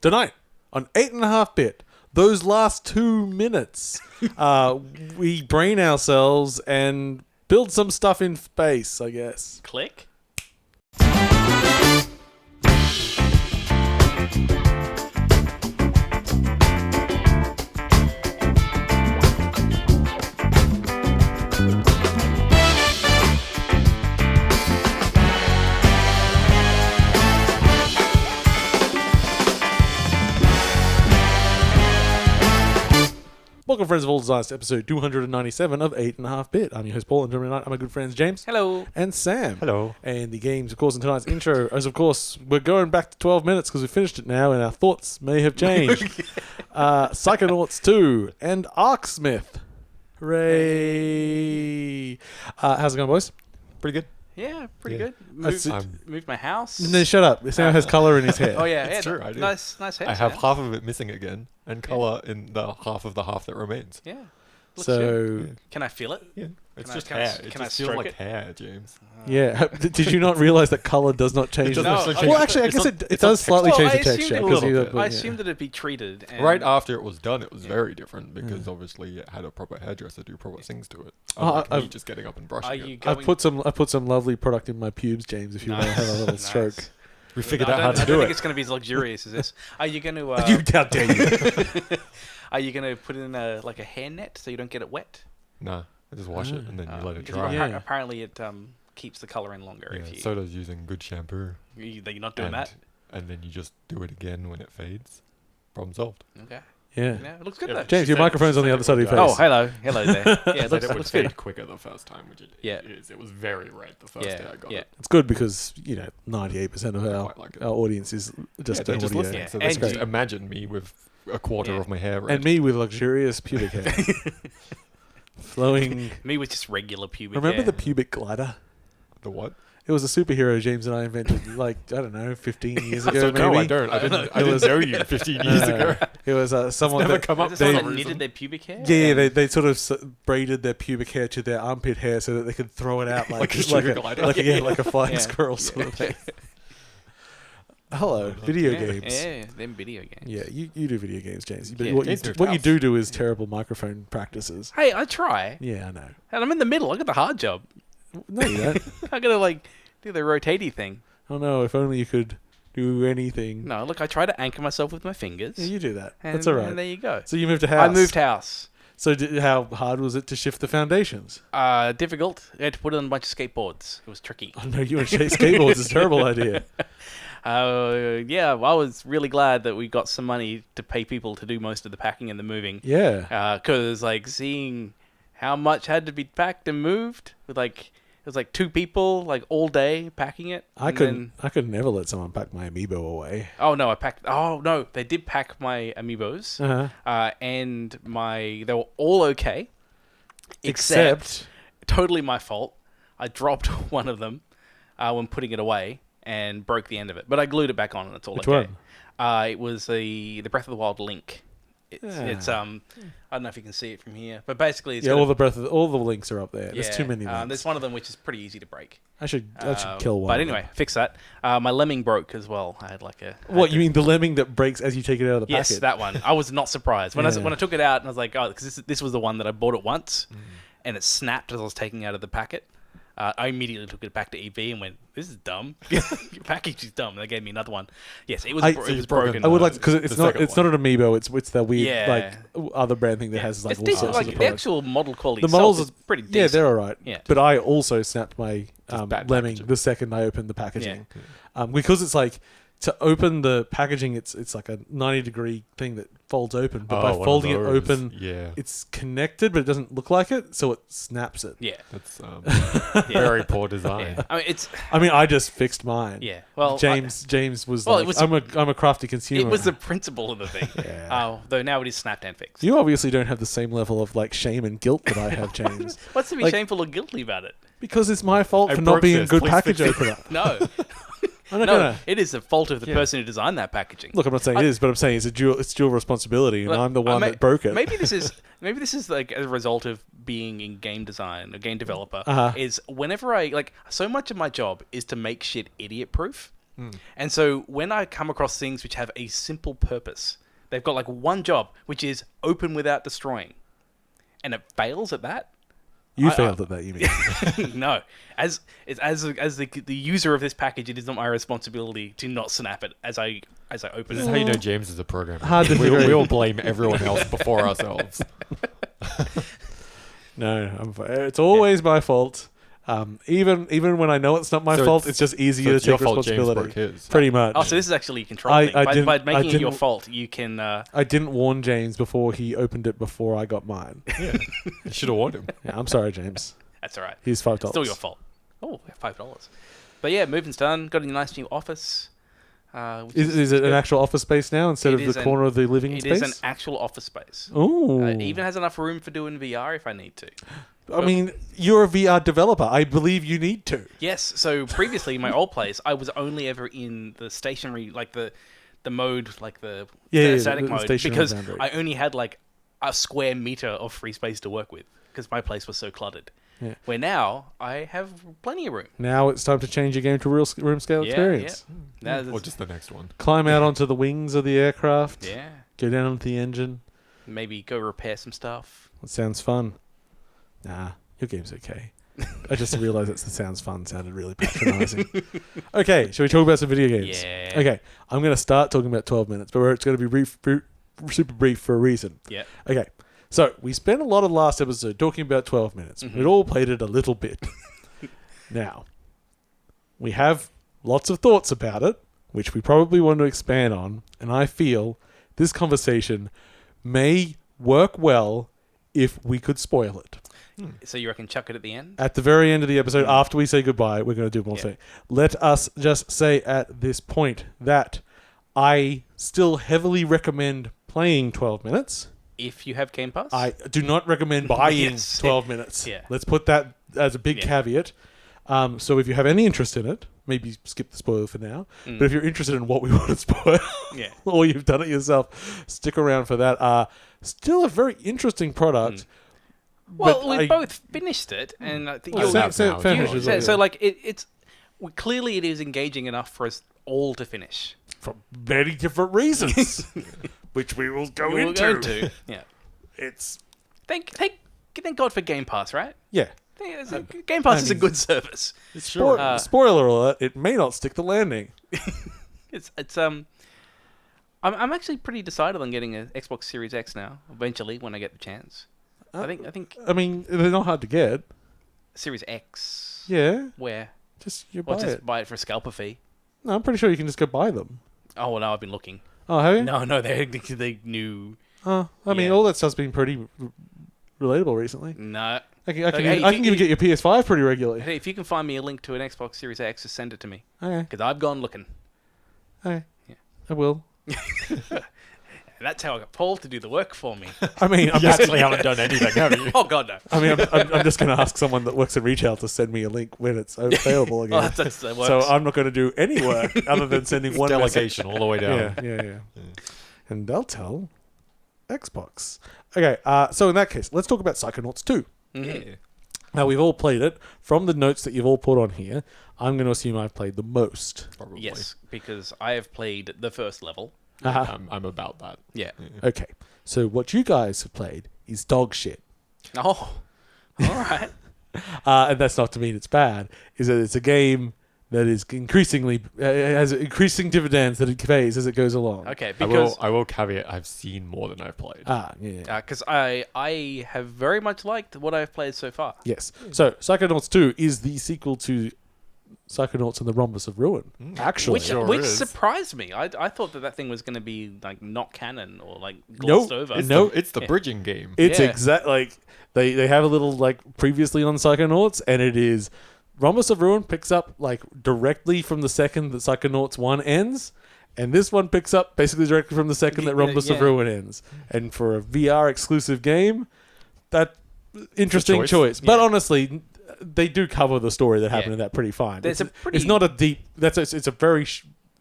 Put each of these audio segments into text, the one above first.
Tonight, on 8.5-bit, those last 2 minutes, we brain ourselves and build some stuff in space, I guess. Click. Welcome, friends of all designs, to episode 297 of 8.5-bit. I'm your host, Paul, and joining me tonight are my good friends James. Hello. And Sam. Hello. And the games, of course, in tonight's intro, as of course, we're going back to 12 minutes because we finished it now and our thoughts may have changed. Psychonauts 2 and Arksmith. Hooray. How's it going, boys? Pretty good. Yeah, pretty good. That's Moved my house. No, shut up. Sam has colour in his hair. Oh yeah, It's true, I do. Nice hair. I have Sam. half of it missing again, and colour in the half of the half that remains. Yeah. Looks So, good. Can I feel it? Yeah, it's Can I- just can I- hair. It can I just feels stroke like it? hair, James. yeah. Did you not realise that colour does not change? It doesn't No, actually Well, change- actually, I it's guess not- it it's does not slightly Well, change I the texture. assumed it Because would. you I don't- I yeah. assumed that it'd be treated. And Right after it was done, it was very different because obviously it had a proper hairdresser do proper things to it. Unlike me I've- just getting up and brushing Are it. you I going? put some lovely product in my pubes, James. If you want to have a little Nice. stroke. We figured I out how to don't do think it. it's going to be as luxurious as this. Are you going to? You how dare you? Are you going to put in a hair net so you don't get it wet? Nah, I just wash it and then you let it Because dry. Yeah. apparently it keeps the color in longer Yeah, if you. so does using good shampoo. You're not doing And, that. and then you just do it again when it fades. Problem solved. Okay. Yeah. Yeah, it looks good Yeah, though. James, your microphone's on the other side of your face. Oh, hello there. Yeah, it Said looks, it would looks good. fade quicker the first time, which it Yeah. is. It was very red the first day I got Yeah. it. It's good because 98% of our Quite like it. audience is just they're just audio. listening. Yeah. So And they just you- imagine me with a quarter Yeah. of my hair red. And me with luxurious pubic hair, flowing. Me with just regular pubic Remember hair. the pubic glider? The what? It was a superhero James and I invented, like, I don't know, 15 years ago. So maybe. no, I don't. I didn't was- know you 15 years ago. It was someone Never that come up Is for it some someone that reason. knitted their pubic hair? Yeah, they sort of braided their pubic hair to their armpit hair so that they could throw it out Like a sugar glider. like a flying Yeah. squirrel sort of thing. Hello, video games. Yeah, them video games. Yeah, you do video games, James. But Yeah. what Games you house. do is terrible microphone practices. Hey, I try. Yeah, I know. And I'm in the middle. I got the hard job. No, you don't. I gotta do the rotatey thing. Oh no, if only you could do anything. No, look, I try to anchor myself with my fingers. Yeah, you do that. and, That's all right. And there you go. So you moved to house. I moved house. So how hard was it to shift the foundations? Difficult. I had to put it on a bunch of skateboards. It was tricky. Oh no, you and skateboards is a terrible idea. Yeah, well, I was really glad that we got some money to pay people to do most of the packing and the moving. Yeah. Because seeing how much had to be packed and moved with it was 2 people all day packing it. I and could never let someone pack my amiibo away. Oh no, I packed. Oh no, they did pack my amiibos, Uh-huh. and they were all okay, except totally my fault. I dropped one of them when putting it away and broke the end of it, but I glued it back on and it's all Which okay. one? It was the Breath of the Wild Link. It's I don't know if you can see it from here, but basically it's Yeah, got all the links are up there. There's too many links. there's one of them which is pretty easy to break. I should kill one. But of them. anyway, fix that. My lemming broke as well. I had What, you mean the lemming that breaks as you take it out of the Yes, packet? that one. I was not surprised when Yeah. when I took it out and I was like, oh, because this was the one that I bought it once, and it snapped as I was taking it out of the packet. I immediately took it back to EB and went, "This is dumb. Your package is dumb." And they gave me another one. Yes, it was it was broken. I would like because it's the not second not an amiibo. It's the weird Yeah. other brand thing that has it's all decent. sorts of The products. actual model quality The itself models is pretty decent. Yeah, they're all right. Yeah. But I also snapped my bad lemming packaging. the second I opened the packaging. Because it's to open the packaging, it's like a 90-degree thing that folds open. But by one of folding it those. open, Yeah. it's connected, but it doesn't look like it, so it snaps it. Yeah. That's very poor design. Yeah. I mean, it's I mean, I just fixed mine. yeah. Well, James was Well, like, it was I'm a crafty consumer. it was the principle of the thing. Yeah. Though now it is snapped and fixed. You obviously don't have the same level of shame and guilt that I have, James. What's to be like- shameful or guilty about it? Because it's my fault I for not broke being a this, good please package fix it. opener. No, I'm not no, gonna. it is the fault of the person who designed that packaging. Look, I'm not saying it is, but I'm saying it's dual responsibility, and Look, I'm the one that broke it. Maybe this is like a result of being in game design, a game developer. Uh-huh. Is whenever I so much of my job is to make shit idiot proof. And so when I come across things which have a simple purpose, they've got like one job, which is open without destroying, and it fails at that. You failed at that, you mean? No, as the user of this package, it is not my responsibility to not snap it as I open This it. is how you know James is a programmer. Hard to we, figure we out. all blame everyone else before ourselves. No, it's always my fault. Even when I know it's not my So fault, it's- it's just easier so it's to take your fault James responsibility. broke his. Pretty much. Oh, so this is actually a control I thing. By didn't- making it your didn't- fault, you can. I didn't warn James before he opened it before I got mine. Yeah, you should have warned him. Yeah, I'm sorry, James. That's all right. Here's $5. Still your fault. Oh, $5. But yeah, moving's done. Got a nice new office. Which Is it an good. actual office space now instead It of is the an- corner of the living It space? is an actual office space. Ooh. It even has enough room for doing VR if I need to. I mean, you're a VR developer. I believe you need to. Yes. So previously, in my old place, I was only ever in the stationary, like the mode, like the static the mode, stationary because boundary. I only had like a square meter of free space to work with because my place was so cluttered. Yeah. Where now I have plenty of room. Now it's time to change your game to room scale experience. Yeah. Or just the next one. Climb out onto the wings of the aircraft. Yeah. Go down onto the engine. Maybe go repair some stuff. That sounds fun. Nah, your game's okay. I just realised that sounds fun sounded really patronising. Okay, shall we talk about some video games? Yeah. Okay, I'm going to start talking about 12 minutes, but it's going to be super brief for a reason. Yeah. Okay, so we spent a lot of last episode talking about 12 minutes. Mhm. We'd all played it a little bit. Now, we have lots of thoughts about it, which we probably want to expand on, and I feel this conversation may work well if we could spoil it. So you reckon chuck it at the end? At the very end of the episode, after we say goodbye, we're going to do more Yeah. thing. Let us just say at this point that I still heavily recommend playing 12 minutes. If you have Game Pass? I do not recommend buying Yes. 12 minutes. Yeah. Let's put that as a big Yeah. caveat. So if you have any interest in it, maybe skip the spoiler for now. Mm. But if you're interested in what we want to spoil, Yeah. or you've done it yourself, stick around for that. Still a very interesting product. Well, but we I- both finished it, and I think Well, you'll so- so- finish you- as so, well, so, yeah. like it's clearly it is engaging enough for us all to finish. For very different reasons, which we will go We'll into. go into. Yeah. It's Thank God for Game Pass, right? yeah. Game Pass is a mean- good service. Sure. Spoiler alert: it may not stick the landing. It's I'm actually pretty decided on getting an Xbox Series X now. Eventually, when I get the chance. I think I mean, they're not hard to get. Series X. Yeah, Where? just you buy What's it. it? Buy it for a scalper fee. No, I'm pretty sure you can just go buy them. Oh well, no, I've been looking. Oh, have you? No, they new. Oh, I mean, Yeah. all that stuff's been pretty relatable recently. No. I can Okay, I can even get your PS5 pretty regularly. Hey, if you can find me a link to an Xbox Series X, just send it to me. Okay, Because I've gone looking. okay, Yeah. I will. And that's how I got Paul to do the work for me. I mean, I'm You just, actually haven't done anything, have you? Oh, God, no. I mean, I'm just going to ask someone that works in retail to send me a link when it's available again. Oh, that works. So I'm not going to do any work other than sending one message. Delegation all the way down. Yeah. And they'll tell Xbox. Okay, so in that case, let's talk about Psychonauts 2. Mhm. Now, we've all played it. From the notes that you've all put on here, I'm going to assume I've played the most. Probably. Yes, because I have played the first level. Uh-huh. I'm about that. Yeah. Okay, so what you guys have played is dog shit. Oh, all right. And that's not to mean it's bad. Is that it's a game that is increasingly has increasing dividends that it pays as it goes along. Okay, I because will caveat, I've seen more than I've played. Yeah. I have very much liked what I've played so far. Yes. So Psychonauts 2 is the sequel to Psychonauts and the Rhombus of Ruin. Actually, Which Sure which is. surprised me. I thought that thing was going to be like not canon or like Nope. glossed over. It's the Yeah. bridging game. it's Yeah. exact like they have a little like previously on Psychonauts, and it is Rhombus of Ruin picks up like directly from the second that Psychonauts 1 ends, and this one picks up basically directly from the second that Rhombus of Yeah. Ruin ends. And for a VR exclusive game, that interesting choice. choice. But Yeah. honestly, they do cover the story that happened Yeah. in that pretty fine. There's it's, a pretty- it's not a deep. It's a very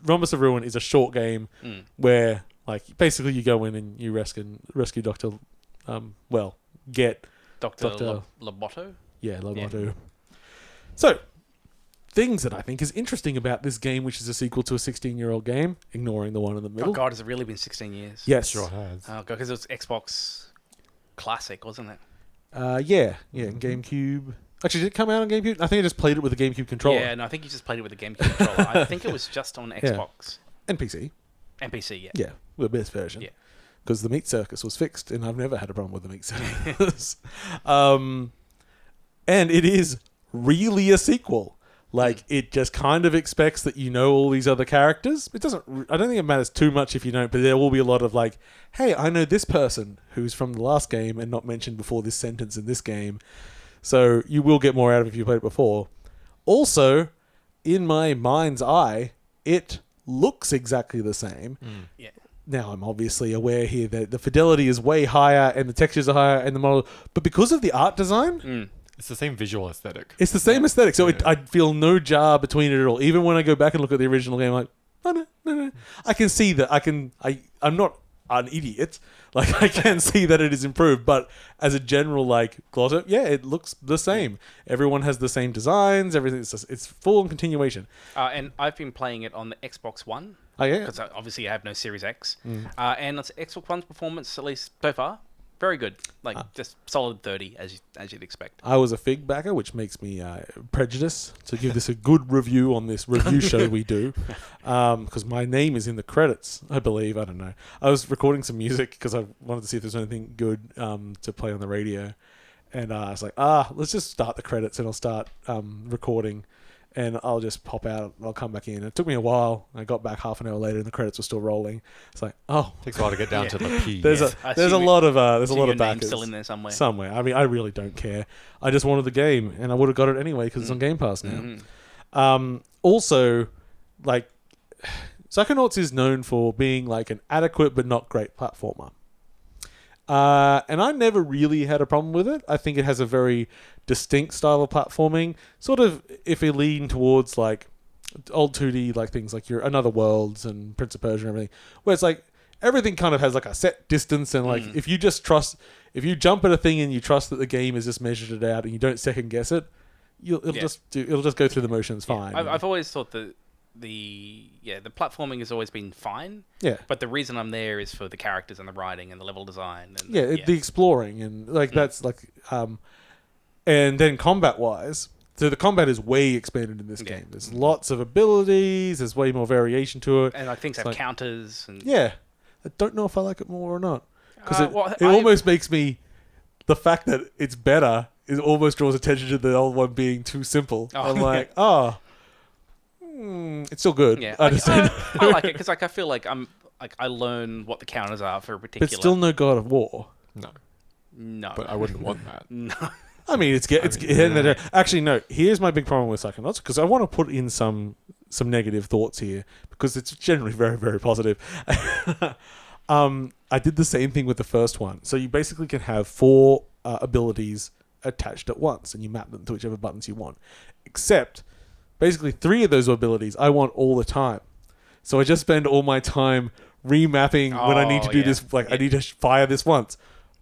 Rhombus of Ruin is a short game where like basically you go in and you rescue Doctor, get Dr. Dr. Loboto? Loboto. So, things that I think is interesting about this game, which is a sequel to a 16-year-old game, ignoring the one in the middle. Oh God, has it really been 16 years? Yes. Sure has. Oh God, because it was Xbox Classic, wasn't it? Yeah, GameCube. Actually, did it come out on GameCube? I think I just played it with a GameCube controller. Yeah, no, I think you just played it with a GameCube controller. I think it was just on Xbox And PC. and PC. Yeah. Yeah, the best version. Yeah. Because the Meat Circus was fixed, and I've never had a problem with the Meat Circus. And it is really a sequel. Like, it just kind of expects that you know all these other characters. It doesn't... I don't think it matters too much if you don't, but there will be a lot of like, hey, I know this person who's from the last game and not mentioned before this sentence in this game. So you will get more out of it if you played it before. Also, in my mind's eye, it looks exactly the same. Yeah. Now, I'm obviously aware here that the fidelity is way higher and the textures are higher and the model... But because of the art design... It's the same visual aesthetic. It's the same aesthetic, so I feel no jar between it at all. Even when I go back and look at the original game, I'm like, oh, no. I can see that. I'm not an idiot. Like, I can see that it is improved, but as a general, like, gloss up, yeah, it looks the same. Everyone has the same designs, everything. It's full on continuation. And I've been playing it on the Xbox One. Oh, yeah? Because obviously I have no Series X. And it's Xbox One's performance, at least so far, very good. Like, just solid 30, as you'd expect. I was a Fig backer, which makes me prejudiced to give this a good review on this review show we do. Because my name is in the credits, I believe. I don't know. I was recording some music because I wanted to see if there's anything good to play on the radio. And I was like, let's just start the credits and I'll start recording. And I'll just pop out and I'll come back in. It took me a while. I got back half an hour later and the credits were still rolling. It's like, Takes a while to get down to the P. there's a lot of backers still in there somewhere. Somewhere. I mean, I really don't care. I just wanted the game, and I would have got it anyway because it's on Game Pass now. Also, like, Psychonauts is known for being like an adequate but not great platformer. And I never really had a problem with it. I think it has a very distinct style of platforming. Sort of, if you lean towards like old 2D, like things like your Another Worlds and Prince of Persia and everything, where it's like everything kind of has like a set distance, and like if you jump at a thing and you trust that the game has just measured it out and you don't second guess it, it'll just go through the motions fine. I've always thought that the platforming has always been fine. Yeah. But the reason I'm there is for the characters and the writing and the level design. And the exploring and like that's like and then combat wise, so the combat is way expanded in this game. There's lots of abilities. There's way more variation to it. And like things have counters. And I don't know if I like it more or not because it almost makes me the fact that it's better. It almost draws attention to the old one being too simple. I'm like, it's still good. Yeah, I understand. I like it because like I feel like I learn what the counters are for a particular. But still no God of War. No. But I wouldn't want that. No. I mean, actually no. Here's my big problem with Psychonauts because I want to put in some negative thoughts here because it's generally very, very positive. I did the same thing with the first one. So you basically can have 4 abilities attached at once, and you map them to whichever buttons you want. Except, basically 3 of those abilities I want all the time. So I just spend all my time remapping when I need to do this. Like, I need to fire this once.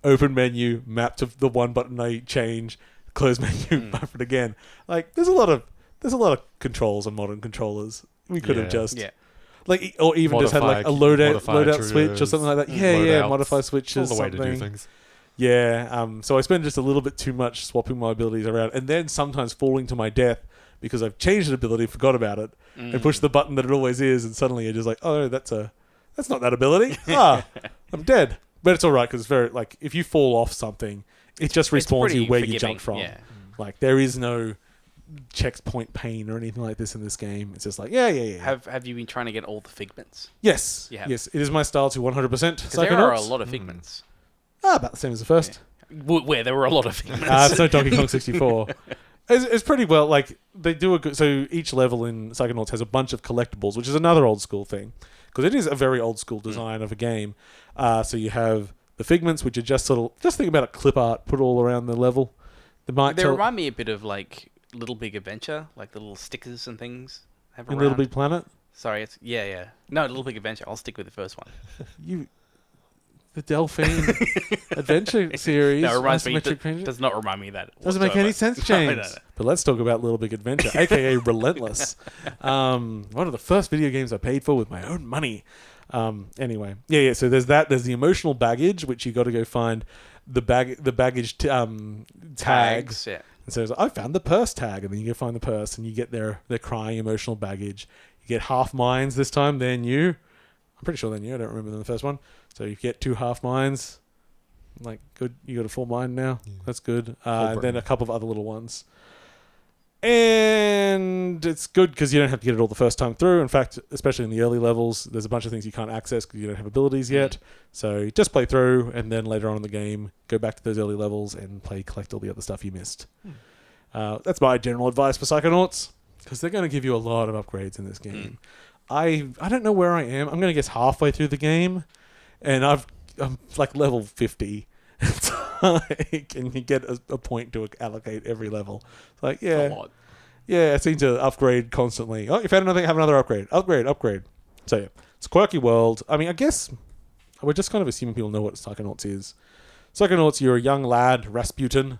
Open menu, map to the one button I change, close menu, map it again. Like, there's a lot of controls on modern controllers. We could have just... Like, or even just had like a loadout switch or something like that. Modify switches. All the way to do things. Yeah. So I spend just a little bit too much swapping my abilities around, and then sometimes falling to my death because I've changed an ability, forgot about it, and pushed the button that it always is, and suddenly you're just like, oh, that's not that ability. I'm dead. But it's all right because it's very like if you fall off something, it just respawns you where you jumped from. Yeah. Like there is no checkpoint pain or anything like this in this game. It's just like yeah. Have you been trying to get all the figments? Yes. Yes. It is my style to 100%. Psychonauts. There are a lot of figments. About the same as the first. Where there were a lot of figments. It's no Donkey Kong 64. It's pretty well like they do a good. So each level in Psychonauts has a bunch of collectibles, which is another old school thing because it is a very old school design of a game. So you have the figments, which are just think about a clip art put all around the level. They remind me a bit of like Little Big Adventure, like the little stickers and things. In Little Big Planet. Sorry, it's no Little Big Adventure. I'll stick with the first one. the Delphine Adventure series. No, it reminds me. Isometric painting. Does not remind me of that. Doesn't make any sense, whatsoever. James. But let's talk about Little Big Adventure, aka Relentless. One of the first video games I paid for with my own money. Anyway, yeah. So there's that. There's the emotional baggage, which you got to go find the baggage tags. Yeah. And so it's like, I found the purse tag, and then you go find the purse, and you get their crying emotional baggage. You get half minds this time. They're new. I'm pretty sure they're new. I don't remember them in the first one. So you get 2 half minds. Like, good. You got a full mind now. Yeah. That's good. And then a couple of other little ones. And it's good because you don't have to get it all the first time through. In fact, especially in the early levels, there's a bunch of things you can't access because you don't have abilities yet. So you just play through, and then later on in the game, go back to those early levels and collect all the other stuff you missed. That's my general advice for Psychonauts, because they're going to give you a lot of upgrades in this game. I don't know where I am. I'm going to guess halfway through the game, and I'm like level 50. And you get a point to allocate every level. It's like, yeah. A lot. Yeah, it seems to upgrade constantly. Oh, you found another, have another upgrade. Upgrade. So yeah, it's a quirky world. I mean, I guess we're just kind of assuming people know what Psychonauts is. Psychonauts, you're a young lad, Rasputin.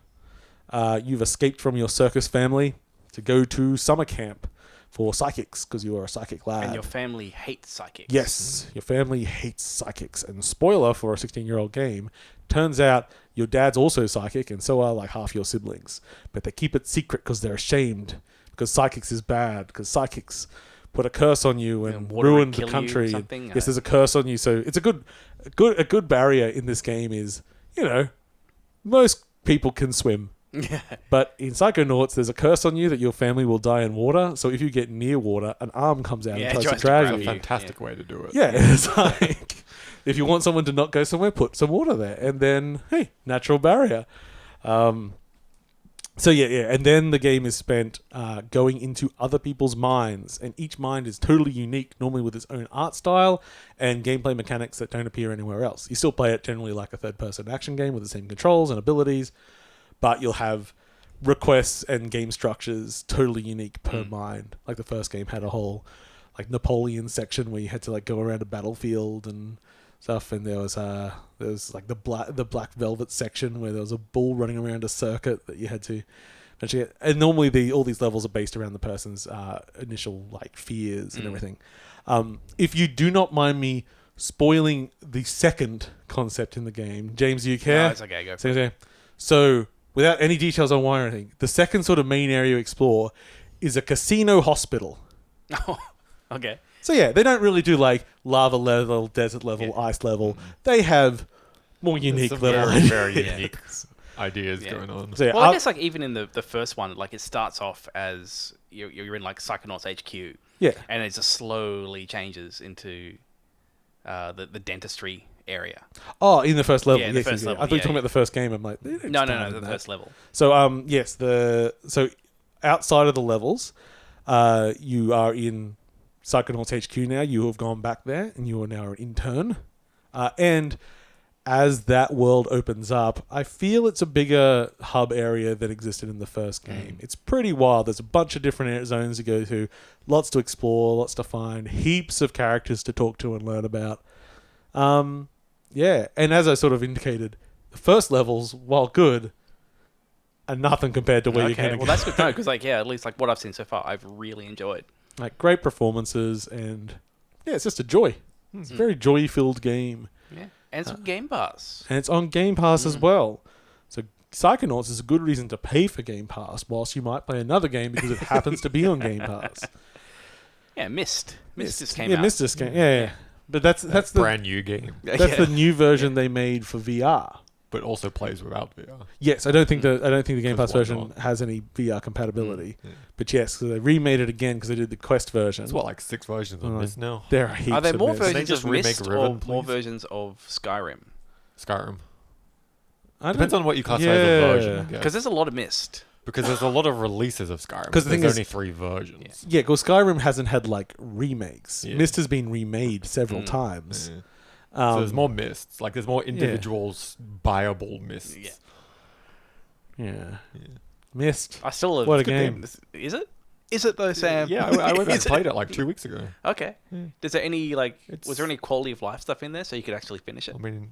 You've escaped from your circus family to go to summer camp for psychics, because you are a psychic lad. And your family hates psychics. Yes, your family hates psychics. And spoiler for a 16-year-old game, turns out your dad's also psychic, and so are like half your siblings. But they keep it secret because they're ashamed, because psychics is bad, because psychics put a curse on you and ruined the country. Yes, there's a curse on you. So it's a good barrier in this game is, most people can swim. Yeah. But in Psychonauts, there's a curse on you that your family will die in water. So if you get near water, an arm comes out and tries to drag you. That's a fantastic way to do it. Yeah, it's like, if you want someone to not go somewhere, put some water there. And then, hey, natural barrier. So yeah. And then the game is spent going into other people's minds. And each mind is totally unique, normally with its own art style and gameplay mechanics that don't appear anywhere else. You still play it generally like a third-person action game with the same controls and abilities, but you'll have requests and game structures totally unique per mind. Like the first game had a whole like Napoleon section where you had to like go around a battlefield and stuff, and there was like the black velvet section where there was a bull running around a circuit that you had to eventually get. And normally all these levels are based around the person's initial like fears and everything. If you do not mind me spoiling the second concept in the game, James, do you care? No, it's okay. Go for it. So without any details on why or anything, the second sort of main area you explore is a casino hospital. Oh, okay. So yeah, they don't really do like lava level, desert level, ice level. They have more unique level. Very unique ideas going on. So, yeah, well, I guess like even in the first one, like it starts off as you're in like Psychonauts HQ. Yeah. And it just slowly changes into the dentistry area. Oh, in the first level. Yeah, yes, the first yes, level. I thought you were talking about the first game. I'm like, No, the first level. So yes, so outside of the levels, you are in Psychonauts HQ now. You have gone back there, and you are now an intern. And as that world opens up, I feel it's a bigger hub area than existed in the first game. It's pretty wild. There's a bunch of different zones to go to, lots to explore, lots to find, heaps of characters to talk to and learn about. Yeah, and as I sort of indicated, the first levels, while good, are nothing compared to where you're going to go. Well, that's good to know, because at least what I've seen so far, I've really enjoyed. Like, great performances, and yeah, it's just a joy. It's a very joy-filled game. Yeah, and it's on Game Pass. And it's on Game Pass as well. So Psychonauts is a good reason to pay for Game Pass, whilst you might play another game because it happens to be on Game Pass. Yeah, Myst just came out. Yeah, Myst just came. Yeah. But that's the brand new game. That's the new version they made for VR. But also plays without VR. Yes, I don't think the Game Pass version has any VR compatibility. But yes, so they remade it again because they did the Quest version. It's like 6 versions of Myst now. There are heaps. Are there more of Myst. versions of Myst or more versions of Skyrim? Skyrim. Depends on what you classify as a version. Because there's a lot of Myst. Because there's a lot of releases of Skyrim. Because there's only 3 versions. Yeah, because Skyrim hasn't had like remakes. Yeah. Myst has been remade several times. Yeah. So there's more Mysts. Like there's more individuals buyable Mysts. Yeah. Myst. I still love what a game. Is it? Is it though, Sam? Yeah, I went and played it like 2 weeks ago. Okay. Is there any was there any quality of life stuff in there so you could actually finish it? I mean,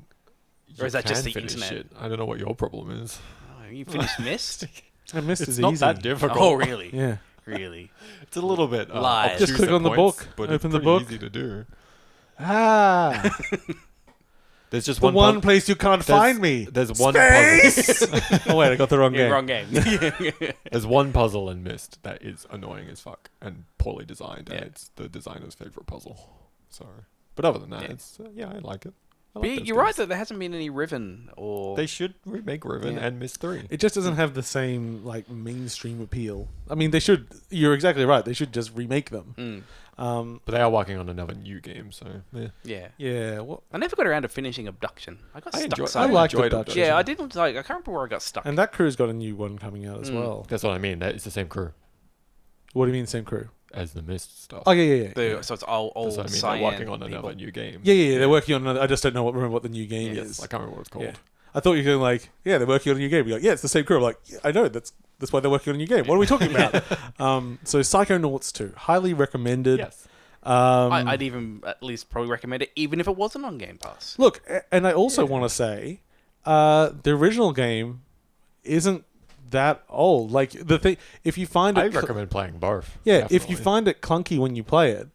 Or is that just can the finish internet? it. I don't know what your problem is. Oh, you finished Myst? And Myst It's is not easy. that difficult. Oh, really? Yeah. Really? It's a little bit Lies. Just obtuse click at on the points, book, but open it's the pretty book. easy to do. Ah. There's just The one one place you can't find me. There's one Space! puzzle. Oh, wait, I got the wrong Yeah, game. wrong game. There's one puzzle in Myst that is annoying as fuck and poorly designed, and Yeah. it's the designer's favorite puzzle. So, but other than that, Yeah. it's I like it. I But like those you're right games. that there hasn't been any Riven or... They should remake Riven Yeah. and Myst 3. It just doesn't have the same like mainstream appeal. I mean, they should. You're exactly right. They should just remake them. Mm, But they are working on another new game, so yeah. yeah. Yeah. Well, I never got around to finishing Abduction. I got stuck I somewhere. liked enjoyed Abduction. Yeah, I didn't like... I can't remember where I got stuck. and that crew's got a new one coming out as Mm. well. That's what I mean. That it's the same crew What do you mean, same crew? as the Myst stuff. Oh yeah. So it's all That's what I mean. cyan They're working on people. another new game. Yeah. They're working on another. I just don't remember what the new game Yes, is. I can't remember what it's called. Yeah. I thought you were going like, yeah, they're working on a new game. You're like, yeah, it's the same crew. I'm like, yeah, I know. That's why they're working on a new game. What are we talking about? So Psychonauts 2, highly recommended. Yes. I'd even at least probably recommend it, even if it wasn't on Game Pass. Look, and I also want to say, the original game isn't that old. Like the thing, if you find it, I recommend playing both. yeah, if definitely. you find it clunky when you play it,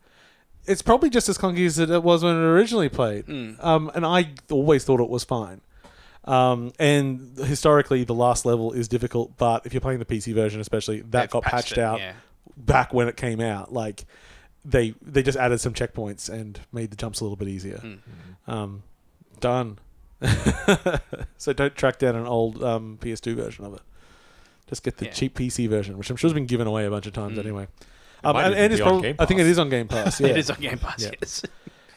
it's probably just as clunky as it was when it originally played. And I always thought it was fine. And historically, the last level is difficult, but if you're playing the PC version, especially, that They've got patched it, out Yeah. back when it came out. Like they just added some checkpoints and made the jumps a little bit easier. Done. So don't track down an old PS2 version of it. Just get the Yeah. cheap PC version, which I'm sure has been given away a bunch of times anyway. might even And it's be on probably, Game I think it Pass. is on Game Pass. Yeah. It is on Game Pass, Yeah. yes.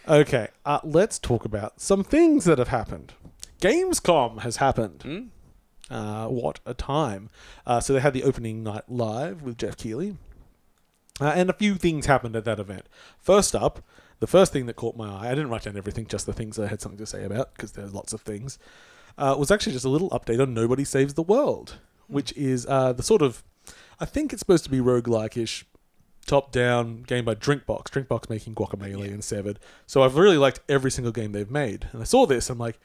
Okay, let's talk about some things that have happened. Gamescom has happened. What a time. So they had the opening night live with Jeff Keighley. And a few things happened at that event. First up, the first thing that caught my eye, I didn't write down everything, just the things I had something to say about, because there's lots of things, was actually just a little update on Nobody Saves the World, which is the sort of, I think it's supposed to be roguelike-ish, top-down game by Drinkbox. Drinkbox making Guacamelee and Severed. So I've really liked every single game they've made. And I saw this, I'm like,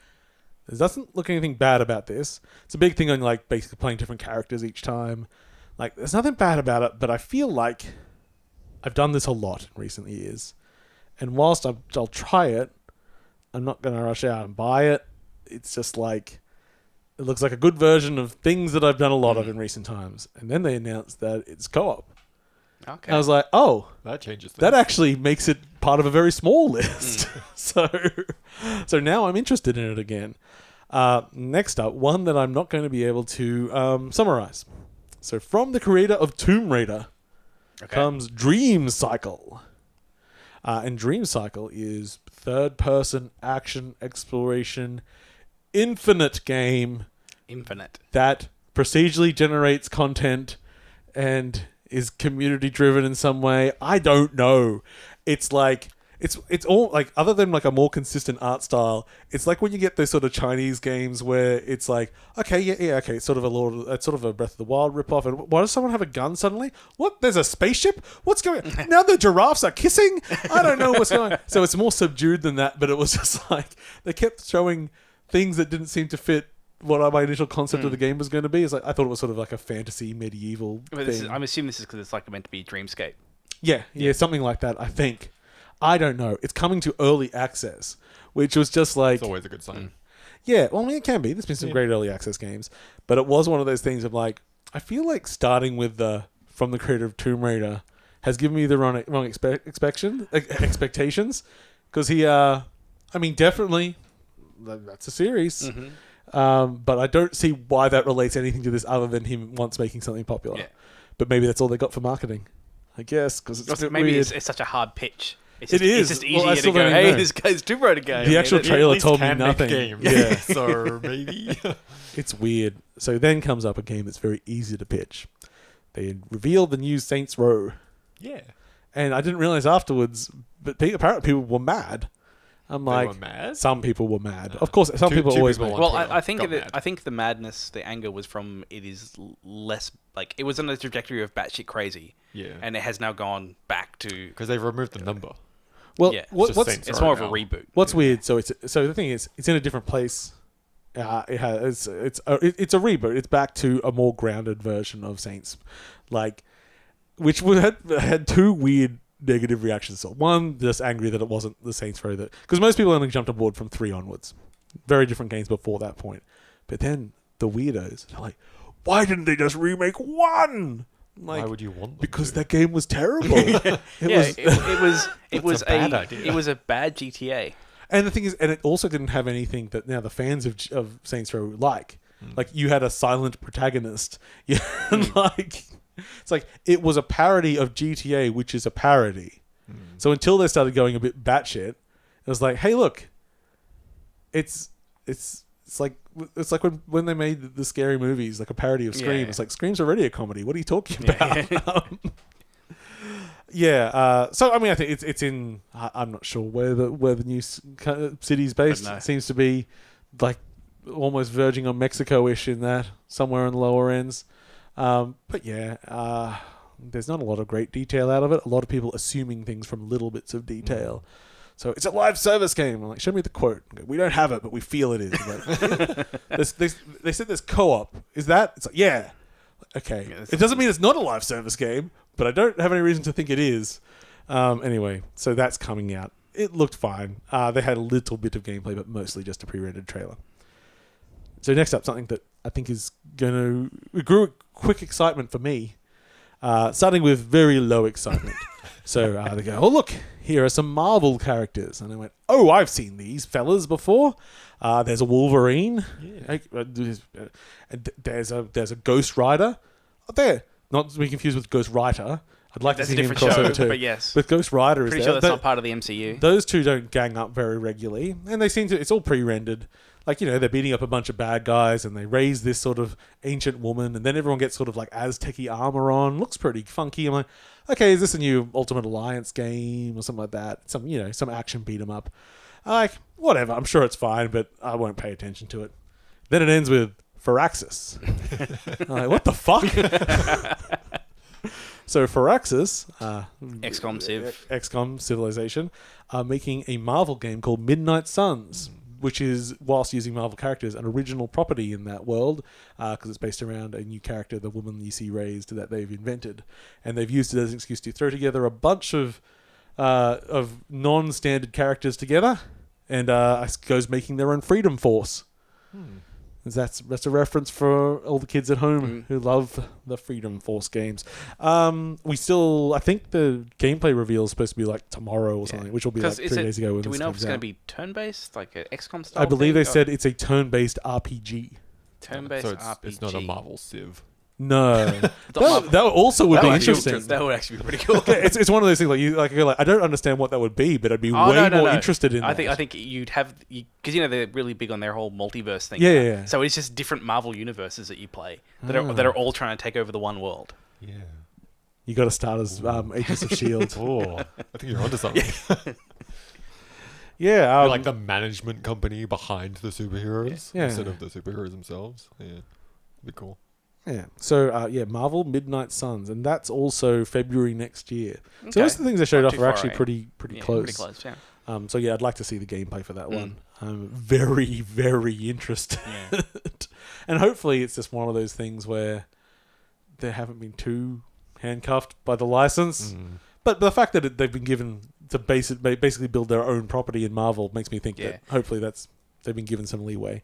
there doesn't look anything bad about this. It's a big thing on like basically playing different characters each time. Like, there's nothing bad about it, but I feel like I've done this a lot in recent years. And whilst I'll try it, I'm not going to rush out and buy it. It's just like, it looks like a good version of things that I've done a lot of in recent times. And then they announced that it's co-op. Okay. And I was like, oh, That changes things. that actually makes it part of a very small list. So now I'm interested in it again. Next up, one that I'm not going to be able to summarize. So from the creator of Tomb Raider comes Dream Cycle. And Dream Cycle is third-person action exploration infinite game Infinite. that procedurally generates content and is community driven in some way. I don't know. It's like it's all like, other than like a more consistent art style, it's like when you get those sort of Chinese games where it's like, okay, okay, it's sort of a Breath of the Wild ripoff. And why does someone have a gun suddenly? What? There's a spaceship? What's going on? Now the giraffes are kissing? I don't know what's going on. So it's more subdued than that, but it was just like they kept showing things that didn't seem to fit what my initial concept of the game was going to be. Is like, I thought it was sort of like a fantasy medieval But thing. I'm assuming this is because it's like meant to be Dreamscape. Yeah, something like that, I think. I don't know. It's coming to early access, which was just like... It's always a good sign. Yeah, well, I mean, it can be. There's been some great early access games. But it was one of those things of like, I feel like starting with from the creator of Tomb Raider has given me the wrong expectations. Because he, I mean, definitely, that's a series. But I don't see why that relates anything to this other than him once making something popular. Yeah. But maybe that's all they got for marketing, I guess, because it's a bit Maybe weird. it's such a hard pitch. It's It just, is. It's just Well, I easier still to go, don't hey, know. this guy's Tomb Raider game. The actual It- trailer At least told me can make nothing. games. Yeah. So maybe. It's weird. So then comes up a game that's very easy to pitch. They revealed the new Saints Row. Yeah. And I didn't realize afterwards, but apparently people were mad. I'm They like, were mad? some people were mad. Of course, some Two people are always people mad. on Well, Twitter I think got that mad. I think the madness, the anger was from it is less like it was on the trajectory of batshit crazy, Yeah. and it has now gone back to Because they've removed the number. Well, yeah. what's It's just Saints it's Row more of now. a reboot. what's weird? So the thing is, it's in a different place it's a reboot. It's back to a more grounded version of Saints, which had two weird negative reactions. So one, just angry that it wasn't the Saints Row because most people only jumped aboard from 3 onwards. Very different games before that point. But then the weirdos are like, why didn't they just remake 1? Why would you want them because to? that game was terrible. It was a bad idea. It was a bad GTA. And the thing is, and it also didn't have anything that now the fans of Saints Row like. Like, you had a silent protagonist. Yeah, it's like, it was a parody of GTA, which is a parody. So until they started going a bit batshit, it was like, hey, look, it's like when they made the scary movies, like a parody of Scream. Yeah. It's like, Scream's already a comedy. What are you talking about? Yeah. So I mean, I think it's in. I'm not sure where the new city's based. It seems to be like almost verging on Mexico-ish in that, somewhere in the lower ends. But yeah, there's not a lot of great detail out of it. A lot of people assuming things from little bits of detail. So it's a live service game. I'm like, show me the quote. We don't have it, but we feel it is. Like, they said there's co-op. Is that? It's like, yeah. Okay. Yeah, it doesn't mean it's not a live service game, but I don't have any reason to think it is. Anyway, so that's coming out. It looked fine. They had a little bit of gameplay, but mostly just a pre-rendered trailer. So next up, something that I think is going to grew quick excitement for me, starting with very low excitement. So they go, oh, look, here are some Marvel characters. And I went, oh, I've seen these fellas before. There's a Wolverine. Yeah. There's a Ghost Rider. Oh, there. Not to be confused with Ghost Rider. I'd like to see him cross over too. But yes. With Ghost Rider, Pretty sure that's not part of the MCU. Those two don't gang up very regularly. And they seem to, it's all pre-rendered. Like, you know, they're beating up a bunch of bad guys and they raise this sort of ancient woman and then everyone gets sort of like Aztec-y armor on. Looks pretty funky. I'm like, okay, is this a new Ultimate Alliance game or something like that? Some action beat 'em up. I'm like, whatever. I'm sure it's fine, but I won't pay attention to it. Then it ends with Firaxis. I'm like, what the fuck? So Firaxis, XCOM Civilization, are making a Marvel game called Midnight Suns, which is, whilst using Marvel characters, an original property in that world, because it's based around a new character, the woman you see raised, that they've invented. And they've used it as an excuse to throw together a bunch of non-standard characters together, and I suppose making their own Freedom Force. That's a reference for all the kids at home who love the Freedom Force games. I think the gameplay reveal is supposed to be like tomorrow or something, which will be like 3 days ago. Do we know if it's going to be turn-based, like an XCOM style? I believe they said it's a turn-based RPG. Turn-based RPG. It's not a Marvel Civ. No, that also would be interesting. That would actually be pretty cool. It's one of those things I don't understand what that would be, but I'd be way more interested in. I think you'd have because they're really big on their whole multiverse thing. Yeah. So it's just different Marvel universes that you play that are all trying to take over the one world. Yeah. You got to start as Agents of Shield. Oh, I think you're onto something. Yeah, you're like the management company behind the superheroes instead of the superheroes themselves. Yeah, it'd be cool. Yeah. So, Marvel Midnight Suns, and that's also February next year. Okay. So most of the things they showed off are actually pretty close. Pretty close, yeah. So, I'd like to see the gameplay for that one. I'm very, very interested. Yeah. And hopefully it's just one of those things where they haven't been too handcuffed by the license. But the fact that they've been given to basically build their own property in Marvel makes me think that hopefully they've been given some leeway.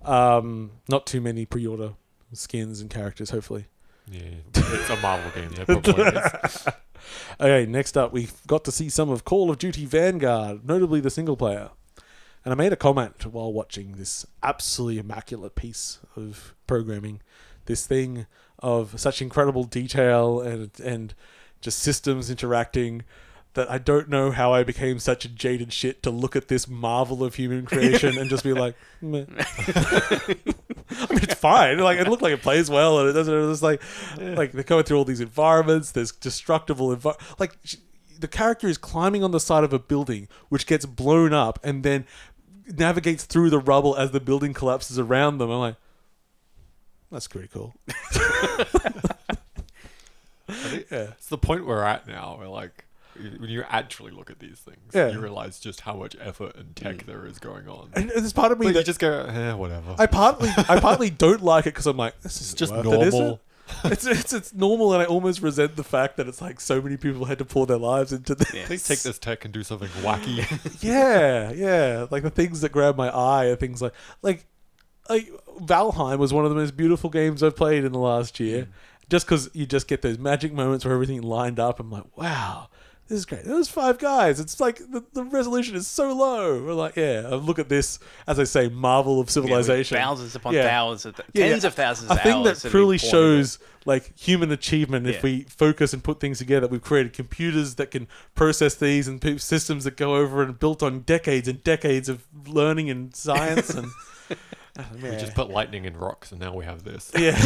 Not too many pre-order skins and characters, hopefully. Yeah, it's a Marvel game. That probably is. Okay, next up, we got to see some of Call of Duty Vanguard, notably the single player. And I made a comment while watching this absolutely immaculate piece of programming. This thing of such incredible detail and just systems interacting that I don't know how I became such a jaded shit to look at this marvel of human creation and just be like, meh. I mean, it's fine. Like, it looked like it plays well, and it doesn't. It's like they're going through all these environments. There's destructible the character is climbing on the side of a building, which gets blown up, and then navigates through the rubble as the building collapses around them. I'm like, that's pretty cool. I think it's the point we're at now. Where when you actually look at these things, Yeah. you realize just how much effort and tech there is going on. And there's part of me But that you just go, whatever. I partly don't like it because I'm like, this is just worth it, is normal. it? It's normal, and I almost resent the fact that it's like so many people had to pour their lives into this. Yeah. Please take this tech and do something wacky. Yeah. Like the things that grab my eye are things like Valheim was one of the most beautiful games I've played in the last year. Just because you just get those magic moments where everything lined up. I'm like, wow, this is great. There's 5 guys. It's like the resolution is so low. We're like, I look at this, as I say, marvel of civilization. Thousands upon Yeah. thousands, tens of thousands of a thing hours. that truly have been poured into shows like human achievement if Yeah. we focus and put things together. We've created computers that can process these and systems that go over and built on decades and decades of learning and science and We just put lightning in rocks, and now we have this. yeah.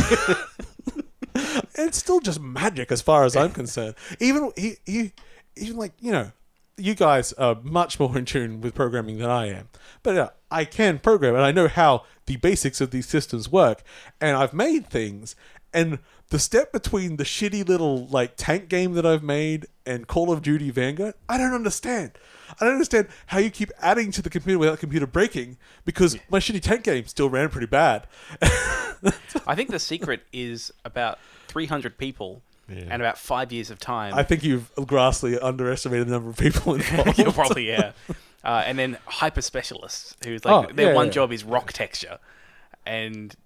It's still just magic as far as I'm concerned. Even like, you guys are much more in tune with programming than I am. But I can program, and I know how the basics of these systems work. And I've made things, and the step between the shitty little like tank game that I've made and Call of Duty Vanguard, I don't understand. I don't understand how you keep adding to the computer without the computer breaking, because my shitty tank game still ran pretty bad. I think the secret is about 300 people and about 5 years of time. I think you've grossly underestimated the number of people involved. You're probably, and then hyper specialists who's like their one job is rock texture, and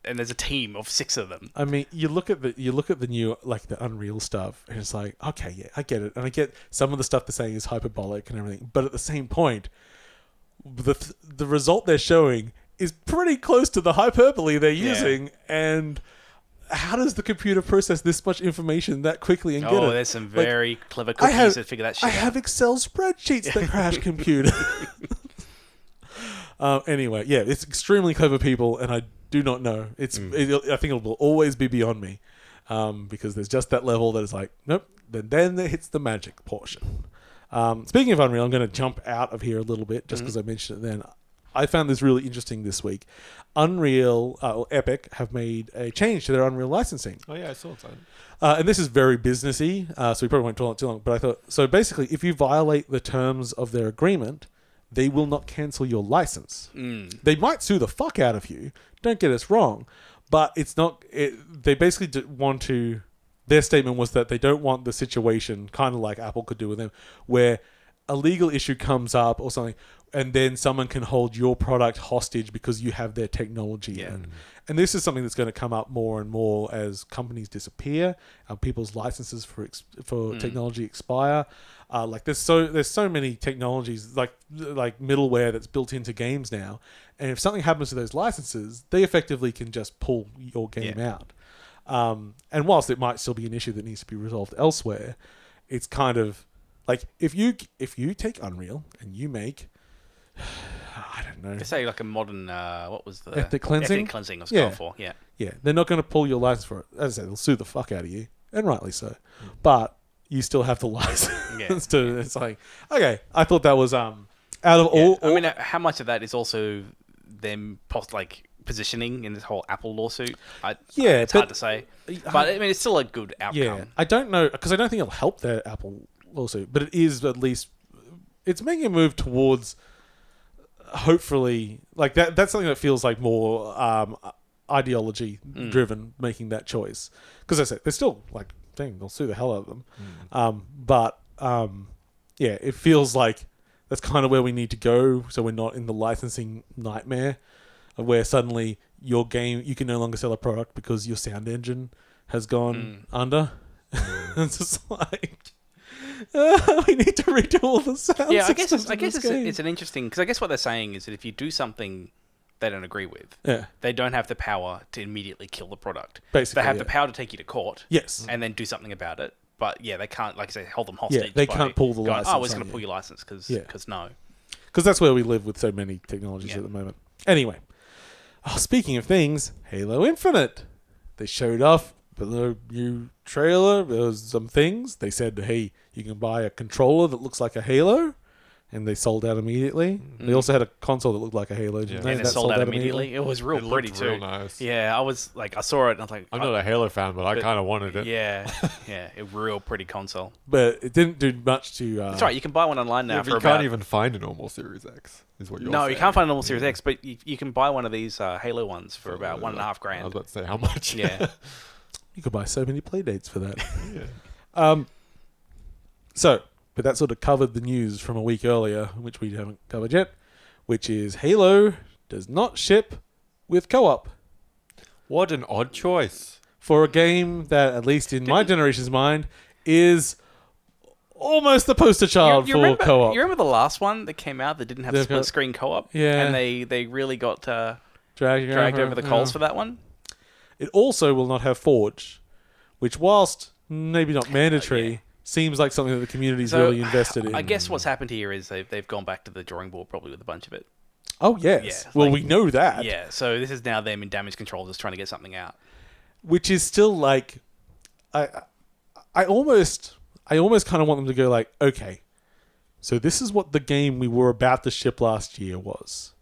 there's a team of 6 of them. I mean, you look at the new, like, the Unreal stuff, and it's like, okay, yeah, I get it, and I get some of the stuff they're saying is hyperbolic and everything, but at the same point, the result they're showing is pretty close to the hyperbole they're using, and how does the computer process this much information that quickly and get it? Oh, there's some very clever cookies that figure that shit out. I have Excel spreadsheets that crash computer. Anyway, it's extremely clever people, and I do not know. I think it will always be beyond me, because there's just that level that is like, nope. Then it hits the magic portion. Speaking of Unreal, I'm going to jump out of here a little bit just because I mentioned it then. I found this really interesting this week. Unreal, or Epic, have made a change to their Unreal licensing. Oh yeah, I saw that. And this is very businessy, so we probably won't talk too long. But I thought, so basically, if you violate the terms of their agreement, they will not cancel your license. They might sue the fuck out of you. Don't get us wrong, but it's not. They basically want to. Their statement was that they don't want the situation, kind of like Apple could do with them, where a legal issue comes up or something, and then someone can hold your product hostage because you have their technology. And this is something that's going to come up more and more as companies disappear, people's licenses for technology expire. Like there's so many technologies like middleware that's built into games now, and if something happens to those licenses, they effectively can just pull your game out. And whilst it might still be an issue that needs to be resolved elsewhere, it's kind of like if you take Unreal and you make, I don't know, They say like a modern what was the ethnic cleansing? Ethnic cleansing was going for, yeah. They're not going to pull your license for it. As I said, they'll sue the fuck out of you, and rightly so. But you still have the license to. It's like, okay, I thought that was out of all. I mean, how much of that is also them positioning in this whole Apple lawsuit? It's hard to say. But I mean, it's still a good outcome. Yeah, I don't know, because I don't think it'll help their Apple lawsuit, but it is at least it's making a move towards hopefully like that. That's something that feels like more ideology driven, making that choice. Because I said they're still like, dang, they'll sue the hell out of them. But it feels like that's kind of where we need to go, so we're not in the licensing nightmare where suddenly your game, you can no longer sell a product because your sound engine has gone under. It's just like, we need to redo all the sound. Yeah, I guess it's an interesting, because I guess what they're saying is that if you do something they don't agree with, they don't have the power to immediately kill the product. Basically, they have the power to take you to court, yes, and then do something about it. But they can't, like I say, hold them hostage. Yeah, they can't pull the license. Oh, we're just going to pull your license because no. Because that's where we live with so many technologies at the moment. Anyway, speaking of things, Halo Infinite. They showed off the new trailer. There was some things. They said, hey, you can buy a controller that looks like a Halo. and they sold out immediately. They also had a console that looked like a Halo. Yeah. And it That sold out immediately. It was real It pretty looked too. real nice. Yeah, I was like, I saw it and I was like, I'm not a Halo fan, but I kind of wanted it. yeah, a real pretty console. But it didn't do much to... That's right, you can buy one online now Yeah, but for you about... can't even find a normal Series X, is what you're No, saying. you can't find a normal Series X, but you can buy one of these Halo ones for about $1.5 I was grand. about to say, how much? Yeah. You could buy so many playdates for that. Yeah. But that sort of covered the news from a week earlier, which we haven't covered yet, which is Halo does not ship with co-op. What an odd choice. For a game that, at least in my generation's mind, is almost the poster child for remember, co-op. You remember the last one that came out that didn't have They've split got- screen co-op? Yeah. And they really got Dragged over the coals for that one? It also will not have Forge, which, whilst maybe not mandatory, seems like something that the community's really invested in. I guess what's happened here is they've gone back to the drawing board probably with a bunch of it. Oh, yes. Yeah, Well, like- we know that. Yeah, so this is now them in damage control just trying to get something out. Which is still like... I almost kind of want them to go like, okay, so this is what the game we were about to ship last year was.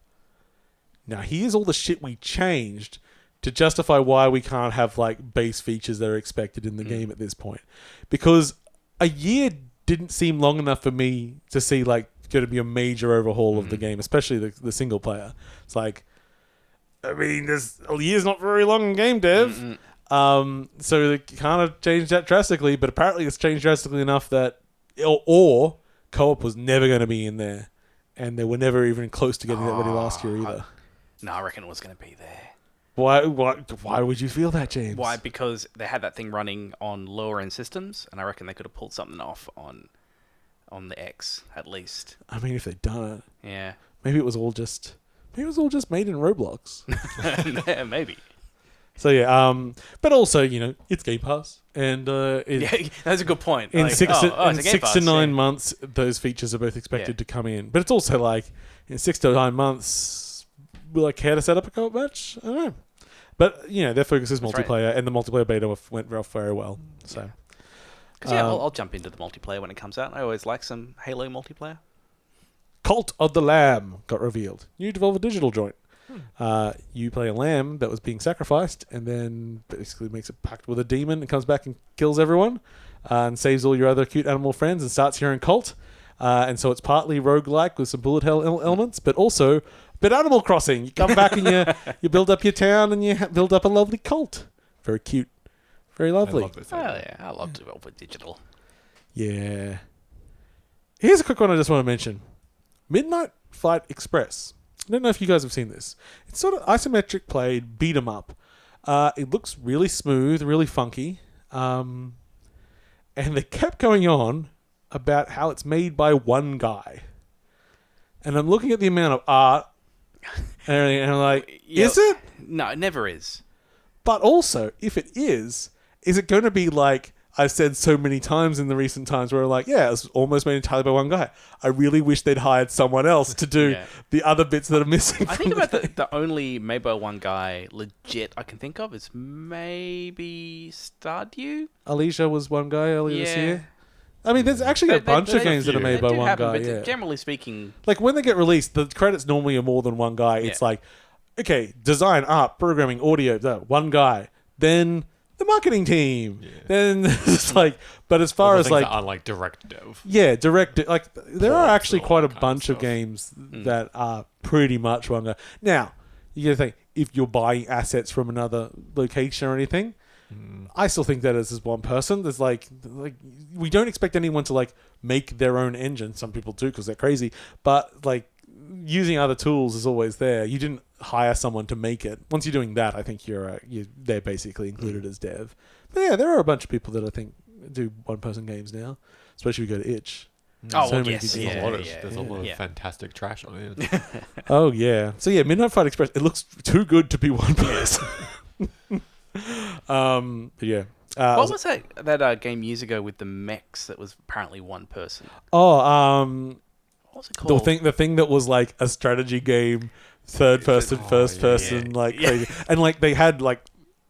Now, here's all the shit we changed to justify why we can't have like base features that are expected in the game at this point. Because a year didn't seem long enough for me to see like going to be a major overhaul of the game, especially the single player. It's like, I mean, a year's not very long in game dev. So they kind of changed that drastically, but apparently it's changed drastically enough that or co-op was never going to be in there, and they were never even close to getting that ready last year either. No, I reckon it was going to be there. Why would you feel that, James? Why? Because they had that thing running on lower end systems, and I reckon they could have pulled something off on the X at least. I mean, if they'd done it, Yeah, maybe it was all just made in Roblox. yeah, maybe. So yeah, but also it's Game Pass, and Yeah, that's a good point. in Like, six it's a Game to Pass, 9 yeah. months, those features are both expected to come in. But it's also like in 6 to 9 months, will I care to set up a co-op match? I don't know. But their focus is That's right. multiplayer, and the multiplayer beta went off very well. So Because I'll jump into the multiplayer when it comes out. I always like some Halo multiplayer. Cult of the Lamb got revealed. New Devolver Digital joint. You play a lamb that was being sacrificed, and then basically makes a pact with a demon and comes back and kills everyone, and saves all your other cute animal friends and starts your own cult. And so it's partly roguelike with some bullet hell elements, but also a bit Animal Crossing. You come back and you build up your town and you build up a lovely cult. Very cute. Very lovely. I love this Oh idea. yeah, I love Devolver Digital. Yeah. Here's a quick one I just want to mention. Midnight Fight Express. I don't know if you guys have seen this. It's sort of isometric played, beat 'em up. It looks really smooth, really funky. And they kept going on about how it's made by one guy. And I'm looking at the amount of art and everything, and I'm like, Yeah. is it? No, it never is. But also, if it is it going to be like I've said so many times in the recent times where I'm like, yeah, it was almost made entirely by one guy. I really wish they'd hired someone else to do Yeah. the other bits that are missing. I from think the about game. the only made by one guy legit I can think of is maybe Stardew. Alicia was one guy earlier this Yeah. year. I mean, there's actually a bunch of games that are made by do one happen, guy. but Yeah. generally speaking, Like when they get released, the credits normally are more than one guy. It's Yeah. like, okay, design, art, programming, audio, one guy. Then the marketing team. Yeah. Then it's like, but as far All the as things like, that aren't like direct dev. yeah, direct. Like there are Ports actually and all quite a that kind of bunch of stuff. games that are pretty much one guy. Now you gotta think if you're buying assets from another location or anything. I still think that as one person, there's like we don't expect anyone to like make their own engine. Some people do because they're crazy, but like using other tools is always there. You didn't hire someone to make it. Once you're doing that, I think they're basically included as dev. But yeah, there are a bunch of people that I think do one-person games now, especially if you go to itch. oh So well, many yes, people. yeah, There's a lot of yeah. fantastic trash on it. Oh yeah. So yeah, Midnight Fight Express. It looks too good to be one person. But yeah. What was that game years ago with the mechs that was apparently one person? What was it called? the thing that was like a strategy game, third person, first person, like crazy. And like they had like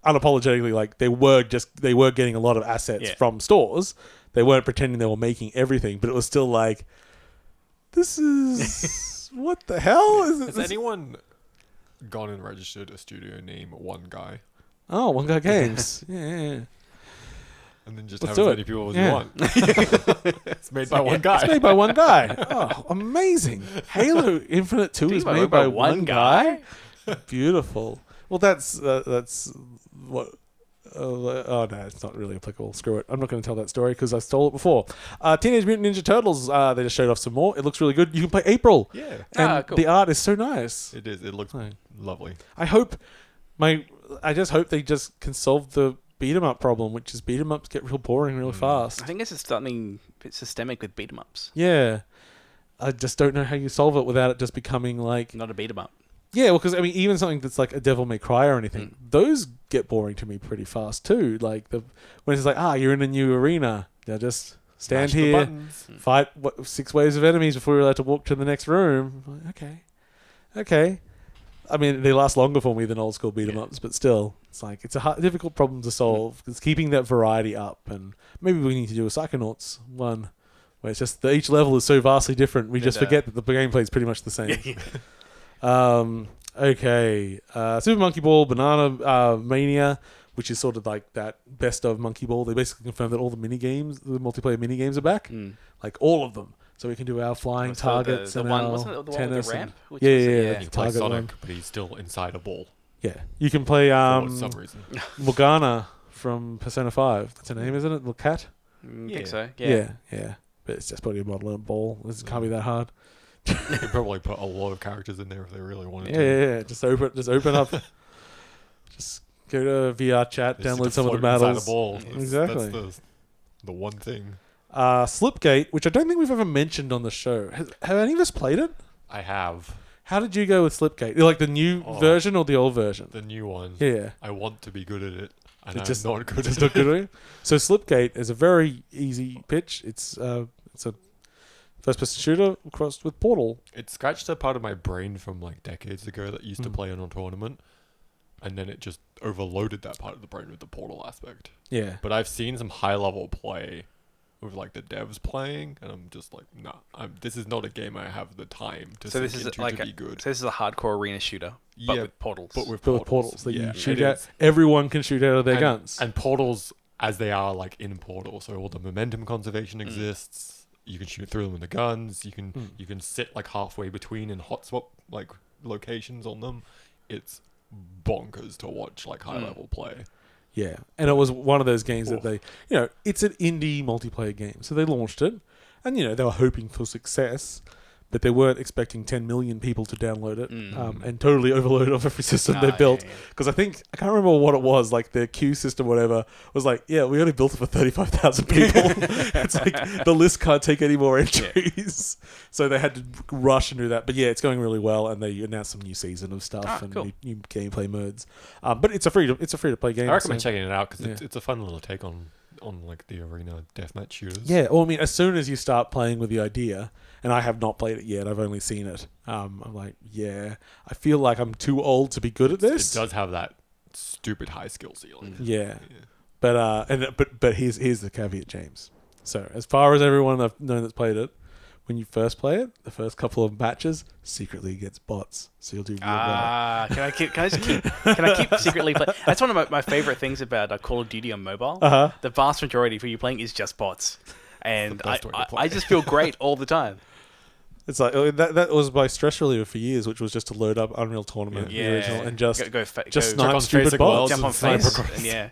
unapologetically like they were getting a lot of assets from stores. They weren't pretending they were making everything, but it was still like This is what the hell is Has anyone gone and registered a studio name One Guy? Oh, One Guy Games. yeah. And then just Let's have do as it. many people as Yeah. you want. It's made by one guy. It's made by one guy. Oh, amazing. Halo Infinite 2 is made by one guy? Beautiful. Well, that's what... oh, no, it's not really applicable. Screw it. I'm not going to tell that story because I stole it before. Teenage Mutant Ninja Turtles, they just showed off some more. It looks really good. You can play April. Yeah. And Cool. the art is so nice. It is. It looks Right. lovely. I just hope they just can solve the beat 'em up problem, which is beat 'em ups get real boring real fast. I think it's just something a bit systemic with beat 'em ups. Yeah. I just don't know how you solve it without it just becoming like... Not a beat 'em up. Yeah, well, because, I mean, even something that's like a Devil May Cry or anything, those get boring to me pretty fast too. Like, when it's like, you're in a new arena. Yeah, just stand Mash the here, buttons. fight 6 waves of enemies before you're allowed to walk to the next room. I'm like, okay. I mean, they last longer for me than old school beat 'em ups, but still, it's like it's a difficult problem to solve. It's keeping that variety up, and maybe we need to do a Psychonauts one where it's just that each level is so vastly different. We just forget that the gameplay is pretty much the same. Okay, Super Monkey Ball, Banana Mania, which is sort of like that best of Monkey Ball. They basically confirmed that all the mini games, the multiplayer mini games, are back, like all of them. So we can do our flying targets and our wasn't it the one tennis. with the ramp? And, Which was- yeah. You can play Target Sonic, one. but he's still inside a ball Yeah, you can play for some reason. Morgana from Persona 5. That's her name, isn't it? The cat? I Yeah. think so. Yeah. But it's just probably a model and a ball. It can't be that hard. You could probably put a lot of characters in there if they really wanted to. Yeah. Just open up. Just go to VR chat, They just download need to some of the float inside battles. a ball. That's Exactly. the one thing. Slipgate, which I don't think we've ever mentioned on the show. Have any of us played it? I have How did you go with Slipgate? Like the new version or the old version? the new one. Yeah. I want to be good at it, and It's I'm just not good Just at not good it. at it. So Slipgate is a very easy pitch. It's a first-person shooter crossed with Portal. It scratched a part of my brain from like decades ago that used to play on a tournament, and then it just overloaded that part of the brain with the Portal aspect. Yeah. But I've seen some high-level play with like the devs playing, and I'm just like, nah, this is not a game I have the time to So this sink is into like to be good. So this is a hardcore arena shooter, but Yeah, with portals. but with But with portals, portals that yeah, you shoot it out. is. Everyone can shoot out of their and, guns. and portals as they are like in Portal, so all the momentum conservation Mm. exists. You can shoot through them with the guns. You can sit like halfway between and hot swap like locations on them. It's bonkers to watch like high level play. Yeah, and it was one of those games that they, it's an indie multiplayer game. So they launched it, and, they were hoping for success, but they weren't expecting 10 million people to download it and totally overload off every system they built. Because I can't remember what it was, like their queue system, whatever, was like, we only built it for 35,000 people. It's like the list can't take any more entries. So they had to rush and do that. But yeah, it's going really well, and they announced some new season of stuff and new gameplay modes. But it's a free to play game. I recommend so. checking it out because it's a fun little take on like the arena deathmatch shooters. Yeah, well, I mean, as soon as you start playing with the idea, and I have not played it yet, I've only seen it. I'm like, I feel like I'm too old to be good at this. It does have that stupid high skill ceiling. Yeah. But here's the caveat, James. So as far as everyone I've known that's played it, when you first play it, the first couple of matches secretly gets bots, so you'll do real well. Can I keep secretly playing? That's one of my favorite things about Call of Duty on mobile. The vast majority for you playing is just bots, and best way to play. I just feel great all the time. It's like that was my stress reliever for years, which was just to load up Unreal Tournament, the original, and just snipe on stupid Basic bots. Worlds jump on and snipe face, across. and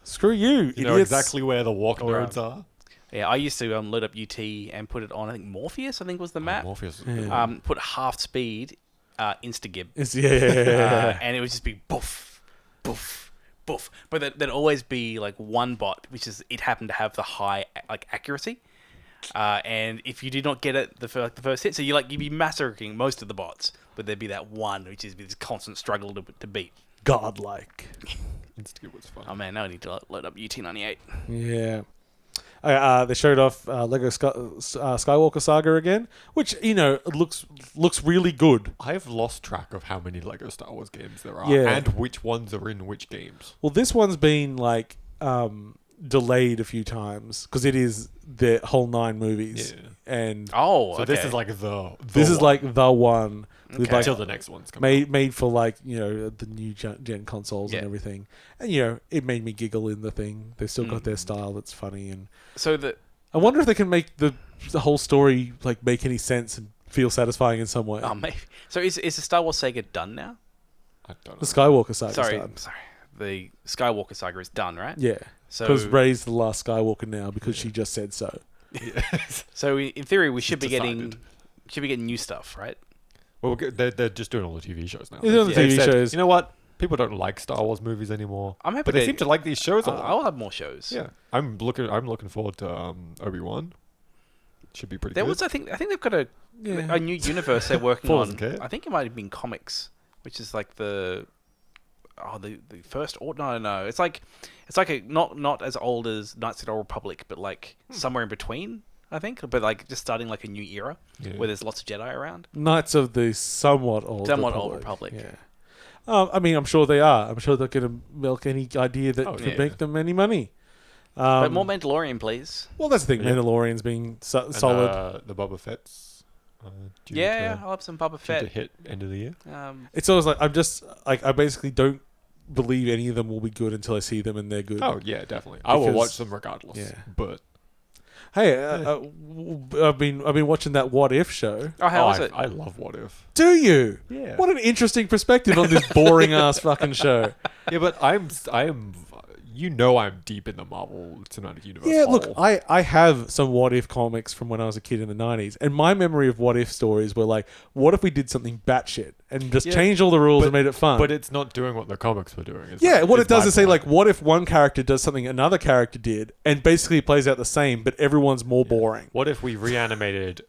Screw you, You know idiots. exactly where the walk Or, nodes are. Yeah, I used to load up UT and put it on. I think Morpheus. I think was the map. Morpheus. Put half speed, instagib. Yeah. And it would just be boof, boof, boof. But there'd always be like one bot, which is it happened to have the high accuracy. And if you did not get it the first hit, so you'd be massacring most of the bots, but there'd be that one which is this constant struggle to beat. Godlike. Instagib was fun. Oh man, now I need to load up UT98. Yeah. They showed off Lego Skywalker Saga again, which looks really good. I've lost track of how many Lego Star Wars games there are Yeah. and which ones are in which games. Well, this one's been like delayed a few times because it is the whole 9 movies. Yeah. And Oh, So okay. this is like the this is one. like the one with Okay. like until the next one's coming. made for like, you know, the new gen consoles Yeah. and everything. And, you know, it made me giggle in the thing. They've still got their Mm. style that's funny. And So the I wonder if they can make the whole story like make any sense and feel satisfying in some way. maybe. So is the Star Wars saga done now? I don't know. The Skywalker saga. Sorry. The Skywalker saga is done, right? Yeah. So Because Rey's the last Skywalker now because she just said so. so in theory we should be decided. getting new stuff, right? Well, they're just doing all the TV shows now. They're doing the They've TV said, shows. You know what? People don't like Star Wars movies anymore. I'm happy But they to- seem to like these shows a lot. I'll have more shows. Yeah, I'm looking forward to Obi-Wan. Should be pretty There good. was I think they've got a Yeah. new universe they're working Paul on. doesn't care. I think it might have been comics, which is like the first or no. It's like a not as old as Knights of the Old Republic, but like somewhere in between. I think, but like just starting like a new era Yeah. where there's lots of Jedi around. Knights of the somewhat old Old Republic. Yeah. I mean, I'm sure they are. I'm sure they're going to milk any idea that Oh, could yeah. make them any money. But more Mandalorian, please. Well, that's the thing. Yeah. Mandalorian's being And, solid. the Boba Fett's. Due Yeah, to, I'll have some Boba due to Fett. hit end of the year. It's always like I basically don't believe any of them will be good until I see them and they're good. Oh yeah, definitely. I will Because- watch them regardless. yeah. But Hey, I've been watching that What If show. Oh, how was it? I love What If. Do you? Yeah. What an interesting perspective on this boring ass fucking show. Yeah, but I'm. You know, I'm deep in the Marvel Cinematic Universe. Yeah, look, hole. I have some What If comics from when I was a kid in the 90s, and my memory of What If stories were like, what if we did something batshit and just Yeah, changed all the rules and made it fun? But it's not doing what the comics were doing. yeah, what it does my is say, point. like, what if one character does something another character did, and basically it plays out the same, but everyone's more boring? What if we reanimated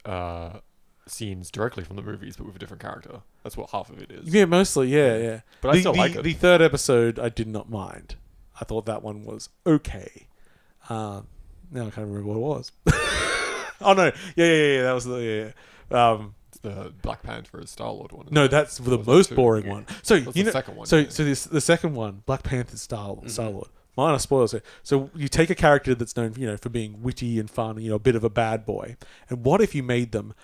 scenes directly from the movies, but with a different character? That's what half of it is. Yeah, mostly, yeah. But I still like it. The third episode, I did not mind. I thought that one was okay. Now I can't remember what it was. Oh no, yeah. That was the It's the Black Panther Star-Lord one. no, that's the Was most it two? boring Yeah. one. So That's you the know, second one, so yeah. so this the second one, Black Panther Star-Lord. Minor spoilers here. So you take a character that's known, for being witty and fun, a bit of a bad boy, and what if you made them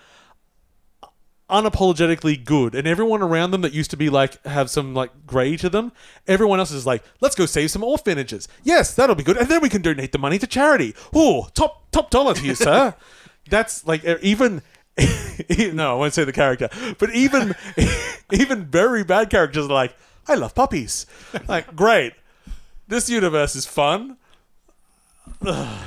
unapologetically good, and everyone around them that used to be like have some like grey to them, everyone else is like, let's go save some orphanages. Yes, that'll be good, and then we can donate the money to charity. Oh, top dollar to you, sir. That's like even. No, I won't say the character, but even very bad characters are like, I love puppies. Like, great. This universe is fun.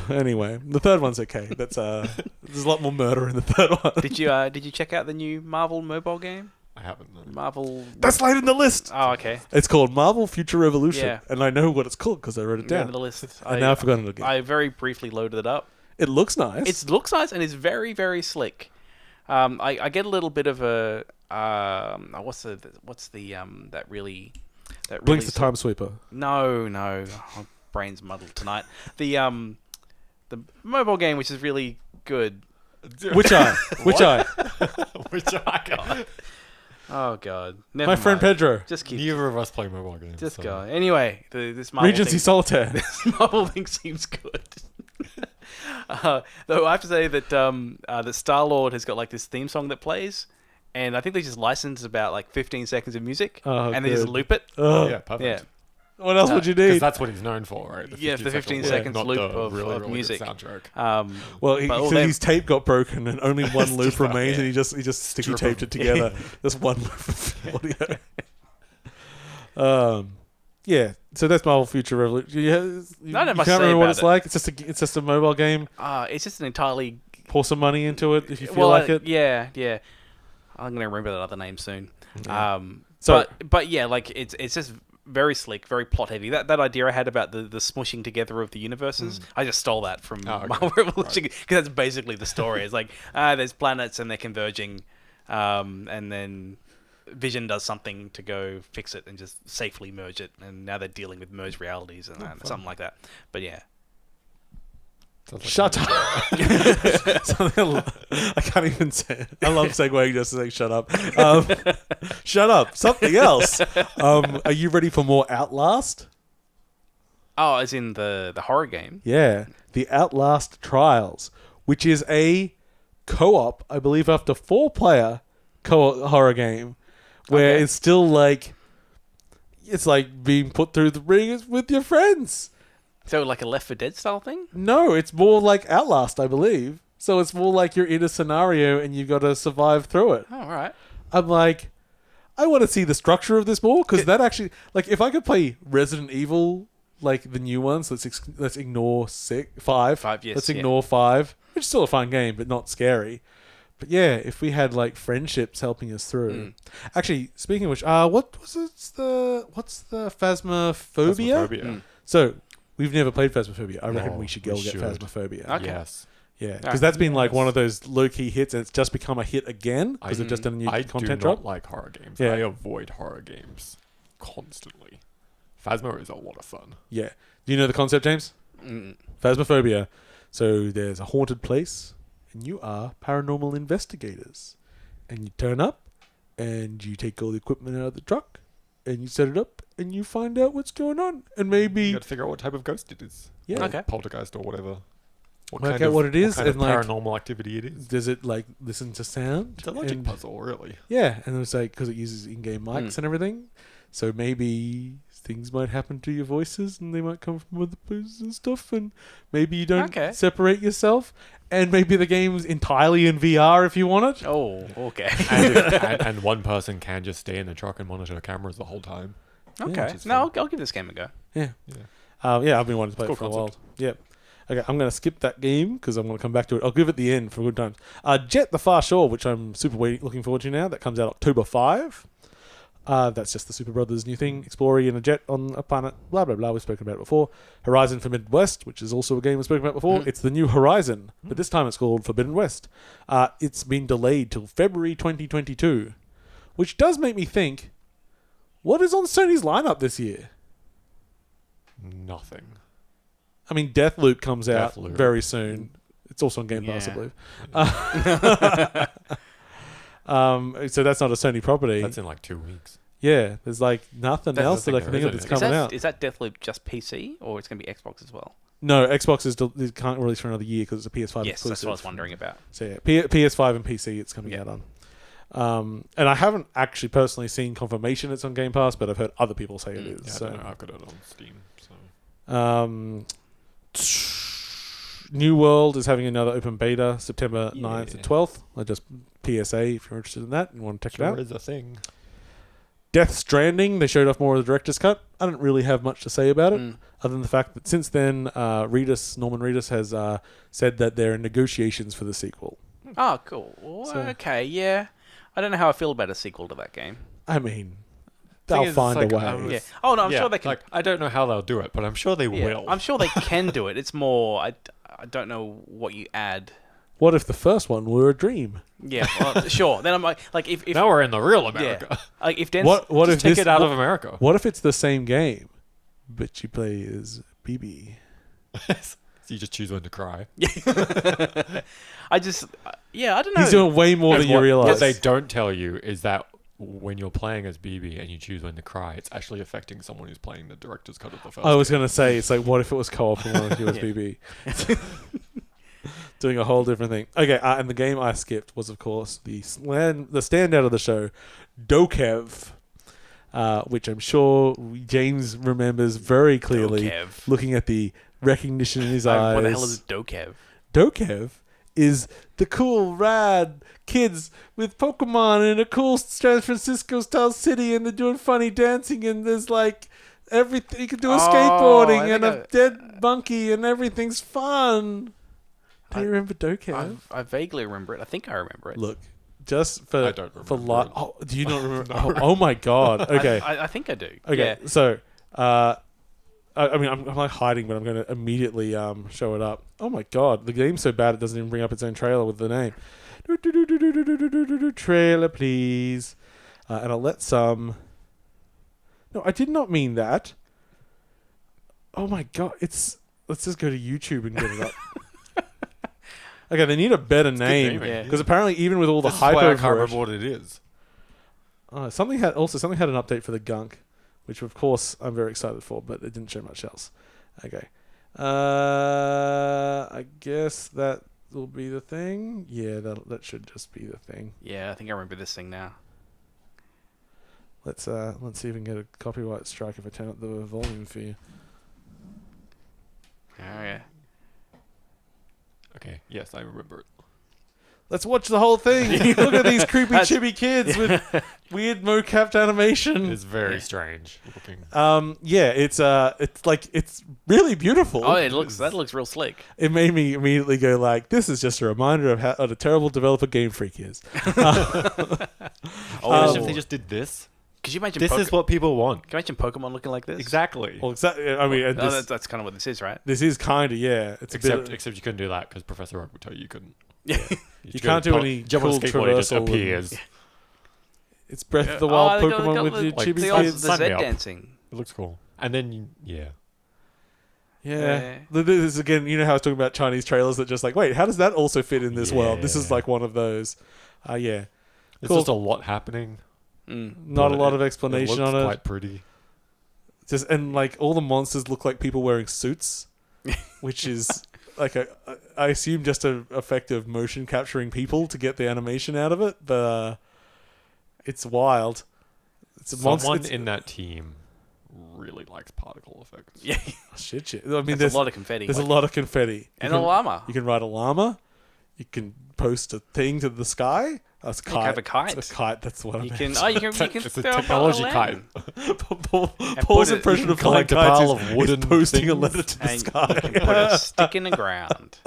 Anyway, the third one's okay. That's there's a lot more murder in the third one. Did you check out the new Marvel mobile game? I haven't. No. Marvel. That's later in the list. Oh, okay. It's called Marvel Future Revolution, Yeah. and I know what it's called because I wrote it Down down. the list. And now I've forgotten it again. I very briefly loaded it up. It looks nice. It looks nice and it's very, very slick. I get a little bit of a what's the that really Blinks the Time Sweeper. No, my brain's muddled tonight. The mobile game which is really good. Which eye? Which eye? Which I got. Oh god, never My friend mind. Pedro. Just keep. Neither of us play mobile games. Just so. go. Anyway, this Marvel Regency thing, Solitaire. this Marvel thing seems good. Though I have to say that that Star-Lord has got like this theme song that plays, and I think they just license about like 15 seconds of music, Oh, and they just good. loop it. Oh, Yeah, perfect. Yeah. What else would you Because need? that's what he's known for, right? Yeah, the 15 second seconds not loop the of really good music. soundtrack. Well, but all so them- his tape got broken and only one loop just like, remains, yeah. and he just sticky Strip taped of- it together. Just one loop of audio. Yeah. So that's Marvel Future Revolution. You Not much can't to say remember what about it's it. like. It's just a mobile game. It's just an entirely Pour some money into it if you feel like it. Yeah. I'm gonna remember that other name soon. Yeah. So- but yeah, like it's just very slick, very plot heavy. That idea I had about the smushing together of the universes, I just stole that from Oh, okay. Marvel Revolution because that's basically the story. It's like there's planets and they're converging, and then Vision does something to go fix it and just safely merge it, and now they're dealing with merged realities and something like that. But yeah. Sounds like Shut up. Something I can't even say it. I love segueing just to say shut up. Shut up. Something else. Are you ready for more Outlast? Oh, as in the horror game. Yeah, the Outlast Trials, which is a co-op, I believe, up to 4-player co-op horror game, where Okay. it's still like it's like being put through the ring with your friends. So like a Left 4 Dead style thing? No, it's more like Outlast, I believe. So it's more like you're in a scenario and you've got to survive through it. Oh, all right. I'm like, I want to see the structure of this more because that actually, like, if I could play Resident Evil, like the new ones, let's ignore 5. 5, yes, Let's yeah. ignore 5, which is still a fun game, but not scary. But yeah, if we had like friendships helping us through. Actually, speaking of which, what's the Phasmophobia? Phasmophobia. So we've never played Phasmophobia. I reckon No, we should we go get should. Phasmophobia. Okay. Yes. Yeah, because that's been like one of those low-key hits, and it's just become a hit again because they've just done a new I content do not drop. like horror games. Yeah. I avoid horror games constantly. Phasmo is a lot of fun. Yeah. Do you know the concept, James? Mm. Phasmophobia. So there's a haunted place, and you are paranormal investigators. And you turn up, and you take all the equipment out of the truck, and you set it up, and you find out what's going on. And You maybe... got to figure out what type of ghost it is. Yeah. Or Okay. poltergeist or whatever. Work out what it is What kind and, of like, paranormal activity it is. Does it, like, listen to sound? It's a logic And- puzzle, really. Yeah, and it's like, because it uses in-game mics and everything. So maybe things might happen to your voices and they might come from other places and stuff. And maybe you don't Okay. separate yourself. And maybe the game's entirely in VR if you want it. Oh, okay. and one person can just stay in the truck and monitor the cameras the whole time. Okay. which is No, fun. I'll give this game a go. Yeah. Yeah. Yeah, I've been wanting to play Cool it for a concept. while. Yeah. Okay, I'm going to skip that game because I'm going to come back to it. I'll give it the end for good times. Jet the Far Shore, which I'm super looking forward to now. That comes out October 5. That's just the Super Brothers new thing. Exploring in a jet on a planet. Blah, blah, blah. We've spoken about it before. Horizon Forbidden West, which is also a game we've spoken about before. It's the new Horizon, but this time it's called Forbidden West. It's been delayed till February 2022, which does make me think, what is on Sony's lineup this year? Nothing. I mean, Deathloop comes out Deathloop. very soon. It's also on Game Pass, I Yeah. believe. So that's not a Sony property. That's in like 2 weeks. Yeah, there's like nothing That's else the that I thing can there, think of isn't that's it? coming out. Is that Deathloop just PC or it's going to be Xbox as well? No, Xbox it can't release for another year because it's a PS5 Yes, exclusive. that's what I was wondering about. So yeah, PS5 and PC it's coming out on. And I haven't actually personally seen confirmation it's on Game Pass, but I've heard other people say it is. Yeah, so. I don't know. I've got it on Steam. So New World is having another open beta September 9th and Yeah. 12th. I just PSA if you're interested in that and want to check it out. sure is a thing. Death Stranding, they showed off more of the director's cut. I don't really have much to say about it, other than the fact that since then, Norman Reedus has said that they're in negotiations for the sequel. Oh, cool. Well, So- okay, yeah. I don't know how I feel about a sequel to that game. I mean, Thing they'll is, find it's a like, way. Yeah. Oh, no, I'm Yeah, sure they can. Like, I don't know how they'll do it, but I'm sure they yeah, will. I'm sure they can do it. It's more, I don't know what you add. What if the first one were a dream? Yeah, well, sure. Then I'm like if now we're in the real America. yeah, like if Den's, What Just if take this? it out of America. What if it's the same game, but you play as BB? So you just choose when to cry. I just yeah, I don't know. He's doing way more than you What realize. they don't tell you is that when you're playing as BB and you choose when to cry, it's actually affecting someone who's playing the director's cut of the first. I was game. going to say, it's like, what if it was co-op and one of you was Yeah. BB? Doing a whole different thing. Okay, and the game I skipped was, of course, the standout of the show, Dokev, which I'm sure James remembers very clearly, Dokev. looking at the recognition in his eyes. What the hell is Dokev? Dokev is the cool, rad kids with Pokemon in a cool San Francisco-style city, and they're doing funny dancing, and there's like everything. You can do a Oh, skateboarding I and think a dead monkey, and everything's fun. Do you remember Dokev? I vaguely remember it. I think I remember it. Look, just for I don't for remember it. oh, do you not remember? Oh my god. Okay. I think I do. Okay, Yeah. so, I mean, I'm like hiding, but I'm going to immediately show it up. Oh my god, the game's so bad it doesn't even bring up its own trailer with the name. Trailer, please. And I'll let some... No, I did not mean that. Oh my god, it's... Let's just go to YouTube and get it up. Okay, they need a better name. naming. Yeah. Because apparently even with all the This is hype why I over can't it... remember what it is. Something had an update for the Gunk, which of course I'm very excited for, but it didn't show much else. Okay. I guess that will be the thing. Yeah, that should just be the thing. Yeah, I think I remember this thing now. Let's see if we can get a copyright strike if I turn up the volume for you. Oh yeah. Okay, yes, I remember it. Let's watch the whole thing. Look at these creepy chibi kids with weird mocapped animation. It's very strange looking. Yeah, it's really beautiful. Oh, that looks real slick. It made me immediately go like, this is just a reminder of how what a terrible developer Game Freak is. Imagine if they just did this. Could you imagine? This is what people want. Can you imagine Pokemon looking like this? Exactly. Well, I mean, and that's kind of what this is, right? this is kind of, yeah. It's Except you couldn't do that because Professor Oak would tell you couldn't. Yeah. You can't do any jump on a cool skateboard, it just traversal. Appears. It's Breath of the Wild they got Pokemon with the- your like chibi the The kids. Sign me Z up. dancing. It looks cool. And then, yeah. Yeah. This is again, you know how I was talking about Chinese trailers that just like, wait, how does that also fit in this world? This is Yeah. like one of those. Yeah. There's Cool. just a lot happening. Not a lot of explanation looks on it. quite pretty. Just and like all the monsters look like people wearing suits, which is like I assume just a effective motion capturing people to get the animation out of it, but it's wild. It's a Someone in that team really likes particle effects. Yeah. shit. I mean, There's a lot of confetti. There's a lot of confetti And a llama. You can ride a llama. You can post a thing to the sky. That's a You can have a kite. It's a kite. That's what I You meant. can. You can It's a throw technology a kite. Paul's put it- impression of you flying collect a kites pile is, of wooden is posting a things letter to the And sky. you can put a stick in the ground.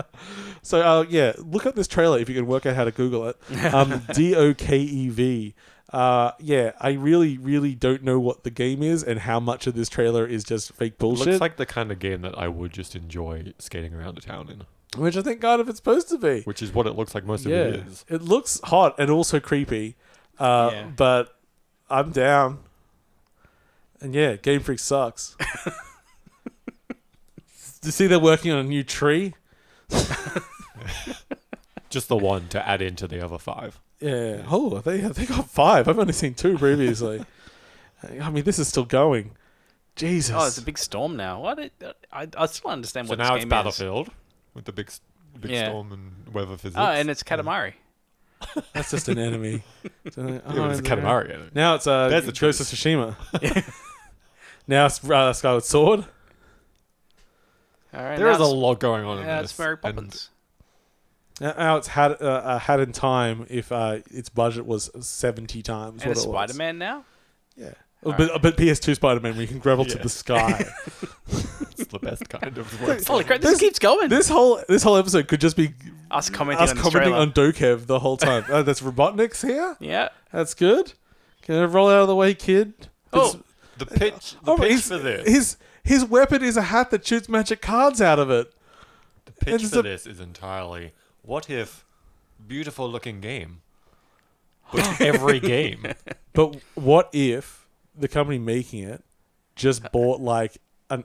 So, yeah, look up this trailer if you can work out how to Google it. Dokev. Yeah, I really, really don't know what the game is and how much of this trailer is just fake bullshit. Looks like the kind of game that I would just enjoy skating around the town in. which I think kind of it's supposed to be. Which is what it looks like most of it is. It looks hot and also creepy. Yeah. But I'm down. And yeah, Game Freak sucks. Do you see they're working on a new tree? Just the one to add into the other 5. Yeah. Oh, they got 5. I've only seen 2 previously. I mean, this is still going. Jesus. Oh, it's a big storm now. What? I still don't understand So what now this it's game Battlefield with the big Yeah. storm and weather physics. is. Oh, and it's Katamari. That's just an enemy. It was a Katamari enemy. Now it's There's the Ghost of Tsushima. Now it's Skyward Sword. All right. There is a lot going on in Yeah, this. it's Mary and Poppins. Now it's had in time if its budget was 70 times And what it's it was. Spider-Man now? Yeah. Alright. But PS2 Spider-Man where you can gravel to Yeah. the sky. It's the best kind of website. Holy crap, this keeps going. This whole episode could just be Us commenting us on this commenting trailer. on Dokev the whole time. That's Robotnik's here. Yeah. That's good. Can I roll out of the way, kid? Oh, The pitch he's- for this. His weapon is a hat that shoots magic cards out of it. The pitch it's for a- this is entirely, what if beautiful looking game, but every game. But what if the company making it just bought like an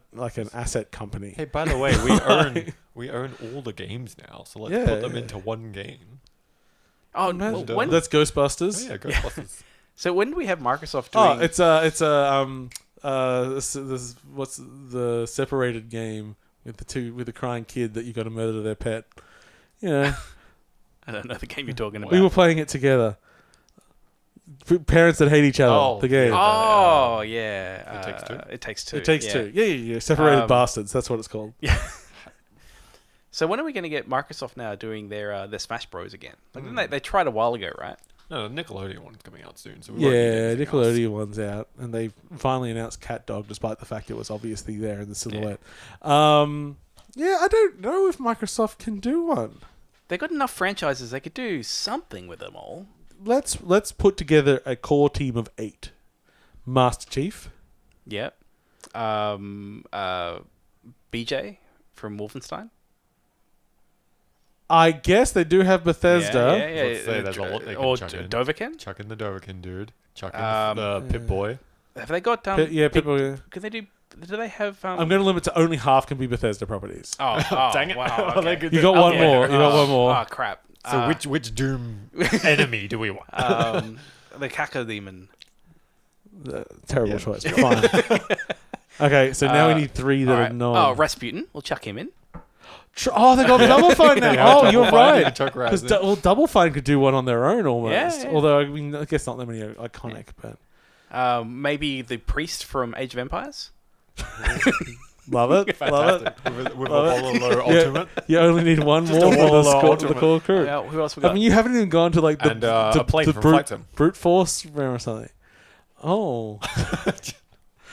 asset company? Hey, by the way, we own all the games now, so let's put them into one game. oh Imagine- well, when, That's Ghostbusters. Oh, yeah, Ghostbusters. so when do we have Microsoft doing... what's the separated game with the crying kid that you got to murder their pet? Yeah, I don't know the game you're talking about. we were playing it together. Parents that hate each other. Oh, the game. Oh, yeah. It Takes Two? It Takes Two. It takes yeah. two. Yeah. Separated bastards. That's what it's called. So when are we going to get Microsoft now doing their Smash Bros again? Like, didn't they tried a while ago, right? No, the Nickelodeon one's coming out soon. So we won't need Yeah, anything Nickelodeon one's out, and they finally announced Cat Dog, despite the fact it was obviously there in the silhouette. Yeah, I don't know if Microsoft can do one. They got enough franchises; they could do something with them all. Let's put together a core team of 8. Master Chief. Yep. BJ from Wolfenstein. I guess they do have Bethesda. Yeah. Let's say there's a lot they can or chuck in. Dovahkiin. Chuck in the Dovahkiin dude. Chuck in Um, the Pip-Boy. Have they got People. Yeah. Can they do? Do they have? I'm going to limit to only half can be Bethesda properties. Oh, Dang it. Wow. Well, they Okay. could You do- got one Okay. more. You got one more. Oh crap. So which Doom enemy do we want? The Caca Demon. Terrible Yeah. choice. But fine. Okay, so now we need 3 that Alright. are non. Oh, Rasputin. We'll chuck him in. Oh, they got Double Fine now. Yeah, Oh, Double you're Fine right. and Chuck Because Razin. Double Fine could do one on their own almost. Yeah. Although, I mean, I guess not that many iconic, but Maybe the priest from Age of Empires. love it. Love it. With Love it. Apollo Ultimate. You only need one Just more a for the Wallow squad, the Ultimate. core crew. Who else we I got? mean, you haven't even gone to like the, And a plane the from Flight Sim. brute force realm or something. Oh,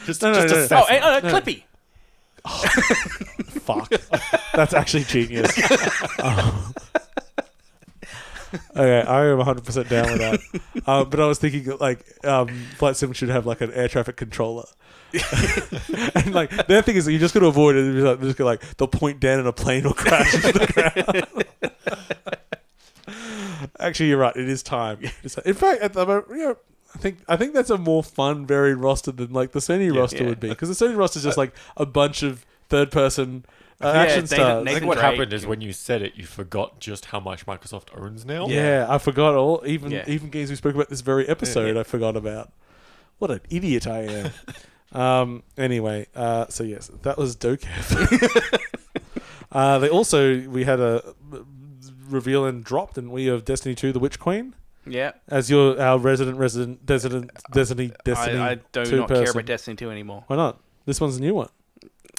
Just No, a no. Cessna. Clippy. fuck. That's actually genius. Oh. Okay, I am 100% down with that. But I was thinking like Flight Sim should have like an air traffic controller. And like their thing is that you just got to avoid it. They're just gonna, like they'll point down and a plane will crash into the ground. Actually, you're right. It is time. In fact, at the moment, I think that's a more fun, varied roster than like the Sony roster would be, because the Sony roster is just like a bunch of third-person action stars. I Nathan think what Drake. happened is when you said it, you forgot just how much Microsoft owns now. Yeah, I forgot all even games we spoke about this very episode. Yeah. I forgot about. What an idiot I am. Anyway, so yes, that was Dokev. We had a reveal and drop, didn't we, of Destiny 2: The Witch Queen Yeah. as our resident Destiny I do 2 not care person. about Destiny 2 anymore. Why not? This one's a new one.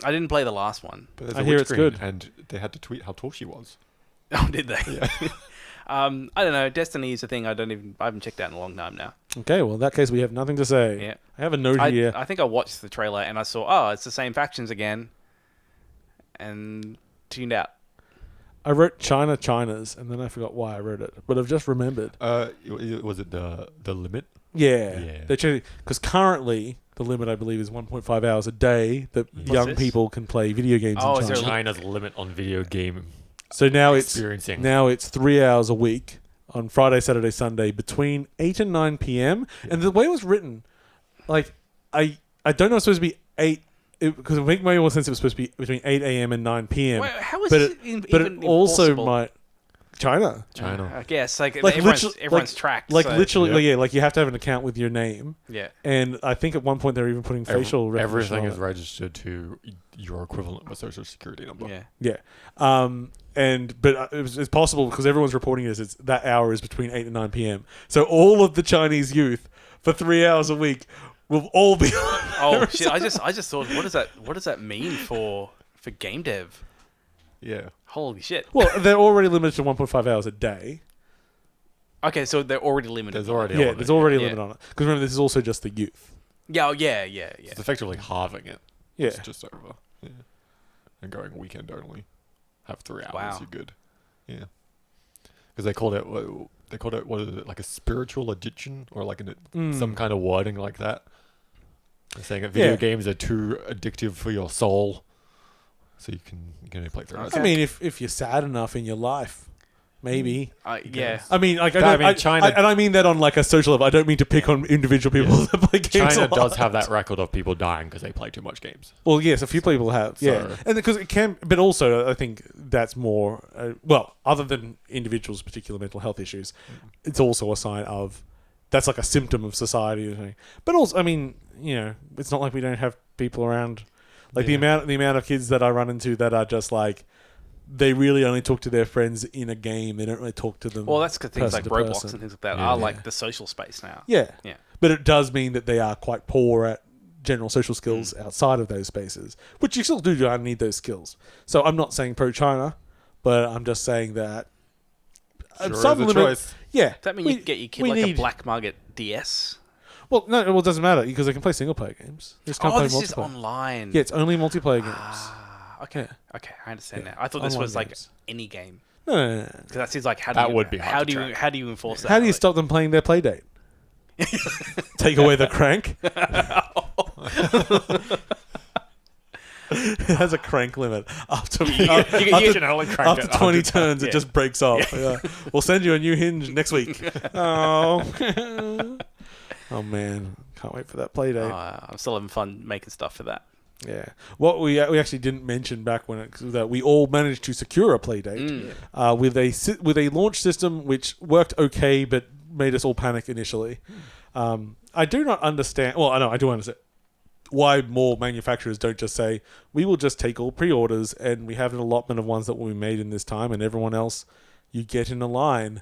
I didn't play the last one. But there's I a hear witch it's queen, good. and they had to tweet how tall she was. Oh, did they? Yeah. I don't know. Destiny is a thing I haven't checked out in a long time now. Okay, well in that case we have nothing to say. Yeah. I have a note here. I think I watched the trailer and I saw, it's the same factions again, and tuned out. I wrote China's, and then I forgot why I wrote it, but I've just remembered. Was it the limit? Yeah. They're changing because currently the limit, I believe, is 1.5 hours a day that young this? people can play video games Oh, in is there China. a China's limit on video game So now experiencing. it's 3 hours a week on Friday, Saturday, Sunday between 8 and 9 p.m. Yeah. And the way it was written, like I don't know, it's supposed to be 8 because it would make more sense if it was supposed to be between 8 a.m. and 9 p.m. Well, how is but it, but even it also impossible? might China. I guess like Like everyone's tracked. Like so- literally, like you have to have an account with your name. Yeah. And I think at one point they're even putting facial recognition Everything on is it. registered to your equivalent of a social security number. Yeah. Yeah. But it's possible because everyone's reporting it as it's that hour is between 8 and 9 p.m. So all of the Chinese youth for 3 hours a week will all be on Oh there. shit! I just thought, what does that mean for game dev? Yeah. Holy shit! Well, they're already limited to 1.5 hours a day. Okay, so they're already limited. There's already Yeah, on there's it. already a Yeah. limit on it. Because remember, this is also just the youth. Yeah, yeah. It's effectively halving it. Yeah. It's just over. Yeah. And going weekend only. Have 3 hours. Wow. You're good. Yeah. Because they called it what is it, like a spiritual addiction or like some kind of wording like that. They're saying that video games are too addictive for your soul, so you can only play 3 hours. I mean, if you're sad enough in your life, maybe. Yeah. I mean, like, I mean, China- and I mean that on like a social level. I don't mean to pick on individual people that play games. China a lot. does have that record of people dying because they play too much games. Well, yes, a few people have, yeah, So- and because it can, but also I think that's more other than individuals' particular mental health issues, it's also a sign of that's like a symptom of society. Or something. But also, I mean, it's not like we don't have people around, like the amount of kids that I run into that are just like they really only talk to their friends in a game. They don't really talk to them. Well, that's because things person like to Roblox person. and things like that Yeah. are like the social space now. Yeah. Yeah. But it does mean that they are quite poor at general social skills outside of those spaces, which you still do need those skills. So I'm not saying pro-China, but I'm just saying that Sure some is a limit. choice. Yeah. Does that mean you get your kid like a black market DS? Well, no, it doesn't matter because they can play single-player games. They just can't play This is multiplayer. online. Yeah, it's only multiplayer games. Okay. Yeah. Okay, I understand now. I thought this Online was like games. any game. No. Because that seems like That would be hard to track. how do you enforce that? How do you Like- stop them playing their playdate? Take away the crank. It has a crank limit. After can only crank after it 20 100 turns, it just breaks off. Yeah. We'll send you a new hinge next week. Oh, oh man, can't wait for that play date. I'm still having fun making stuff for that. Yeah, what we actually didn't mention back when that we all managed to secure a play date with a launch system which worked okay, but made us all panic initially. I do not understand. Well, I know I do understand. why more manufacturers don't just say, we will just take all pre-orders and we have an allotment of ones that will be made in this time, and everyone else you get in a line.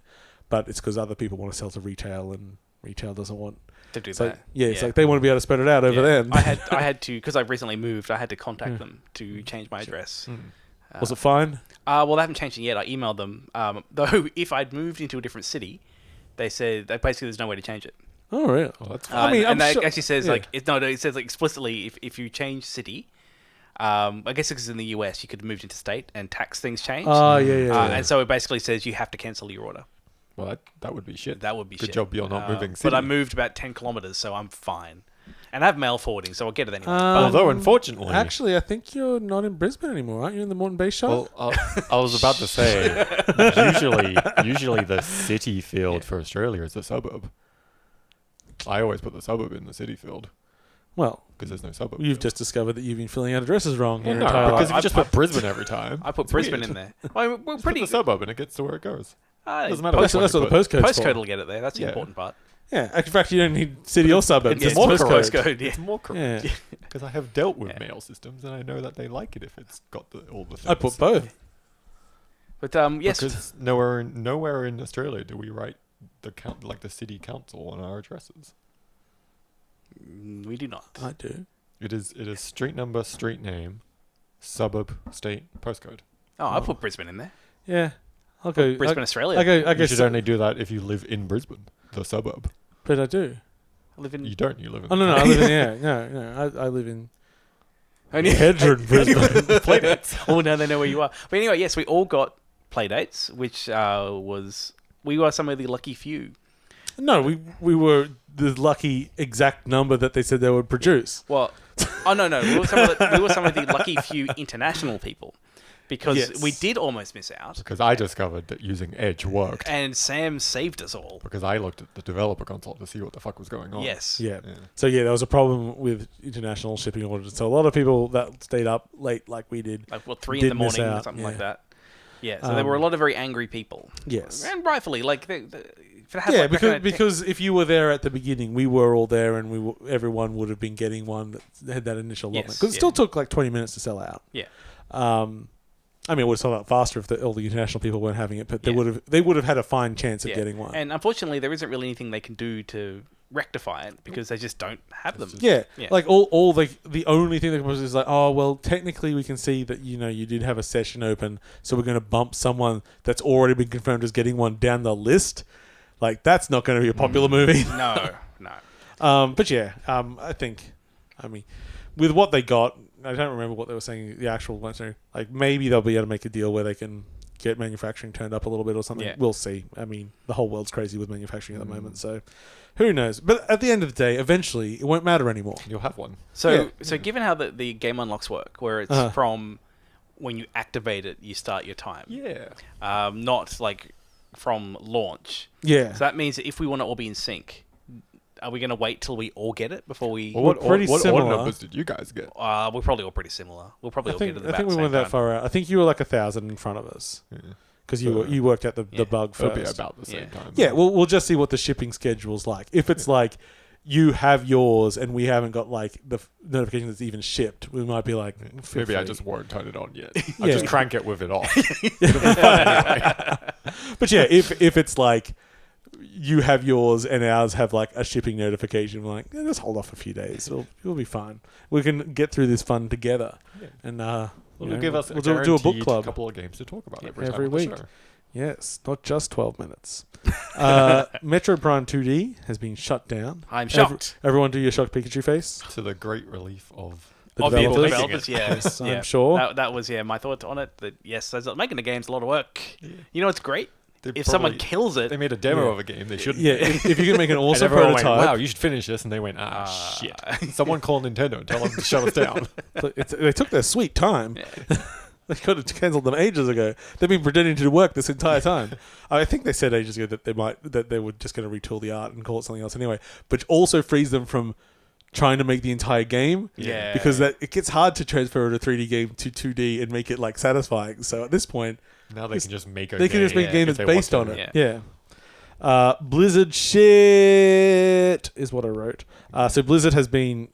But it's because other people want to sell to retail, and retail doesn't want to do so, that. Yeah, it's like they want to be able to spread it out over them. I had to, because I recently moved, I had to contact them to change my address. Was it fine? Well, they haven't changed it yet. I emailed them. Though if I'd moved into a different city, they said that basically there's no way to change it. Oh, really? Oh, that's I mean, and I'm that sure- actually says yeah. like it says like explicitly if you change city, I guess because in the US you could have moved into state and tax things change. Oh, yeah. And so it basically says you have to cancel your order. Well, that would be shit. That would be Good shit. job you're not moving But I city. moved about 10 kilometers, so I'm fine. And I have mail forwarding, so I'll get it anyway. Although, unfortunately... Actually, I think you're not in Brisbane anymore, aren't you? In the Moreton Bay shop? Well, I was about to say, usually the city field for Australia is a suburb. I always put the suburb in the city field Well, because there's no suburb. you've field. just discovered that you've been filling out addresses wrong Well, your no, entire because life. if you just put Brisbane every time, I put it's Brisbane weird. in there. Well, we're Just pretty... put the suburb and it gets to where it goes. Doesn't matter That's, which that's one what you the put. postcode's Postcode for. will get it there. That's the Yeah. important part. Yeah, in fact, you don't need city or suburbs. Yeah, It's more postcode. Postcode, yeah. It's more correct. Yeah. Because I have dealt with Yeah. mail systems and I know that they like it if it's got all the things. I put both. But yes, Because nowhere in Australia do we write the city council on our addresses. we do not. I do. It is street number, street name, suburb, state, postcode. Oh, I put Brisbane in there. Yeah. I'll go. Brisbane, Australia. I You guess. should only do that if you live in Brisbane, the suburb. But I do. I live in... You don't. You live in. Oh, no. I live in, No. I live in Only... Hedron, Brisbane. Playdates. Oh, now they know where you are. But anyway, yes, we all got Playdates, which we were some of the lucky few. No, we were the lucky exact number that they said they would produce. Well, no. We were some of the lucky few international people. Because Yes. we did almost miss out. Because I discovered that using Edge worked. And Sam saved us all. Because I looked at the developer console to see what the fuck was going on. Yes. Yeah. Yeah. So there was a problem with international shipping orders. So a lot of people that stayed up late, like we did. Like, 3 in the Did miss morning or out, something yeah. like that. Yeah, so there were a lot of very angry people. Yes. And rightfully, like... if it has, Yeah, like, that kind of because if you were there at the beginning, we were all there, and everyone would have been getting one that had that initial allotment. Yes, Because it still took like 20 minutes to sell out. Yeah. I mean, it would have sold out faster if all the international people weren't having it, but they Yeah. would have had a fine chance of getting one. And unfortunately, there isn't really anything they can do to rectify it because they just don't have them. Yeah, Yeah. like all the only thing that was is like, oh well, technically we can see that you did have a session open, so we're going to bump someone that's already been confirmed as getting one down the list. Like that's not going to be a popular movie. No. But yeah, I mean, with what they got, I don't remember what they were saying. The actual one, so, like maybe they'll be able to make a deal where they can get manufacturing turned up a little bit or something. Yeah. We'll see. I mean, the whole world's crazy with manufacturing at the moment, so who knows? But at the end of the day, eventually, it won't matter anymore. You'll have one. So given how the game unlocks work, where it's from when you activate it, you start your time. Yeah. Not like from launch. Yeah. So that means that if we want to all be in sync, are we going to wait till we all get it before we... Well, what pretty order similar. numbers did you guys get? we're probably all pretty similar. We'll probably all get it at the I think we same went that time. far out. I think you were like 1,000 in front of us because you worked out the bug It'll first. be about the same Yeah. time. Yeah, we'll just see what the shipping schedule's like. If it's like you have yours and we haven't got like the notification that's even shipped, we might be like, feel Maybe I free. just won't turn it on yet. Yeah. I just crank it with it off. But yeah, if it's like you have yours and ours have like a shipping notification, we're like, just hold off a few days. It'll be fine. We can get through this fun together. Yeah. And It'll give us we'll do a book club couple of games to talk about every every week. time on the show. Yes, not just 12 minutes. Metro Prime 2D has been shut down. I'm shocked. Everyone do your shocked Pikachu face. To the great relief of The Of the developers. developers, yeah. Yes, I'm Yeah. sure. That was, my thoughts on it. That, yes, making the game's a lot of work. Yeah. You know what's great? They If someone probably- kills it... They made a demo Yeah. of a game they shouldn't. Yeah, if you can make an And awesome everyone went, prototype. wow, you should finish this. And they went, shit. Ah. Someone call Nintendo and tell them to shut us down. They took their sweet time. They could have cancelled them ages ago. They've been pretending to work this entire time. I think they said ages ago that they were just going to retool the art and call it something else anyway, but also frees them from trying to make the entire game. Yeah. Because it gets hard to transfer a 3D game to 2D and make it like satisfying. So at this point, Now they can just make a they game. can just make a game if that's they want based to. on it. Yeah. Yeah. Blizzard shit is what I wrote. So Blizzard has been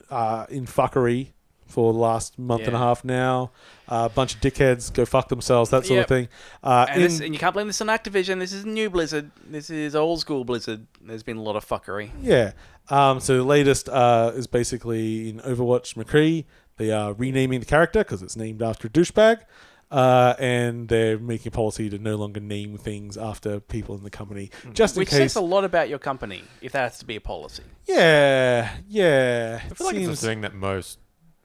in fuckery for the last month and a half now. A bunch of dickheads go fuck themselves, that sort of thing. And you can't blame this on Activision. This is new Blizzard. This is old school Blizzard. There's been a lot of fuckery. Yeah. So the latest is basically in Overwatch McCree. They are renaming the character because it's named after a douchebag. And they're making a policy to no longer name things after people in the company, just in Which case. says a lot about your company, if that has to be a policy. Yeah. I feel like it's a thing that most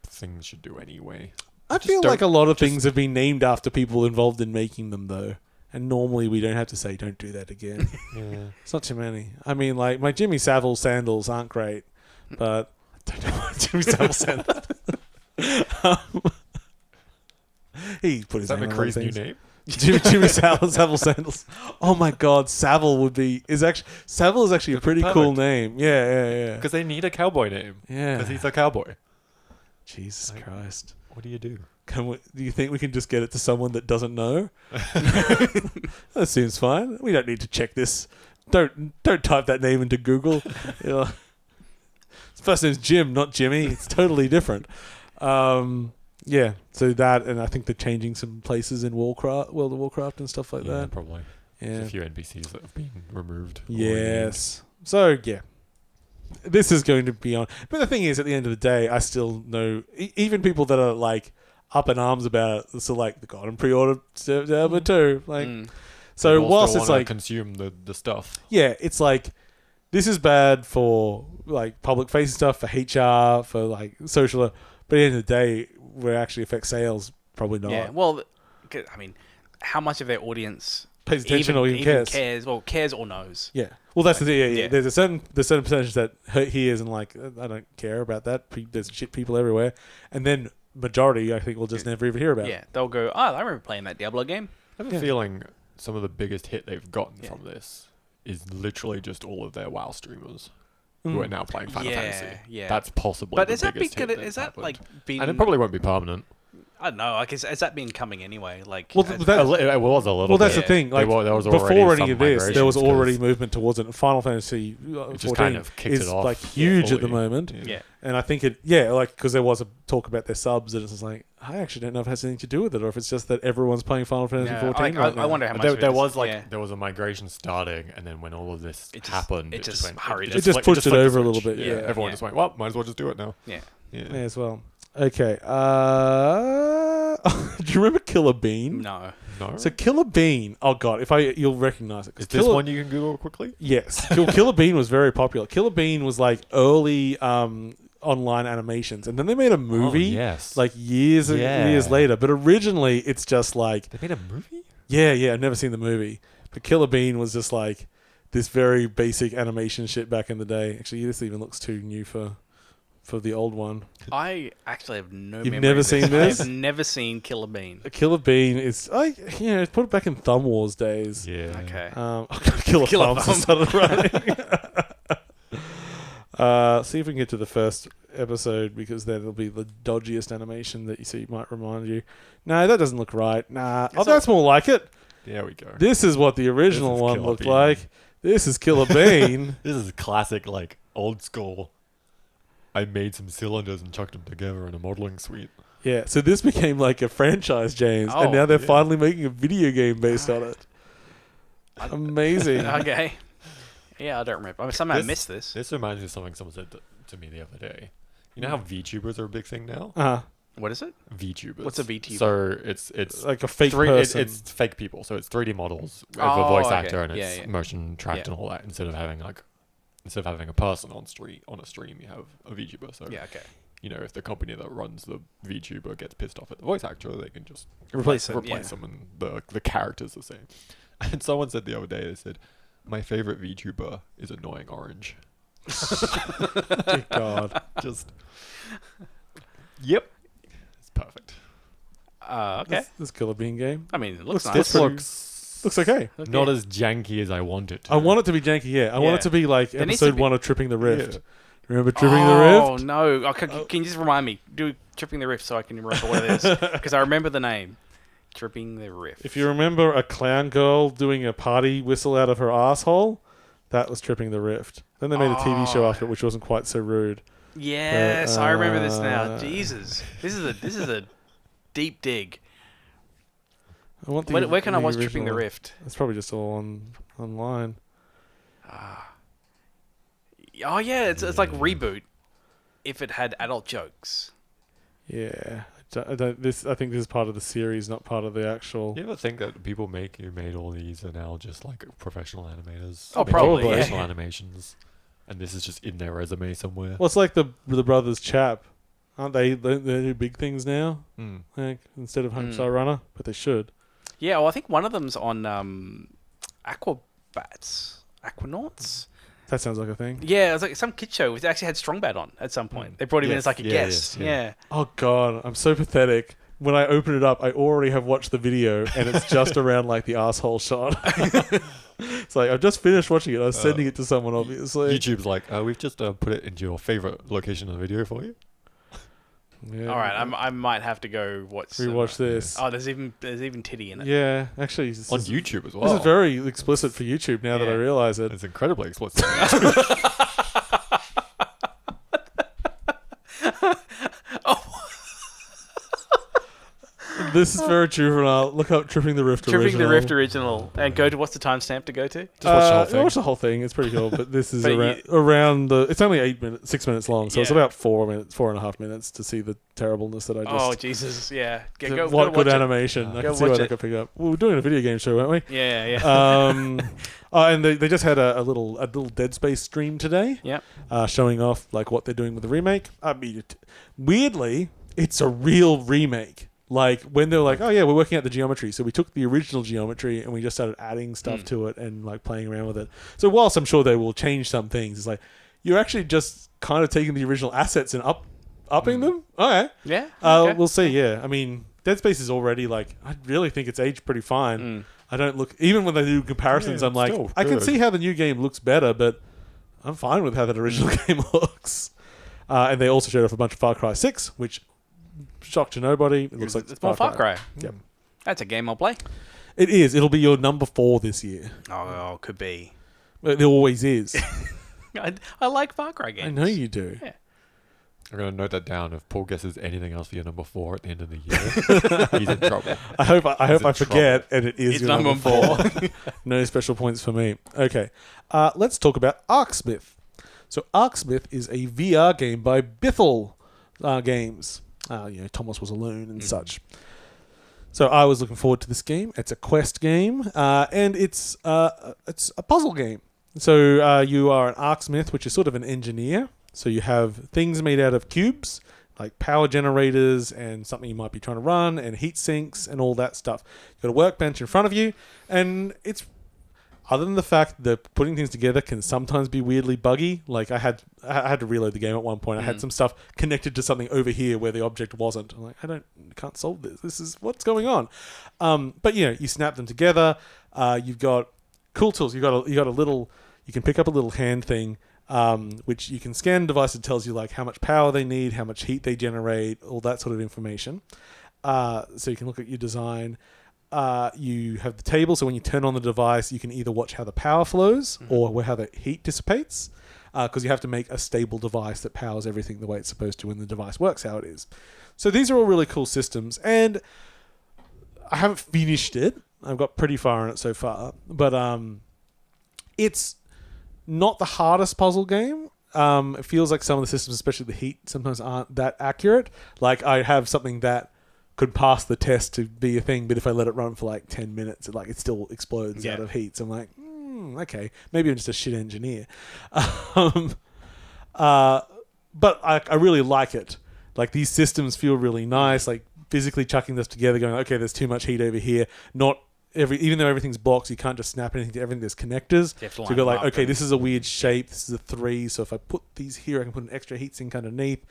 things should do anyway. I feel like a lot of things have been named after people involved in making them, though. And normally we don't have to say, don't do that again. It's not too many. I mean, like, my Jimmy Savile sandals aren't great, but I don't know what Jimmy Savile sandals. He put his name on McCree's new things. name? Jimmy Savile sandals. Oh my God, Savile is actually a pretty cool name. Yeah. Because they need a cowboy name. Yeah. Because he's a cowboy. Jesus Christ. What do you do? Do you think we can just get it to someone that doesn't know? That seems fine. We don't need to check this. Don't type that name into Google. You know, his first name's Jim, not Jimmy. It's totally different. Yeah, so that, and I think they're changing some places in World of Warcraft and stuff like that. Probably. Yeah. There's a few NPCs that have been removed. Yes. So, yeah. This is going to be on. But the thing is, at the end of the day, I still know, even people that are like up in arms about it, so like the God and pre-order Diablo 2. Like, so whilst it's like consume the stuff. Yeah, it's like this is bad for like public facing stuff, for HR, for like social. But at the end of the day, will it actually affect sales? Probably not. Yeah, well, I mean, how much of their audience pays attention or even cares? Well, cares or knows. Yeah. Well, that's the thing. Yeah. Yeah. There's a certain percentage that hears and like, I don't care about that. There's shit people everywhere, and then majority, I think, will just never even hear about. Yeah, they'll go, oh, I remember playing that Diablo game. I have a feeling some of the biggest hit they've gotten from this is literally just all of their WoW streamers who are now playing Final Fantasy. Yeah. That's possibly But the is that biggest hit is that happened. like being? And it probably won't be permanent. I don't know. Like, is that been coming anyway? Like, Well, It was a little Well, that's bit. the thing. Like, There was before already any some of this, there was migrations, already 'cause movement towards it. Final Fantasy it 14 just kind of kicked is it off. like huge at the fully. moment. Yeah. And I think like, because there was a talk about their subs, and it's just like, I actually don't know if it has anything to do with it, or if it's just that everyone's playing Final Fantasy 14 right now. I wonder how much There of it was there was a migration starting, and then when all of this happened, it just hurried It just pushed it flicked the over a little switch. bit, Yeah, yeah. everyone just went, well, might as well just do it now. Yeah. Yeah, as well. Okay. Do you remember Killer Bean? No. No. So Killer Bean, oh god, you'll recognize it. Is this one you can Google quickly? Yes. Killer Bean was very popular. Killer Bean was like early online animations, and then they made a movie like years later. But originally, it's just like They made a movie? yeah. I've never seen the movie, but Killer Bean was just like this very basic animation shit back in the day. Actually, this even looks too new for the old one. I actually have no You've memory never of seen this? I've never seen Killer Bean. Killer Bean is put it back in Thumb Wars days. Yeah. Okay. Killer Killer Thumbs Thumb. started running. See if we can get to the first episode, because then it'll be the dodgiest animation that you see. Might remind you. No, that doesn't look right. Nah. That's more like it. There we go. This is what the original This is one Killer looked Bean. like. This is Killer Bean. This is classic, like, old school. I made some cylinders and chucked them together in a modeling suite. Yeah, so this became like a franchise, James, Oh, and now they're yeah. finally making a video game based on it. Amazing. Okay. Yeah, I don't remember. I somehow missed this. This reminds me of something someone said to me the other day. You know how VTubers are a big thing now? What is it? VTubers. What's a VTuber? So it's Like a fake person. It's fake people. So it's 3D models with Oh, a voice okay. actor, and Yeah, it's yeah. motion tracked Yeah. and all that. Instead of having a person on a stream, you have a VTuber. So Yeah, okay. you know, if the company that runs the VTuber gets pissed off at the voice actor, they can just Replace it, replace them, and the character's the same. And someone said the other day, they said, my favorite VTuber is Annoying Orange. Dear God. Just yep, it's perfect. Okay. This Killer Bean game. I mean, it looks nice. This pretty- looks okay. not as janky as I want it to. I want it to be janky, yeah. I want Yeah. it to be like There needs to episode be- 1 of Tripping the Rift. Yeah. Remember Tripping the Rift? Oh, no. Okay, can you just remind me? Do Tripping the Rift so I can remember what it is. Because I remember the name. Tripping the Rift. If you remember a clown girl doing a party whistle out of her asshole, That was Tripping the Rift. Then they made a TV show after it, which wasn't quite so rude. Yes, I remember this now. Jesus, this is a deep dig. Where can I watch Tripping the Rift? It's probably just all online. Oh yeah, it's like Reboot if it had adult jokes. Yeah, I think this is part of the series, not part of the actual. You ever think that people who made all these are now just like professional animators? Oh, probably. Professional animations, and this is just in their resume somewhere. Well, it's like the brothers Chap, aren't they? They do big things now, like instead of Homestar Runner, but they should. Yeah, well, I think one of them's on Aquanauts. That sounds like a thing. Yeah, it was like some kid show. It actually had Strongbat on at some point. They brought him in as like a guest. Yeah. Oh god, I'm so pathetic. When I open it up, I already have watched the video, and it's just around like the asshole shot. It's like I've just finished watching it. I was sending it to someone, obviously. YouTube's like, we've just put it into your favorite location of the video for you. Yeah. All right, I might have to go rewatch this. Oh, there's even titty in it. Yeah, actually, on YouTube as well. This is very explicit for YouTube now that I realize it. It's incredibly explicit. This is very juvenile. Look up Tripping the Rift original. Tripping the Rift original. And go to, what's the timestamp to go to? Just watch the whole thing. Watch the whole thing. It's pretty cool. But this is around the... It's only 6 minutes long. So it's about 4.5 minutes to see the terribleness that I just... Oh, Jesus. Yeah. What good animation. I can see why they could pick up. Well, we're doing a video game show, weren't we? Yeah. And they just had a little Dead Space stream today. Yeah. Showing off like what they're doing with the remake. I mean, weirdly, it's a real remake. Like, when they were like, oh yeah, we're working out the geometry. So we took the original geometry and we just started adding stuff to it and like playing around with it. So whilst I'm sure they will change some things, it's like, you're actually just kind of taking the original assets and upping them? Okay. Yeah. Okay. We'll see, yeah. I mean, Dead Space is already like, I really think it's aged pretty fine. I don't look, even when they do comparisons, I'm like, I can see how the new game looks better, but I'm fine with how that original game looks. And they also showed off a bunch of Far Cry 6, which... shock to nobody. It looks like it's more Far Cry. Yep. That's a game I'll play. It is. It'll be your number 4 this year. Oh, could be. It always is. I like Far Cry games. I know you do. Yeah. I'm going to note that down. If Paul guesses anything else for your number 4 at the end of the year, he's in trouble. I hope I forget, and it is it's your number 4. No special points for me. Okay. Let's talk about Arksmith. So Arksmith is a VR game by Bithell Games. Thomas was alone and such. So I was looking forward to this game. It's a quest game, and it's a puzzle game. So you are an Arcsmith, which is sort of an engineer. So you have things made out of cubes, like power generators and something you might be trying to run, and heat sinks and all that stuff. You've got a workbench in front of you, and it's... Other than the fact that putting things together can sometimes be weirdly buggy, like I had to reload the game at one point. I had some stuff connected to something over here where the object wasn't. I'm like, can't solve this. This is what's going on. But you snap them together. You've got cool tools. You got a little. You can pick up a little hand thing, which you can scan a device that tells you like how much power they need, how much heat they generate, all that sort of information. So you can look at your design. You have the table, so when you turn on the device, you can either watch how the power flows or how the heat dissipates, because you have to make a stable device that powers everything the way it's supposed to when the device works how it is. So these are all really cool systems, and I haven't finished it. I've got pretty far in it so far, but it's not the hardest puzzle game. It feels like some of the systems, especially the heat, sometimes aren't that accurate. Like I have something that could pass the test to be a thing, but if I let it run for like 10 minutes, it still explodes out of heat. So I'm like, okay, maybe I'm just a shit engineer. But I really like it. Like these systems feel really nice, like physically chucking this together, going, okay, there's too much heat over here. Even though everything's blocks, you can't just snap anything to everything. There's connectors. So you go like, okay, this is a weird shape. This is a 3. So if I put these here, I can put an extra heatsink underneath.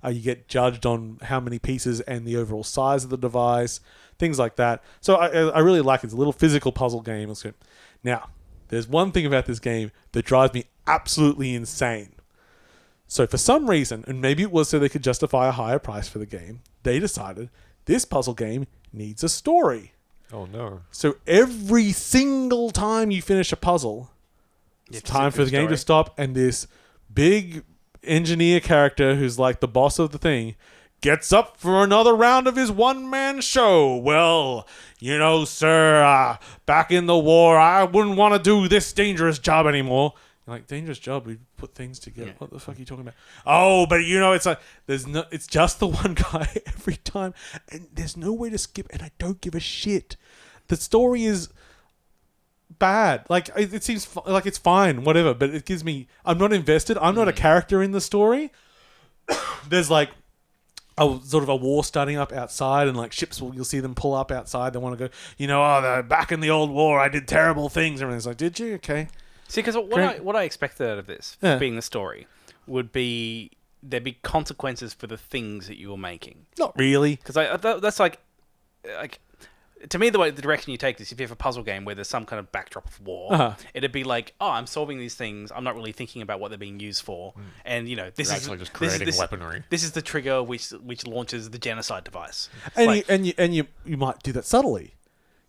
You get judged on how many pieces and the overall size of the device, things like that. So I really like it. It's a little physical puzzle game. Now, there's one thing about this game that drives me absolutely insane. So for some reason, and maybe it was so they could justify a higher price for the game, they decided this puzzle game needs a story. Oh no. So every single time you finish a puzzle, It's time for the game to stop, and this big engineer character who's like the boss of the thing gets up for another round of his one-man show. Well, you know, sir, back in the war, I wouldn't want to do this dangerous job anymore. You're like, dangerous job? We put things together. Yeah. What the fuck are you talking about? Oh, but you know, it's like it's just the one guy every time, and there's no way to skip. And I don't give a shit. The story is bad. Like it seems like it's fine, whatever. But it gives me. I'm not invested. I'm not a character in the story. There's like a sort of a war starting up outside, and like ships you'll see them pull up outside. They want to go, you know, they're back in the old war, I did terrible things. Everything's like, did you? Okay. See, because what I expected out of this, being the story, would be there'd be consequences for the things that you were making. Not really. Because that's like to me, the direction you take this, if you have a puzzle game where there's some kind of backdrop of war, it'd be like, oh, I'm solving these things. I'm not really thinking about what they're being used for, and you know, this is actually just creating weaponry. This is the trigger which launches the genocide device. And you might do that subtly.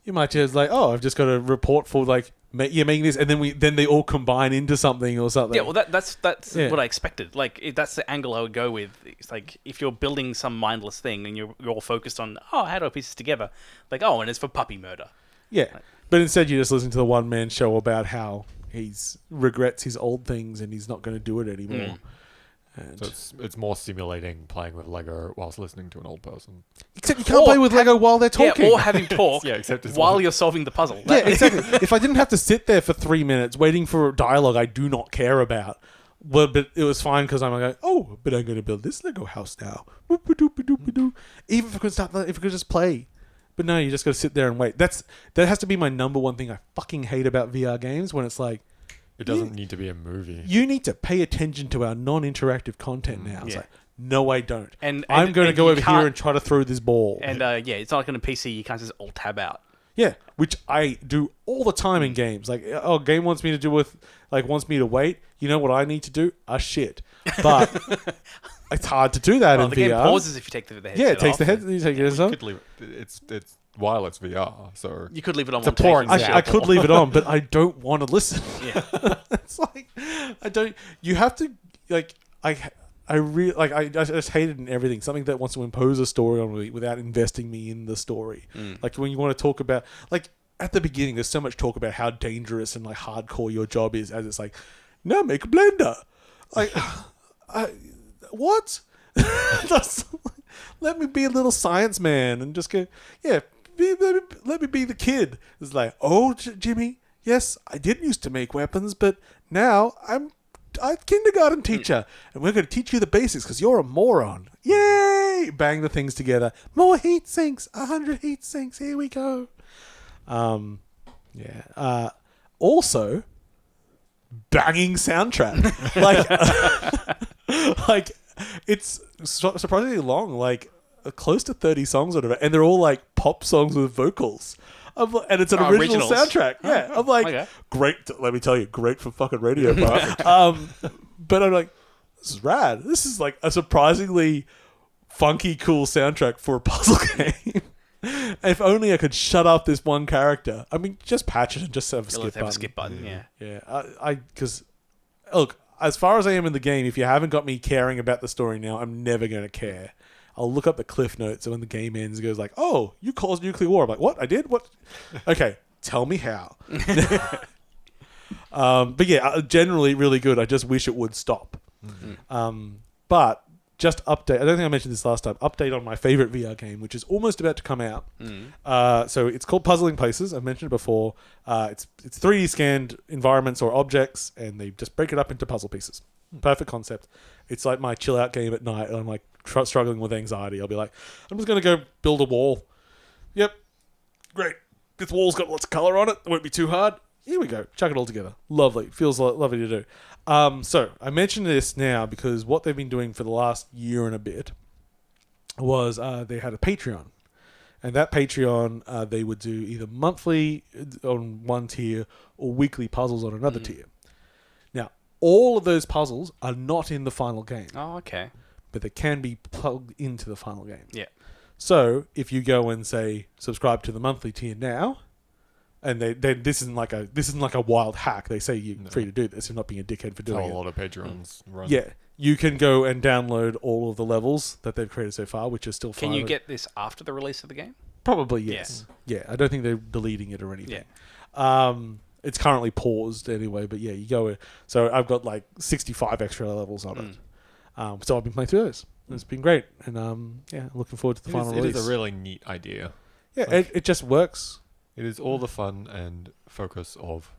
You might just like, oh, I've just got a report for like you're making this, and then they all combine into something or something. Yeah, well, that's what I expected. Like that's the angle I would go with. It's like if you're building some mindless thing and you're all focused on, oh, how do I piece this together? Like, oh, and it's for puppy murder. Yeah, but instead you just listen to the one man show about how he's regrets his old things and he's not going to do it anymore. So it's more simulating playing with Lego whilst listening to an old person. Except you can't play with Lego while they're talking. Yeah, or having talk except while you're solving the puzzle. Yeah, exactly. If I didn't have to sit there for 3 minutes waiting for dialogue I do not care about, well, but it was fine because I'm like, oh, but I'm going to build this Lego house now. Even if I could just play. But no, you just got to sit there and wait. That has to be my number one thing I fucking hate about VR games, when it's like, it doesn't need to be a movie. You need to pay attention to our non-interactive content now. It's like, no, I don't. And I'm going to go over here and try to throw this ball. And it's not like on a PC. You can't just alt tab out. Yeah, which I do all the time in games. Like, oh, game wants me to wait. You know what I need to do? Shit. But it's hard to do that in VR. The game pauses if you take the headset off. Yeah, it takes the headset. You take it off. It's while it's VR, so you could leave it on. It's a poor example. I could leave it on, but I don't want to listen. Yeah, it's like I don't. You have to like I just hate it in everything. Something that wants to impose a story on me without investing me in the story. Like when you want to talk about like at the beginning, there's so much talk about how dangerous and like hardcore your job is. As it's like, now make a blender. Like, what? Let me be a little science man and just go. Yeah. Let me be the kid. It's like, oh, Jimmy, yes, I didn't used to make weapons, but now I'm a kindergarten teacher, and we're going to teach you the basics because you're a moron. Yay! Bang the things together. More heat sinks. 100 heat sinks. Here we go. Yeah. Also, banging soundtrack. Like it's surprisingly long. Like, close to 30 songs or whatever, and they're all like pop songs with vocals. And it's an original soundtrack. Yeah. I'm like, okay. Great. Let me tell you, great for fucking radio. But I'm like, this is rad. This is like a surprisingly funky, cool soundtrack for a puzzle game. If only I could shut up this one character. I mean, just patch it and just have a skip button. Yeah. Yeah. Because, look, as far as I am in the game, if you haven't got me caring about the story now, I'm never going to care. I'll look up the cliff notes, so when the game ends, it goes like, oh, you caused nuclear war. I'm like, what? I did? What? Okay, tell me how. But yeah, generally really good. I just wish it would stop. But just update. I don't think I mentioned this last time. Update on my favorite VR game, which is almost about to come out. So it's called Puzzling Places. I mentioned it before. It's 3D scanned environments or objects, and they just break it up into puzzle pieces. Perfect concept. It's like my chill out game at night, and I'm like struggling with anxiety. I'll be like, I'm just going to go build a wall. Yep. Great. This wall's got lots of color on it. It won't be too hard. Here we go. Chuck it all together. Lovely. Feels lovely to do. So I mention this now because what they've been doing for the last year and a bit was they had a Patreon. And that Patreon, they would do either monthly on one tier or weekly puzzles on another tier. Now, all of those puzzles are not in the final game. Oh, okay. But they can be plugged into the final game. Yeah. So if you go and say, subscribe to the monthly tier now, And this isn't like a wild hack. They say you're free to do this. You're not being a dickhead for doing How it. a lot of Patreons run. Yeah, you can go and download all of the levels that they've created so far, which are still. Can you get this after the release of the game? Probably yes. Yeah, I don't think they're deleting it or anything. Yeah. It's currently paused anyway, but yeah, you go. So I've got like 65 extra levels on it. So I've been playing through those. It's been great, and looking forward to the final release. It is a really neat idea. Yeah, it just works. It is all the fun and focus of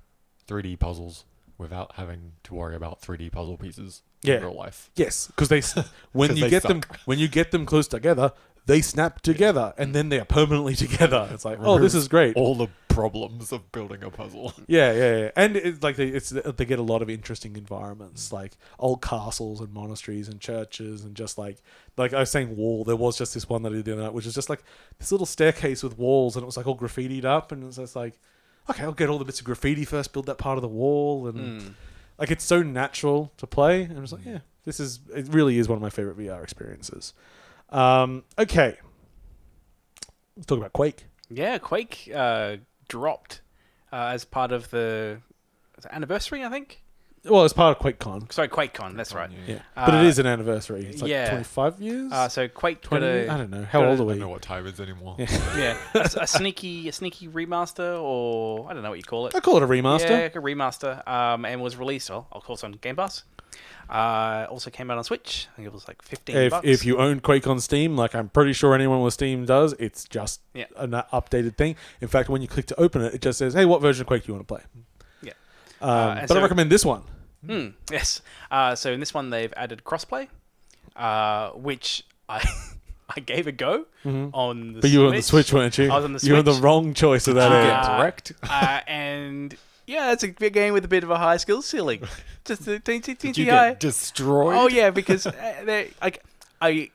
3D puzzles without having to worry about 3D puzzle pieces in real life. Yes, because when you get them close together, they snap together, and then they are permanently together. It's like, this is great. All the problems of building a puzzle. Yeah. And it's like they get a lot of interesting environments, like old castles and monasteries and churches, and just like I was saying, wall. There was just this one that I did the other night, which is just like this little staircase with walls, and it was like all graffitied up, and it was just like, okay, I'll get all the bits of graffiti first, build that part of the wall, and like it's so natural to play, and I was like, it really is one of my favorite VR experiences. Okay, let's talk about Quake. Yeah, Quake dropped as part of the anniversary, I think. Well, it's part of QuakeCon. Sorry, QuakeCon. That's right. Yeah, but it is an anniversary. It's like 25 years. So Quake 20. I don't know. How old are we? I don't know what time it is anymore. Yeah, a sneaky remaster, or I don't know what you call it. I call it a remaster. Yeah, like a remaster. And was released, of course, on Game Pass. Also came out on Switch. I think it was like $15. If you own Quake on Steam, like I'm pretty sure anyone with Steam does, it's just an updated thing. In fact, when you click to open it, it just says, "Hey, what version of Quake do you want to play?" Yeah. But I recommend this one. Yes. So in this one, they've added crossplay, which I gave a go on the Switch. But you were on the Switch, weren't you? I was on the Switch. You were the wrong choice of that end. Direct. And yeah, it's a big game with a bit of a high skill ceiling. Just a teensy you high. Get destroyed? Oh yeah, because I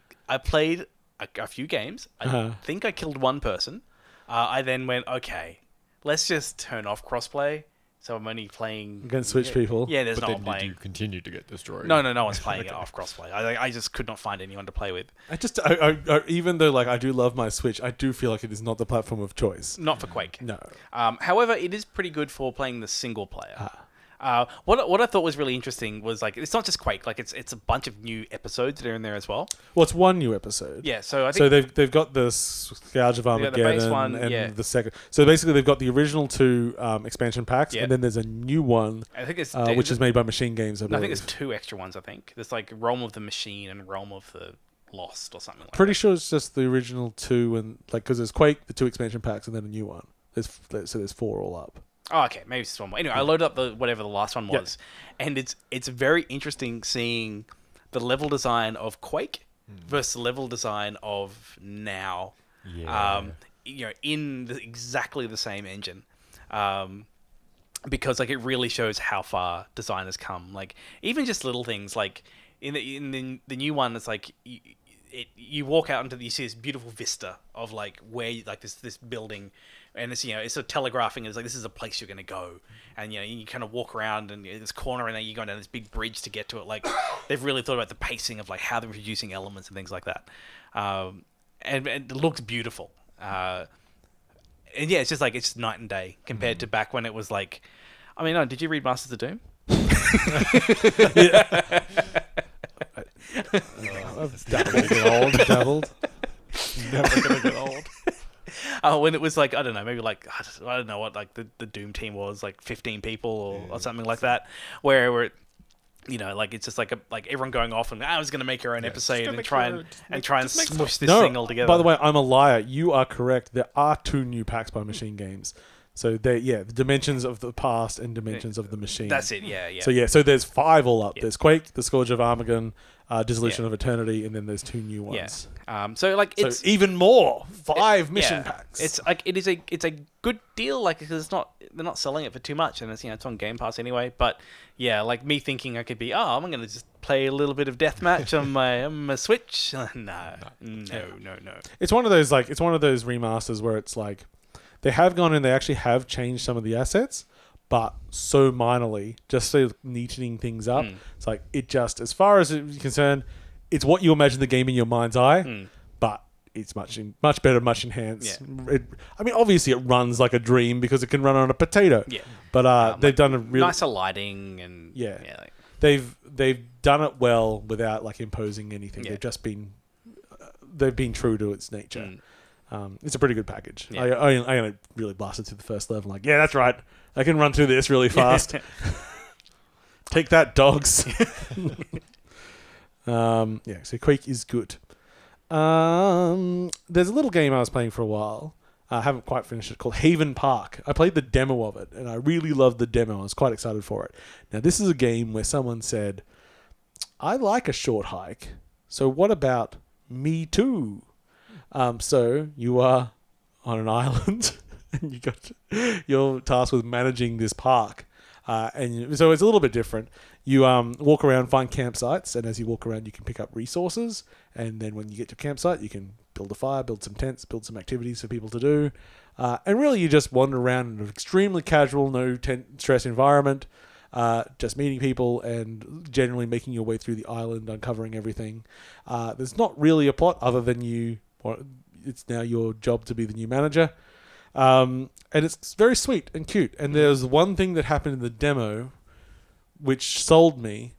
played a few games. I think I killed one person. I then went, okay, let's just turn off crossplay. So I'm only playing against Switch people. Yeah, there's but no then one playing. You continue to get destroyed. No one's playing it off crossplay. I just could not find anyone to play with. I even though like I do love my Switch, I do feel like it is not the platform of choice. Not for Quake. No. However, it is pretty good for playing the single player. What I thought was really interesting was like it's not just Quake, like it's a bunch of new episodes that are in there as well. Well, it's one new episode. Yeah, so I think they've got the Scourge of Armageddon the base one, and the second. So basically, they've got the original two expansion packs, and then there's a new one, I think it's which is made by Machine Games. I think there's two extra ones. I think there's like Realm of the Machine and Realm of the Lost or something like that. Pretty sure it's just the original two, and like because there's Quake, the two expansion packs, and then a new one. There's 4 all up. Oh, okay. Maybe it's one more. Anyway, I loaded up whatever the last one was, and it's very interesting seeing the level design of Quake versus the level design of now. Yeah. In exactly the same engine, because like it really shows how far design has come. Like even just little things like in the new one, it's like. You walk out you see this beautiful vista of like where like this building, and it's it's sort of telegraphing. It's like this is a place you're going to go, and you kind of walk around and this corner, and then you go down this big bridge to get to it. Like they've really thought about the pacing of like how they're producing elements and things like that, and it looks beautiful. And yeah, it's just like it's night and day compared to back when it was like, I mean, did you read Masters of Doom? I've dabbled. Never gonna get old. When it was like I don't know, maybe like I don't know what like the Doom team was like 15 people or something like that, where like it's just like everyone going off and I was going to make our own episode and try and smush this thing all together. By the way, I'm a liar. You are correct. There are 2 new packs by Machine Games. So the Dimensions of the Past and Dimensions of the Machine. That's it. Yeah. So there's 5 all up. Yeah. There's Quake, the Scourge of Armageddon, Dissolution of Eternity, and then there's 2 new ones. Yeah. So it's even more 5 mission packs. It's like it's a good deal. Like because they're not selling it for too much, and it's on Game Pass anyway. But yeah, like me thinking I could be I'm going to just play a little bit of deathmatch on my Switch. No. It's one of those remasters where it's like. They have gone and they actually have changed some of the assets, but so minorly, just so neatening things up. It's like it just, as far as it's concerned, it's what you imagine the game in your mind's eye, but it's much better, much enhanced. Obviously it runs like a dream because it can run on a potato. Yeah. But they've done a really nicer lighting and they've done it well without like imposing anything. Yeah. They've just been true to its nature. It's a pretty good package. Yeah. I really blasted through the first level. Like, yeah, that's right. I can run through this really fast. Take that, dogs. So Quake is good. There's a little game I was playing for a while. I haven't quite finished it, called Haven Park. I played the demo of it, and I really loved the demo. I was quite excited for it. Now, this is a game where someone said, I like a short hike, so what about me too? So you are on an island, and you're tasked with managing this park. So it's a little bit different. You walk around, find campsites, and as you walk around, you can pick up resources. And then when you get to a campsite, you can build a fire, build some tents, build some activities for people to do. And really, you just wander around in an extremely casual, no stress environment, just meeting people and generally making your way through the island, uncovering everything. There's not really a plot other than it's now your job to be the new manager. And it's very sweet and cute. And there's one thing that happened in the demo which sold me,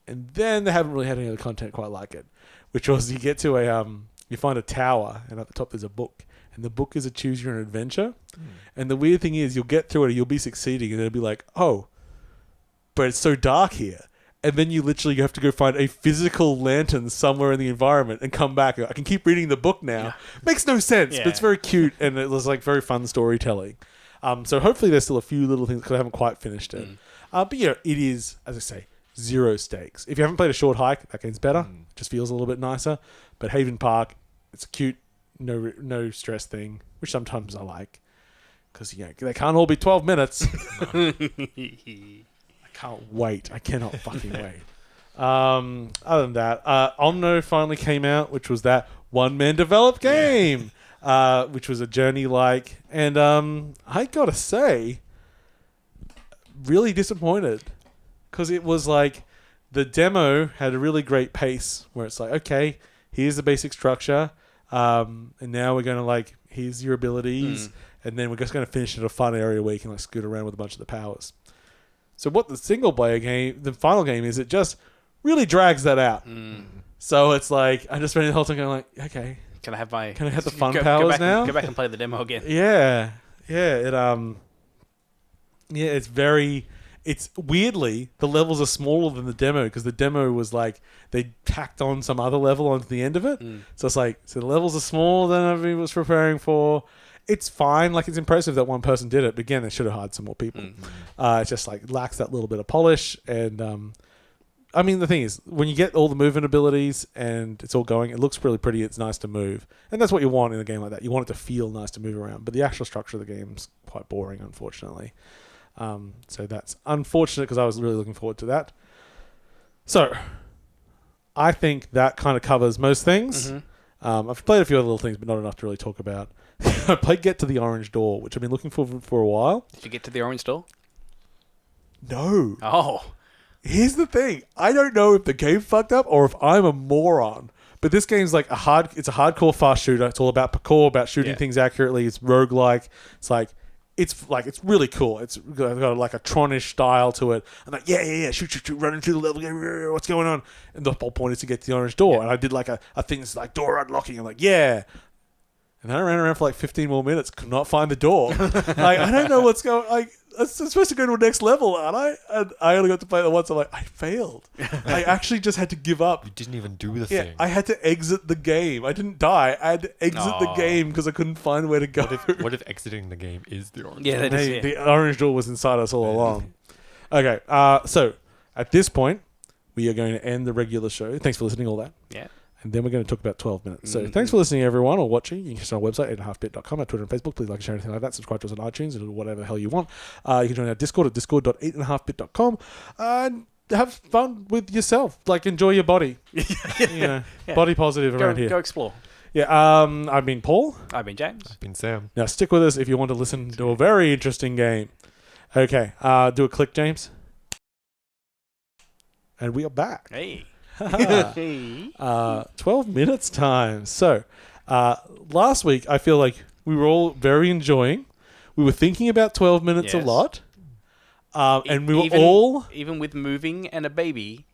and then they haven't really had any other content quite like it, which was you get to you find a tower, and at the top there's a book, and the book is a choose your own adventure. And the weird thing is you'll get through it and you'll be succeeding, and it'll be like, oh, but it's so dark here. And then you have to go find a physical lantern somewhere in the environment and come back. I can keep reading the book now. Yeah. Makes no sense, but it's very cute, and it was like very fun storytelling. So hopefully there's still a few little things because I haven't quite finished it. But it is, as I say, zero stakes. If you haven't played a short hike, that game's better. It just feels a little bit nicer. But Haven Park, it's a cute, no stress thing, which sometimes I like because they can't all be 12 minutes. Can't wait. I cannot fucking wait. Other than that, Omno finally came out, which was that one-man developed game, which was a journey-like. And I gotta say, really disappointed because it was like the demo had a really great pace where it's like, okay, here's the basic structure, and now we're going to here's your abilities, and then we're just going to finish in a fun area where you can scoot around with a bunch of the powers. So what the single-player game, the final game is, it just really drags that out. So it's like, I just spent the whole time going okay. Can I have the fun powers now? Go back and play the demo again. Yeah. It's weirdly, the levels are smaller than the demo because the demo was they tacked on some other level onto the end of it. So it's the levels are smaller than I was preparing for. It's fine. It's impressive that one person did it. But again, they should have hired some more people. It just lacks that little bit of polish. And the thing is, when you get all the movement abilities and it's all going, it looks really pretty. It's nice to move. And that's what you want in a game like that. You want it to feel nice to move around. But the actual structure of the game is quite boring, unfortunately. So that's unfortunate because I was really looking forward to that. So I think that kind of covers most things. I've played a few other little things, but not enough to really talk about. I played Get to the Orange Door, which I've been looking for a while. Did you get to the Orange Door? No. Oh. Here's the thing. I don't know if the game fucked up or if I'm a moron. But this game's it's a hardcore fast shooter. It's all about parkour, about shooting things accurately. It's roguelike. It's really cool. It's got a Tronish style to it. I'm shoot, running through the level. What's going on? And the whole point is to get to the Orange Door. And I did a thing that's door unlocking. I'm and then I ran around for 15 more minutes, could not find the door. I don't know what's going on. I'm supposed to go to a next level, aren't I? And I only got to play it once. I'm I failed. I actually just had to give up. You didn't even do the thing. I had to exit the game. I didn't die. I had to exit the game because I couldn't find where to go. What if exiting the game is the Orange Door? The Orange Door was inside us all along. Okay, so at this point, we are going to end the regular show. Thanks for listening, all that. Yeah. And then we're going to talk about 12 minutes. So thanks for listening, everyone, or watching. You can check our website, 8.5bit.com, our Twitter and Facebook. Please like and share anything like that. Subscribe to us on iTunes and whatever the hell you want. You can join our Discord at discord.8.5bit.com and have fun with yourself. Enjoy your body. Body positive around here. Go explore. Yeah, I've been Paul. I've been James. I've been Sam. Now stick with us if you want to listen to a very interesting game. Okay, do a click, James. And we are back. Hey. 12 minutes time. So, Last week, I feel like we were all very enjoying. We were thinking about 12 minutes a Yes. lot. And we were even, all... even with moving and a baby,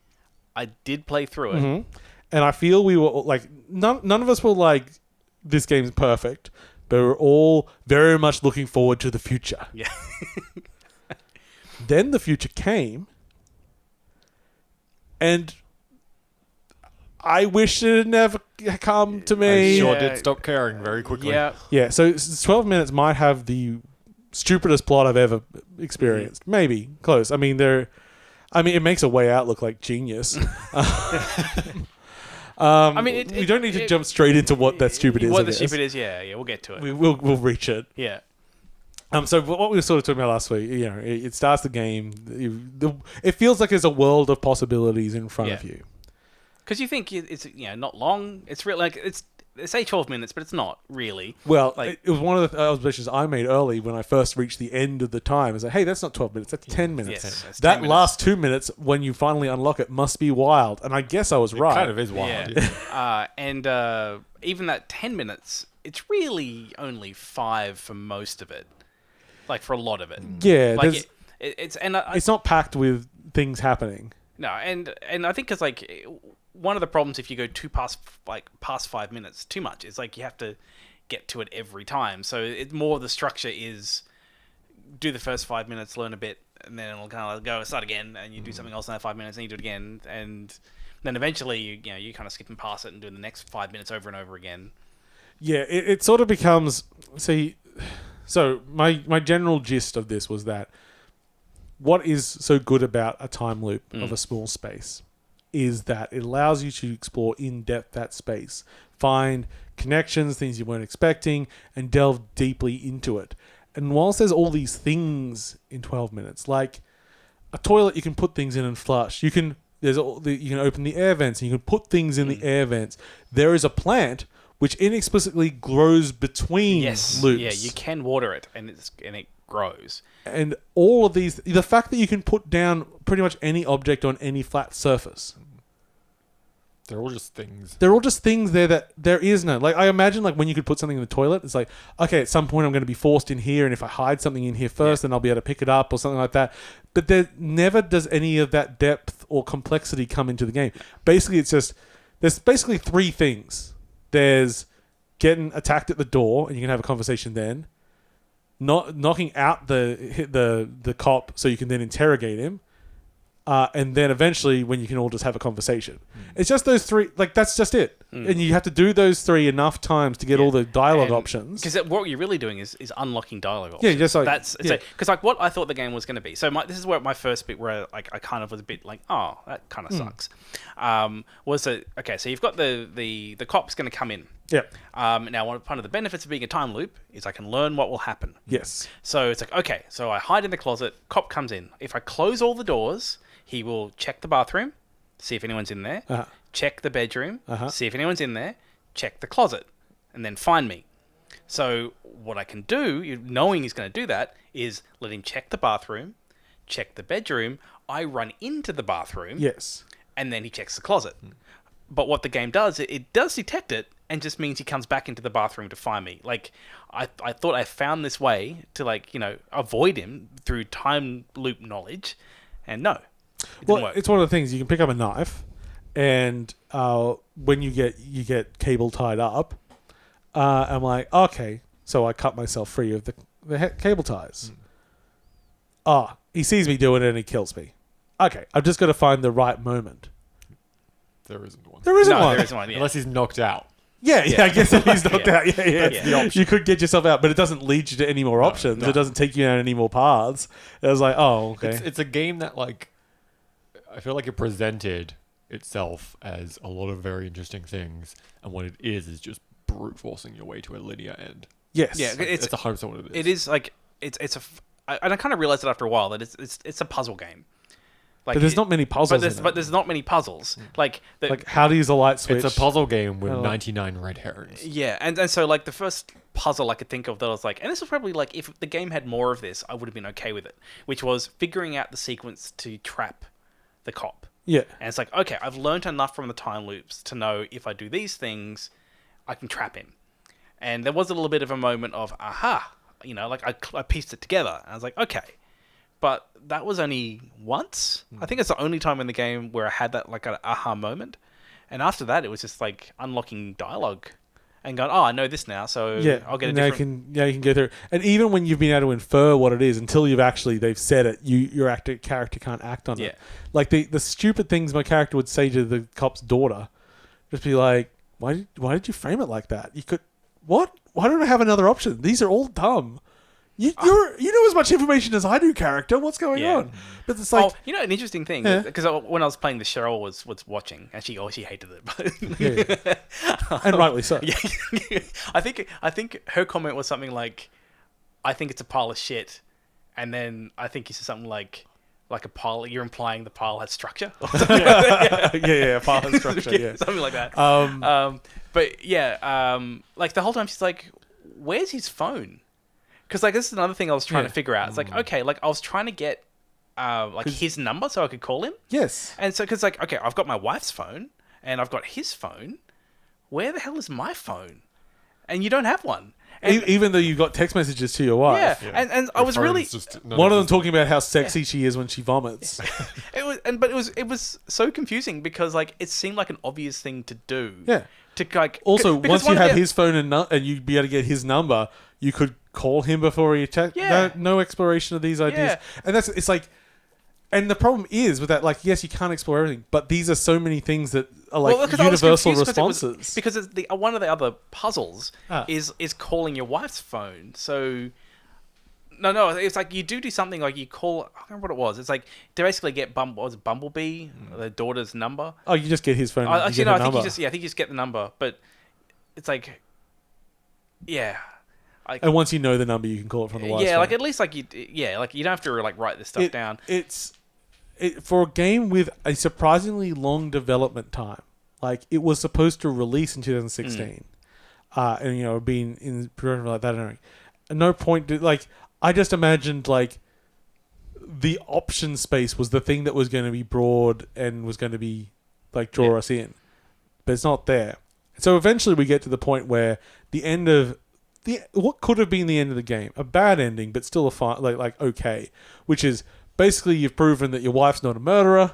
I did play through it. Mhm. And I feel we were all, like... None of us were like, this game's perfect. But we were all very much looking forward to the future. Yeah. Then the future came. And... I wish it had never come to me. I sure Yeah. did stop caring very quickly. Yeah. Yeah, so 12 minutes might have the stupidest plot I've ever experienced. Maybe. Close. I mean, it makes a way out look like genius. I mean, we don't need to jump straight into what that stupid is. I What the guess. stupid is, yeah, we'll get to it. We'll reach it. Yeah. So what we were sort of talking about last week, it starts the game. It feels like there's a world of possibilities in front of you. Because you think it's not long. It's real like they say 12 minutes, but it's not really. Well, Like- it was one of the observations I made early when I first reached the end of the time. I was like, hey, that's not 12 minutes, that's 10 minutes. Yes, it's 10 that minutes. last 2 minutes, when you finally unlock it, must be wild. And I guess I was It right. kind of is wild. Yeah. And even that 10 minutes, it's really only 5 for most of it. Like for a lot of it. Yeah, Like it's and I, it's not packed with things happening. no, and I think it's like one of the problems if you go past 5 minutes too much. It's like you have to get to it every time. So it's more the structure is do the first 5 minutes, learn a bit, and then it'll kind of go start again, and you do something else in that 5 minutes, and you do it again, and then eventually you kind of skipping past it and doing the next 5 minutes over and over again. Yeah, it sort of becomes... See, so my general gist of this was that what is so good about a time loop of a small space is that it allows you to explore in depth that space, find connections, things you weren't expecting, and delve deeply into it. And whilst there's all these things in 12 minutes, like a toilet you can put things in and flush, you can open the air vents and you can put things in the air vents. There is a plant which inexplicably grows between loops. Yeah, you can water it, and it grows. And all of these, the fact that you can put down pretty much any object on any flat surface. They're all just things. They're all just things there that there is no... Like, I imagine, like, when you could put something in the toilet, it's like, okay, at some point I'm going to be forced in here, and if I hide something in here first, then I'll be able to pick it up or something like that. But there never does any of that depth or complexity come into the game. Basically, it's just... There's basically 3 things. There's getting attacked at the door, and you can have a conversation then. Knocking out the cop so you can then interrogate him. And then eventually when you can all just have a conversation. It's just those 3, like that's just it. And you have to do those 3 enough times to get all the dialogue options. Because what you're really doing is unlocking dialogue Yeah, options. just like... That's yeah. because like what I thought the game was going to be. So this is where my first bit where like I kind of was a bit like, oh, that kind of sucks. Was that okay? So you've got the cop's going to come in. Yeah. Now one of the benefits of being a time loop is I can learn what will happen. Yes. So it's like, okay, so I hide in the closet, cop comes in. If I close all the doors, he will check the bathroom, see if anyone's in there, check the bedroom, see if anyone's in there, check the closet, and then find me. So what I can do, knowing he's going to do that, is let him check the bathroom, check the bedroom, I run into the bathroom, Yes. and then he checks the closet. But what the game does, it does detect it, and just means he comes back into the bathroom to find me. Like, I thought I found this way to, avoid him through time loop knowledge, and no. It didn't work. It's one of the things. You can pick up a knife, and when you get cable tied up, I'm like, okay, so I cut myself free of the cable ties. He sees me do it and he kills me. Okay, I've just got to find the right moment. There isn't one. There isn't one. There isn't one, yeah. Unless he's knocked out. Yeah, I guess if he's knocked out. Yeah. That's the option. You could get yourself out, but it doesn't lead you to any more options. no. It doesn't take you down any more paths. It was like, oh, okay. It's a game that, like, I feel like it presented itself as a lot of very interesting things, and what it is just brute forcing your way to a linear end. Yes. Yeah, It's 100% what it is. It is like and I kind of realized it after a while that it's a puzzle game. Like, But there's not many puzzles in it. But there's not many puzzles. Like how to use a light switch. It's a puzzle game with Oh. 99 red herrings. yeah, and so like the first puzzle I could think of that I was like, and this was probably like if the game had more of this, I would have been okay with it, which was figuring out the sequence to trap the cop. Yeah. And it's like, okay, I've learned enough from the time loops to know if I do these things, I can trap him. And there was a little bit of a moment of, aha, like I pieced it together. And I was like, okay. But that was only once. I think it's the only time in the game where I had that like an aha moment. And after that, it was just like unlocking dialogue and going, oh, I know this now, so I'll get a different... you can go through. And even when you've been able to infer what it is, until they've said it, your character can't act on it. Like the stupid things my character would say to the cop's daughter, just be like, why did you frame it like that? You could... What? Why don't I have another option? These are all dumb. You know as much information as I do, character. What's going on? But it's like... Oh, an interesting thing, because when I was playing the Cheryl was watching, and she hated it. But and rightly so. Yeah. I think her comment was something like, I think it's a pile of shit, and then I think you said something like a pile, you're implying the pile has structure. Or something a pile has structure, yeah. Something like that. Like the whole time she's like, where's his phone? Because like this is another thing I was trying to figure out. It's like, okay, like I was trying to get his number so I could call him. Yes. And so because like, okay, I've got my wife's phone and I've got his phone. Where the hell is my phone? And you don't have one. And, even though you've got text messages to your wife. Yeah. And I was really one of them talking about how sexy she is when she vomits. It was so confusing because like it seemed like an obvious thing to do. Yeah. To like also once you have his phone and you'd be able to get his number, you could call him before he checked. Yeah. No exploration of these ideas. Yeah. And it's like, and the problem is with that, like, yes, you can't explore everything, but these are so many things that are like universal responses. Because it's one of the other puzzles is calling your wife's phone. So no, it's like you do something like you call. I don't remember what it was. It's like to basically get Bumblebee, the daughter's number. Oh, you just get his phone. I think you just get the number, but it's like, yeah. And once you know the number, you can call it from the wife's phone. Like at least like you don't have to like write this stuff down. For a game with a surprisingly long development time, like it was supposed to release in 2016, and being in production like that. And no point to like. I just imagined like the option space was the thing that was going to be broad and was going to be like draw us in, but it's not there. So eventually we get to the point where the end of what could have been the end of the game, a bad ending, but still a fine, like okay, which is basically you've proven that your wife's not a murderer.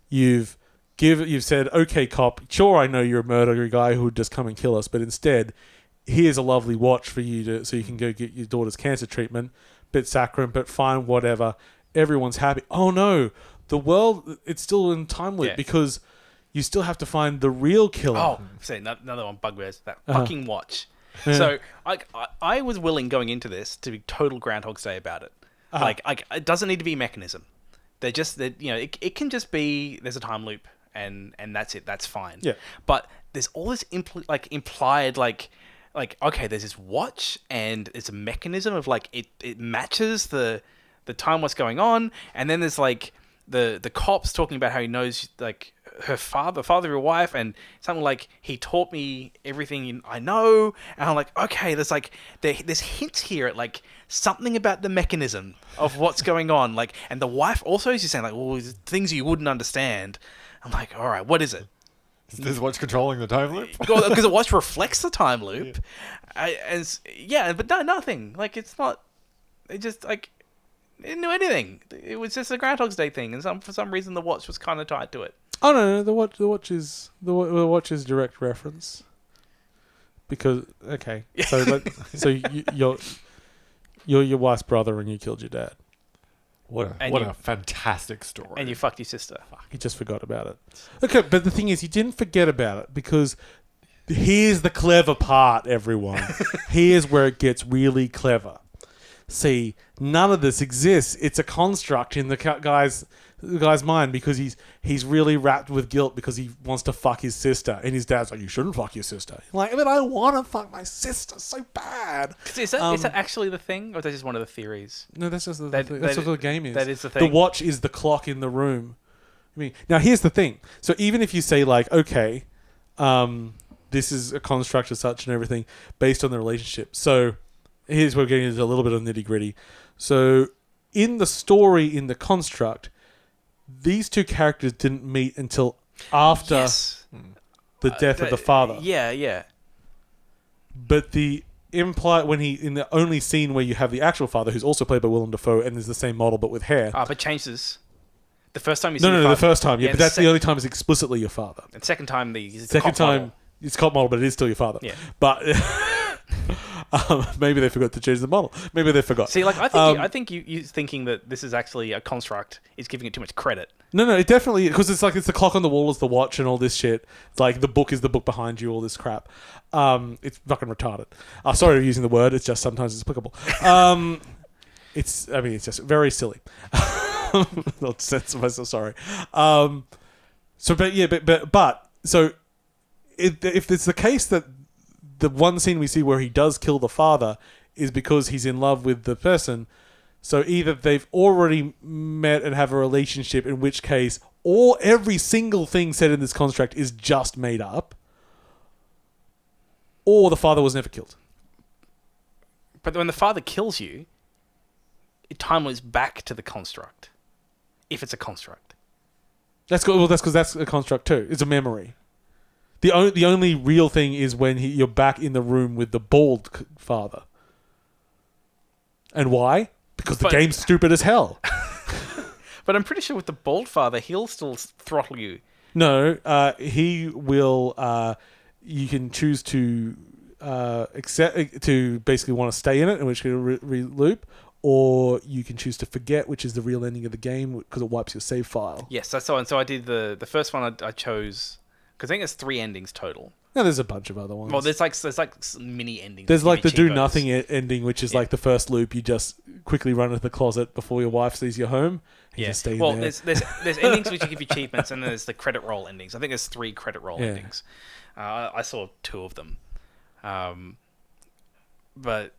You've said, okay, cop, sure, I know you're a murderer guy who would just come and kill us, but instead, here's a lovely watch for you so you can go get your daughter's cancer treatment. Bit saccharine, but fine, whatever. Everyone's happy. Oh no, the world, it's still in time loop because you still have to find the real killer. Oh, see, another one bugbears, that fucking watch. Yeah. So I was willing going into this to be total Groundhog's Day about it. Like it doesn't need to be a mechanism. It can just be there's a time loop and that's it. That's fine. Yeah. But there's all this implied like okay, there's this watch and it's a mechanism of like it matches the time what's going on, and then there's like the cops talking about how he knows like her father of your wife, and something like he taught me everything I know, and I'm like, okay, there's hints here at like something about the mechanism of what's going on, like, and the wife also is just saying like, well, things you wouldn't understand. I'm like, all right, what is it? Is this watch controlling the time loop? Because the watch reflects the time loop, but no, nothing. Like it's not. It just like it didn't do anything. It was just a Groundhog's Day thing, and for some reason the watch was kind of tied to it. Oh no, the watch is direct reference. Because so you're your wife's brother and you killed your dad. What a fantastic story. And you fucked your sister. He just forgot about it. Okay, but the thing is, he didn't forget about it because here's the clever part, everyone. Here's where it gets really clever. See, none of this exists. It's a construct in the guy's mind because he's really wrapped with guilt because he wants to fuck his sister, and his dad's like, "You shouldn't fuck your sister." Like, but I want to fuck my sister so bad. Is that actually the thing, or is that just one of the theories? No, that's just that's what the game is. That is the thing. The watch is the clock in the room. I mean, now here's the thing. So even if you say like, okay, this is a construct of such and everything based on the relationship. So here's where we're getting into a little bit of nitty-gritty. So in the story, in the construct, these two characters didn't meet until after the death of the father. Yeah. but the when he in the only scene where you have the actual father, who's also played by Willem Dafoe and is the same model but with hair. But changes. The first time you see The first time, yeah, but that's the only time it's explicitly your father. And second time, it's cop model, but it is still your father. Yeah. But maybe they forgot to change the model. Maybe they forgot. See, like I think you thinking that this is actually a construct is giving it too much credit. No, it definitely, because it's like it's the clock on the wall is the watch and all this shit. It's like the book is the book behind you, all this crap. It's fucking retarded. Sorry for using the word. It's just sometimes it's applicable. It's just very silly. Not censor myself. Sorry. If it's the case that the one scene we see where he does kill the father is because he's in love with the person, so either they've already met and have a relationship, in which case every single thing said in this construct is just made up, or the father was never killed. But when the father kills you, it time loops back to the construct. If it's a construct. That's because that's a construct too. It's a memory. The only real thing is when you're back in the room with the bald father. And why? Because the game's stupid as hell. But I'm pretty sure with the bald father, he'll still throttle you. No, he will. You can choose to accept to basically want to stay in it, in which you re-loop, or you can choose to forget, which is the real ending of the game because it wipes your save file. Yes, I saw, and so I did the first one. I chose because I think there's 3 endings total. No, there's a bunch of other ones. Well, there's like mini endings. There's like the do nothing ending, which is like the first loop. You just quickly run into the closet before your wife sees you home. You just stay there. There's endings which give you achievements, and then there's the credit roll endings. I think there's 3 credit roll endings. I saw 2 of them, but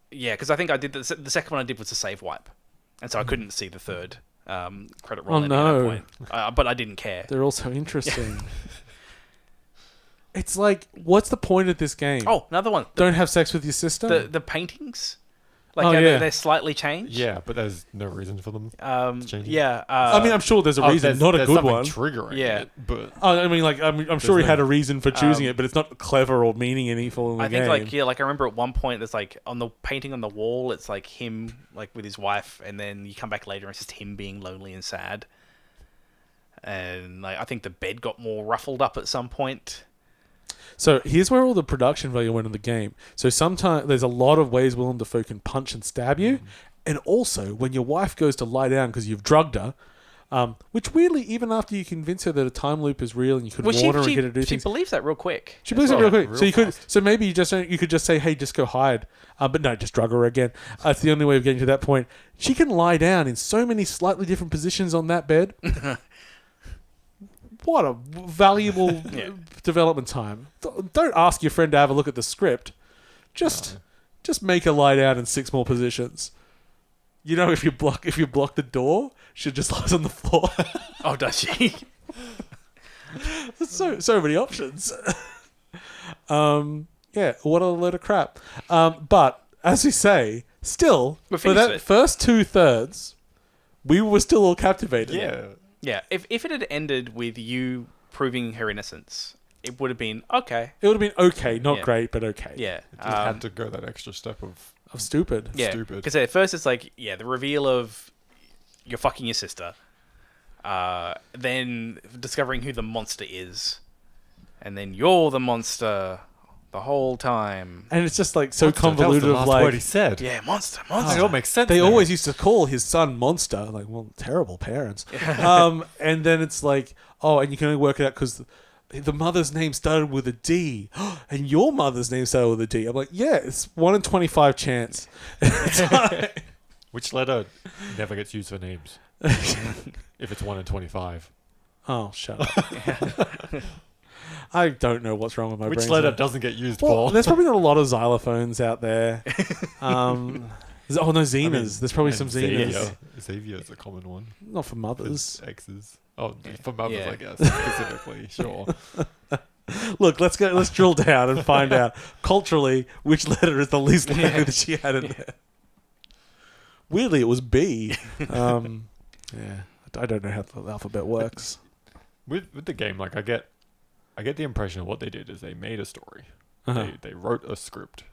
yeah, because I think I did the second one I did was a save wipe, and so I couldn't see the third credit roll ending at that point. But I didn't care. They're all so interesting. It's like, what's the point of this game? Oh, another one. Don't have sex with your sister? The paintings? They're slightly changed? Yeah, but there's no reason for them to change it. Yeah. I'm sure there's a reason, not a good one. Triggering it, but... I'm sure he had a reason for choosing it, but it's not clever or meaning anything in the game. I think, I remember at one point, there's on the painting on the wall, it's him, with his wife, and then you come back later and it's just him being lonely and sad. And, I think the bed got more ruffled up at some point. So here's where all the production value went in the game. So sometimes there's a lot of ways Willem Dafoe can punch and stab you. And also, when your wife goes to lie down because you've drugged her, which weirdly, even after you convince her that a time loop is real and you could warn her and get her to do things... She believes that real quick. She believes it real quick. So maybe you could just say, hey, just go hide. But no, just drug her again. It's the only way of getting to that point. She can lie down in so many slightly different positions on that bed. What a valuable development time. Don't ask your friend to have a look at the script. Just make her lie down in 6 more positions. If you block the door, she just lies on the floor. Oh, does she? There's so many options. What a load of crap. But as we say, still for that first 2/3, we were still all captivated. Yeah. Yeah, if it had ended with you proving her innocence, it would have been okay. It would have been okay, not great, but okay. Yeah. It just had to go that extra step of stupid. Yeah, because at first it's the reveal of you're fucking your sister, then discovering who the monster is, and then you're the monster the whole time. And it's just so convoluted. That was the last word he said. Yeah, monster. It all makes sense. They always used to call his son Monster. Terrible parents. And then it's and you can only work it out because the mother's name started with a D, and your mother's name started with a D. I'm it's 1 in 25 chance. Which letter never gets used for names? If it's 1 in 25. Oh, shut up. I don't know what's wrong with my brain. Which letter doesn't get used, Paul? Paul? There's probably not a lot of xylophones out there. Xenas. There's probably some Xenas. Xavier is a common one. Not for mothers. X's. Oh, for mothers, I guess, specifically. Sure. Look, let's drill down and find out culturally which letter is the least likely that she had in there. Weirdly, it was B. I don't know how the alphabet works. With the game, I get the impression of what they did is they made a story, They wrote a script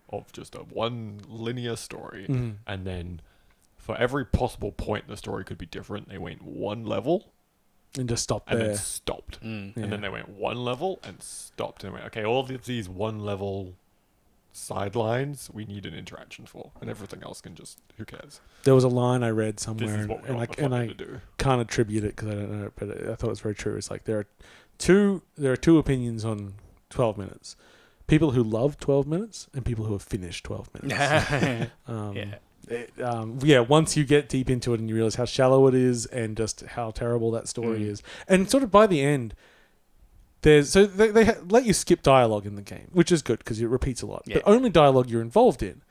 of just a one linear story, and then for every possible point the story could be different, they went one level And just stopped and there. then stopped. Mm. And then they went one level and stopped. And went, okay, all of these one level sidelines we need an interaction for, and everything else can just, who cares? There was a line I read This somewhere, is what we and want I to do. can't attribute it because I don't know it, but I thought it was very true. It's like there are two opinions on 12 minutes. People who love 12 minutes and people who have finished 12 minutes. Once you get deep into it and you realize how shallow it is and just how terrible that story is. And sort of by the end, they let you skip dialogue in the game, which is good because it repeats a lot. Yeah. But only dialogue you're involved in.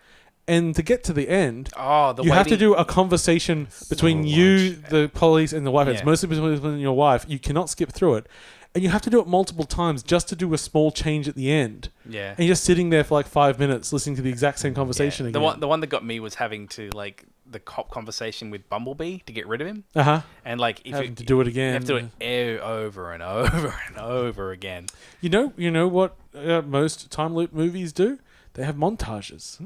And to get to the end, you have to do a conversation between the police, and the wife. It's mostly between your wife. You cannot skip through it. And you have to do it multiple times just to do a small change at the end. Yeah. And you're just sitting there for like 5 minutes listening to the exact same conversation again. The one that got me was having to like the cop conversation with Bumblebee to get rid of him. And like if having to do it again. you have to do it over and over and over again. You know what most time loop movies do? They have montages.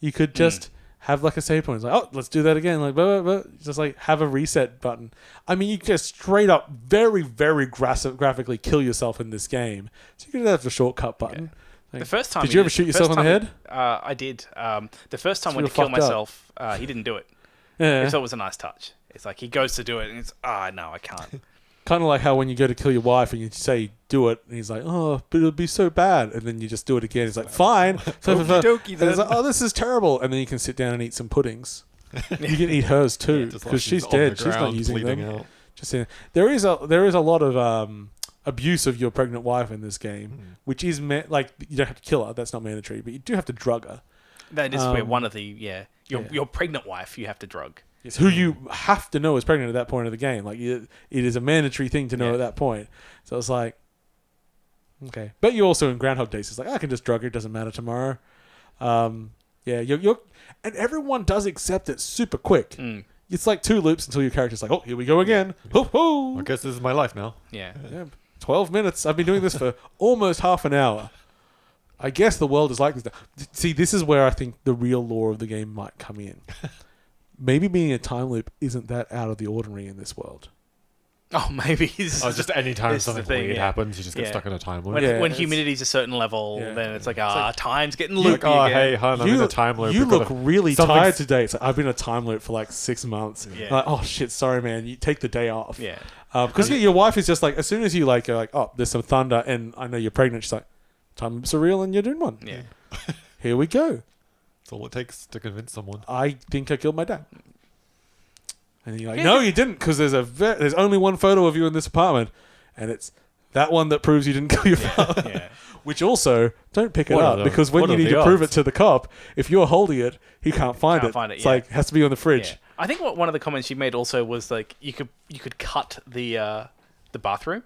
You could just have like a save point. It's like, oh, let's do that again. Like, blah, blah, blah. Just like have a reset button. I mean, you can just straight up very, very graphically kill yourself in this game. So you could have a shortcut button. Yeah. Like, The first time did you ever shoot yourself in the head? I did. The first time So when you to kill were fucked up. myself, he didn't do it. Yeah. So it was a nice touch. It's like he goes to do it, and it's no, I can't. Kind of like how when you go to kill your wife and you say, do it, and he's like, oh, but it'll be so bad. And then you just do it again. He's like, fine. Okie dokie And it's like, oh, this is terrible. And then you can sit down and eat some puddings. You can eat hers too, Just because like she's on the dead. She's not ground, using bleeding them. out. Just saying. There is a lot of abuse of your pregnant wife in this game, which is like you don't have to kill her. That's not mandatory, but you do have to drug her. That is where one of the your pregnant wife you have to drug. Yes, who you have to know is pregnant at that point of the game. Like it is a mandatory thing to know at that point. So it's like, okay, but you also in Groundhog Days, it's like I can just drug her. It doesn't matter tomorrow. You're and everyone does accept it super quick. It's like 2 loops until your character's like, oh, here we go again. Ho ho! I guess this is my life now. Yeah. 12 minutes. I've been doing this for almost half an hour. I guess the world is like this. See, this is where I think the real lore of the game might come in. Maybe being a time loop isn't that out of the ordinary in this world. Oh, maybe. Just any time something weird happens, you just get stuck in a time loop. When humidity's a certain level, then it's like, time's getting Like, loopy oh, again. hey, hon, I'm in a time loop. You look really something's- tired today. It's like, I've been in a time loop for like 6 months. Yeah. Like, oh shit, sorry man. You take the day off. Yeah. Because your wife is just like, as soon as you like, are like, oh, there's some thunder and I know you're pregnant. She's like, time loops are real and you're doing one. Yeah. Here we go. That's all it takes to convince someone. I think I killed my dad. And you're like, no, you didn't, because there's only one photo of you in this apartment, and it's that one that proves you didn't kill your father. Yeah. Which also, don't pick it What are up, the- because when what you are need the to prove it odds? to the cop, if you're holding it, he can't find it. It's like, it has to be on the fridge. Yeah. I think one of the comments you made also was like you could cut the bathroom.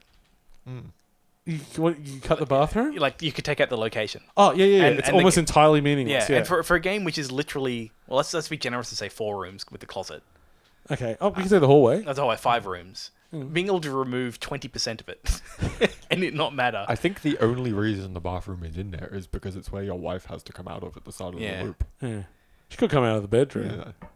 You cut the bathroom? Like you could take out the location. Oh, yeah. And- It's and almost the- entirely meaningless. Yeah. And for a game which is literally, well, let's be generous and say 4 rooms with the closet. Okay. Oh, you can say the hallway. That's all 5 rooms. Being able to remove 20% of it and it not matter. I think the only reason the bathroom is in there is because it's where your wife has to come out of at the start of the loop. Yeah. She could come out of the bedroom. Yeah.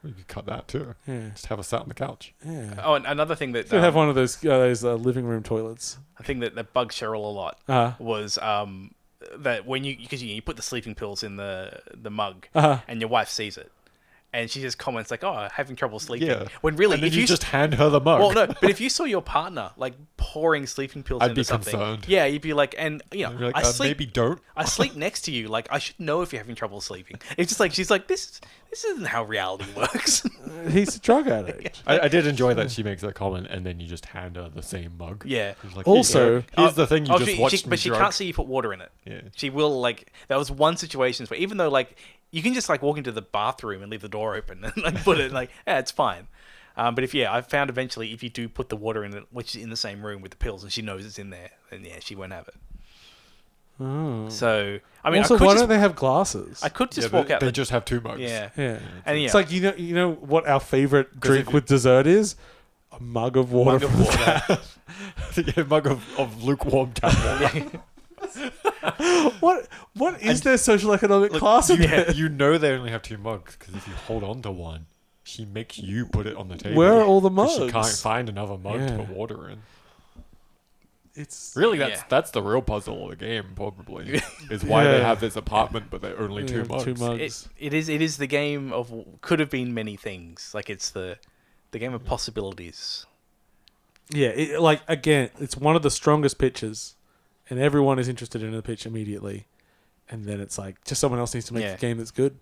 You could cut that too. Yeah. Just have her sat on the couch. Yeah. Oh, and another thing that Could have one of those living room toilets. I think that bugged Cheryl a lot was that when you put the sleeping pills in the mug and your wife sees it. And she just comments like, "Oh, having trouble sleeping." Yeah. When really, and then if you just hand her the mug. well, no, but if you saw your partner like pouring sleeping pills I'd into be something, concerned. yeah, you'd be like, and You're like, maybe don't. I sleep next to you. Like, I should know if you're having trouble sleeping. It's just like she's like, this isn't how reality works. He's a drug addict. I did enjoy that she makes that comment, and then you just hand her the same mug. Yeah. She's like, Also- here's the thing you just watched me but she drug. can't see you put water in it. Yeah. She will like. There was one situation where even though like you can just like walk into the bathroom and leave the door open and like put it like it's fine. But if I found eventually if you do put the water in it, which is in the same room with the pills, and she knows it's in there, then she won't have it. Oh. So I mean, Also, I could why just, don't they have glasses? I could just Yeah, walk out. They just have 2 mugs. Yeah. Yeah. And It's like, you know what our favorite drink if with dessert is? A mug of water. Mug of water. A mug of lukewarm tap water. What is their social economic class in there? You know they only have 2 mugs because if you hold on to one, she makes you put it on the table. Where are all the 'cause mugs? She can't find another mug to Yeah. put water in. It's Really, Yeah. that's the real puzzle of the game, probably. Is why they Yeah. have this apartment, but they're only 2 mugs. 2 mugs. It is the game of could have been many things. Like it's the game of possibilities. Yeah, like again, it's one of the strongest pitches, and everyone is interested in the pitch immediately, and then it's like just someone else needs to make Yeah. a game that's good.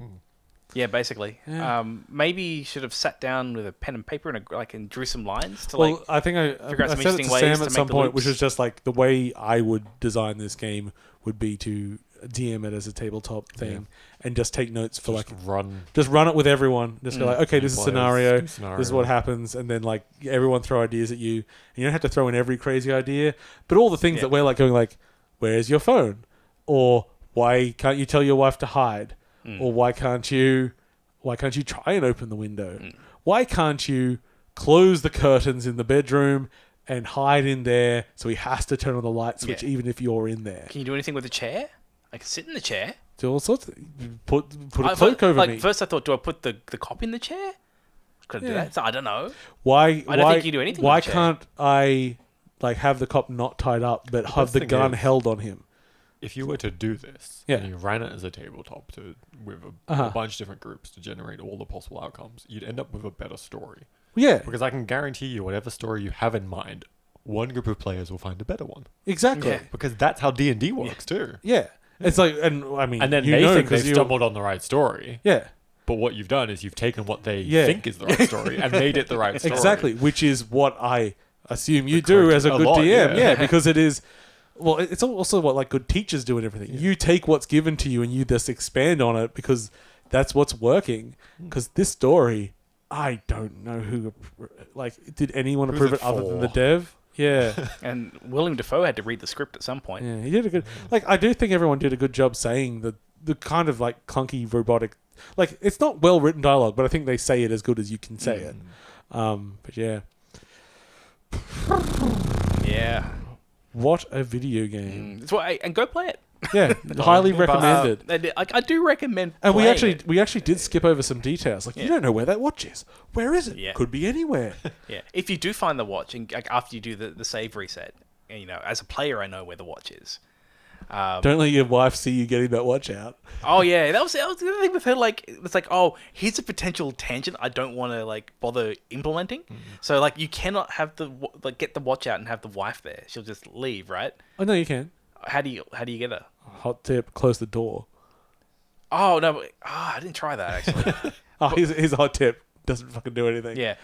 Yeah, basically. Yeah. Maybe you should have sat down with a pen and paper and drew some lines to Well, I think I figure out some said it interesting to ways Sam to at some make the point, which loops. was just like the way I would design this game would be to DM it as a tabletop thing and just take notes for Just run it run with everyone. Just go like, okay, this is players, scenario. scenario. This is what happens, and then like everyone throw ideas at you, and you don't have to throw in every crazy idea, but all the things Yeah. that we're like going like, where's your phone, or why can't you tell your wife to hide, or why can't you try and open the window, why can't you close the curtains in the bedroom and hide in there so he has to turn on the light switch even if you're in there. Can you do anything with the chair? I can sit in the chair. Do all sorts. Put a cloak over me. First, I thought, do I put the cop in the chair? Could I do that? So, I don't know. Why? I don't think you do anything Why with the chair. can't I like have the cop not tied up but have the thing gun is- held on him? If you were to do this, Yeah. and you ran it as a tabletop with a bunch of different groups to generate all the possible outcomes, you'd end up with a better story. Yeah, Because I can guarantee you, whatever story you have in mind, one group of players will find a better one. exactly. Yeah. Because that's how D&D works too. Yeah. It's like, and I mean, And then you they know, think 'cause they've you- stumbled on the right story. Yeah, But what you've done is you've taken what they Yeah. think is the right story and made it the right story. exactly. Which is what I assume you do as a A good lot, DM. yeah. Yeah, because it is. Well, it's also what like good teachers do and everything. You take what's given to you and you just expand on it because that's what's working. Because this story, I don't know who. Like, did anyone Who's approve it it other than the for? dev? Yeah. And William Dafoe had to read the script at some point. Yeah, he did a good. Like, I do think everyone did a good job saying the kind of like clunky robotic. Like, it's not well written dialogue, but I think they say it as good as you can say it. But yeah, Yeah. what a video game! That's why, and go play it. Yeah, highly recommended. I do recommend. And we playing actually it. did skip over some details. Like, you don't know where that watch is. Where is it? Yeah. Could be anywhere. Yeah. If you do find the watch, and like, after you do the save reset, and, as a player, I know where the watch is. Don't let your wife see you getting that watch out. Oh yeah, that was the other thing with her. Like, it's like, oh, here's a potential tangent I don't want to like bother implementing. So like, you cannot have get the watch out and have the wife there. She'll just leave, right? Oh no, you can. How do you get her? Hot tip: close the door. Oh no, I didn't try that actually. Oh, here's a hot tip. Doesn't fucking do anything. Yeah.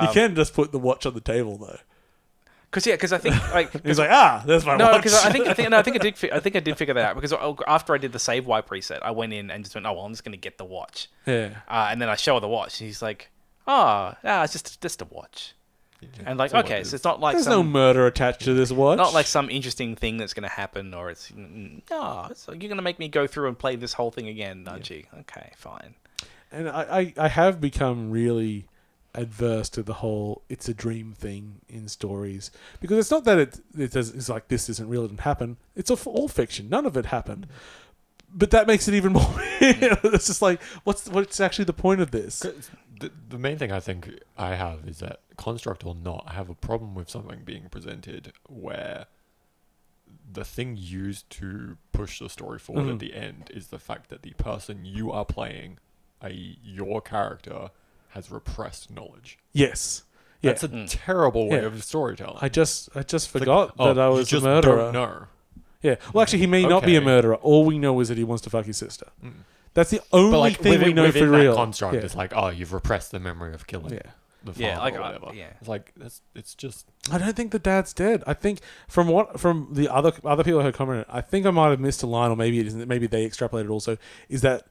You can just put the watch on the table though. Because I think like He's like, there's my no, watch. because I think I did figure that out because after I did the save wipe reset, I went in and just went, oh well, I'm just gonna get the watch. Yeah. And then I show her the watch, and he's like, it's just a watch. And like, So what okay, is- so it's not like There's no murder attached to this watch. not like some interesting thing that's gonna happen, or it's so you're gonna make me go through and play this whole thing again, aren't you? Okay, fine. And I have become really adverse to the whole it's a dream thing in stories, because it's not that it's like this isn't real, it didn't happen. It's all fiction. None of it happened. But that makes it even more. It's just like, what's actually the point of this? 'Cause the main thing I think I have is that, construct or not, I have a problem with something being presented where the thing used to push the story forward at the end is the fact that the person you are playing, i.e. your character, has repressed knowledge. Yes. Yeah. That's a terrible way Yeah. of storytelling. I just It's like, forgot that I you was a just murderer. Don't know. Yeah. Well, actually, he may not be a Okay. murderer. All we know is that he wants to fuck his sister. That's the only But like thing we know within for that real. construct, Yeah. it's like, you've repressed the memory of killing Yeah. the father Yeah, like, or whatever. yeah. It's like it's just I don't think the dad's dead. I think from the other people who commented, I think I might have missed a line, or maybe it isn't. Maybe they extrapolated also. Is that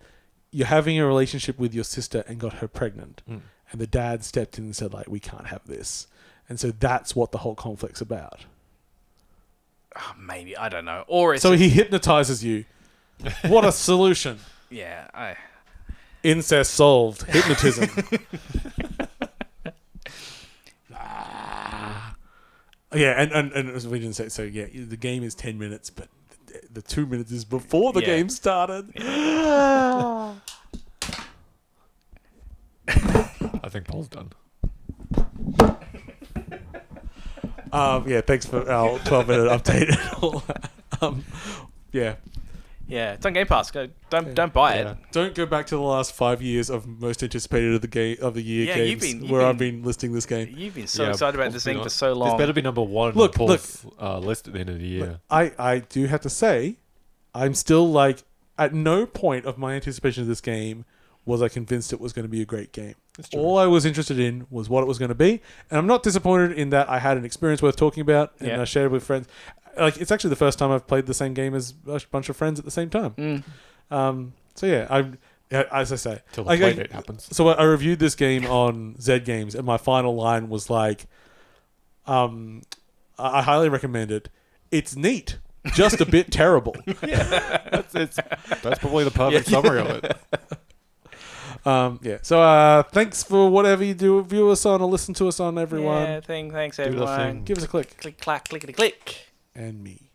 you're having a relationship with your sister and got her pregnant, and the dad stepped in and said like, we can't have this, and so that's what the whole conflict's about. Oh, maybe I don't know, or it's So he hypnotizes you. What a solution! yeah. Incest solved. Hypnotism. Yeah, and as we didn't say, so yeah, the game is 10 minutes, but the 2 minutes is before the Yeah. game started. I think Paul's done. Yeah, thanks for our 12-minute update. Yeah. Yeah, it's on Game Pass. Go, don't buy it. Yeah. Don't go back to the last 5 years of most anticipated of the year Yeah, games you've where I've been- been listing this game. You've been so Yeah, excited about Paul's this been thing on- for so long. This better be number one Look, on Paul's list at the end of the year. I do have to say, I'm still like, at no point of my anticipation of this game was I convinced it was going to be a great game. That's true. All I was interested in was what it was going to be, and I'm not disappointed in that I had an experience worth talking about and Yeah. I shared it with friends. Like, it's actually the first time I've played the same game as a bunch of friends at the same time. So yeah, as I say, Till the like, play date happens. So I reviewed this game on Z Games, and my final line was like, I highly recommend it. It's neat, just a bit terrible. That's probably the perfect summary of it. Yeah. So thanks for whatever you do, view us on or listen to us on, everyone. Yeah, thanks Do the everyone. thing. Give us a click. Click, clack, clickety, click. And me.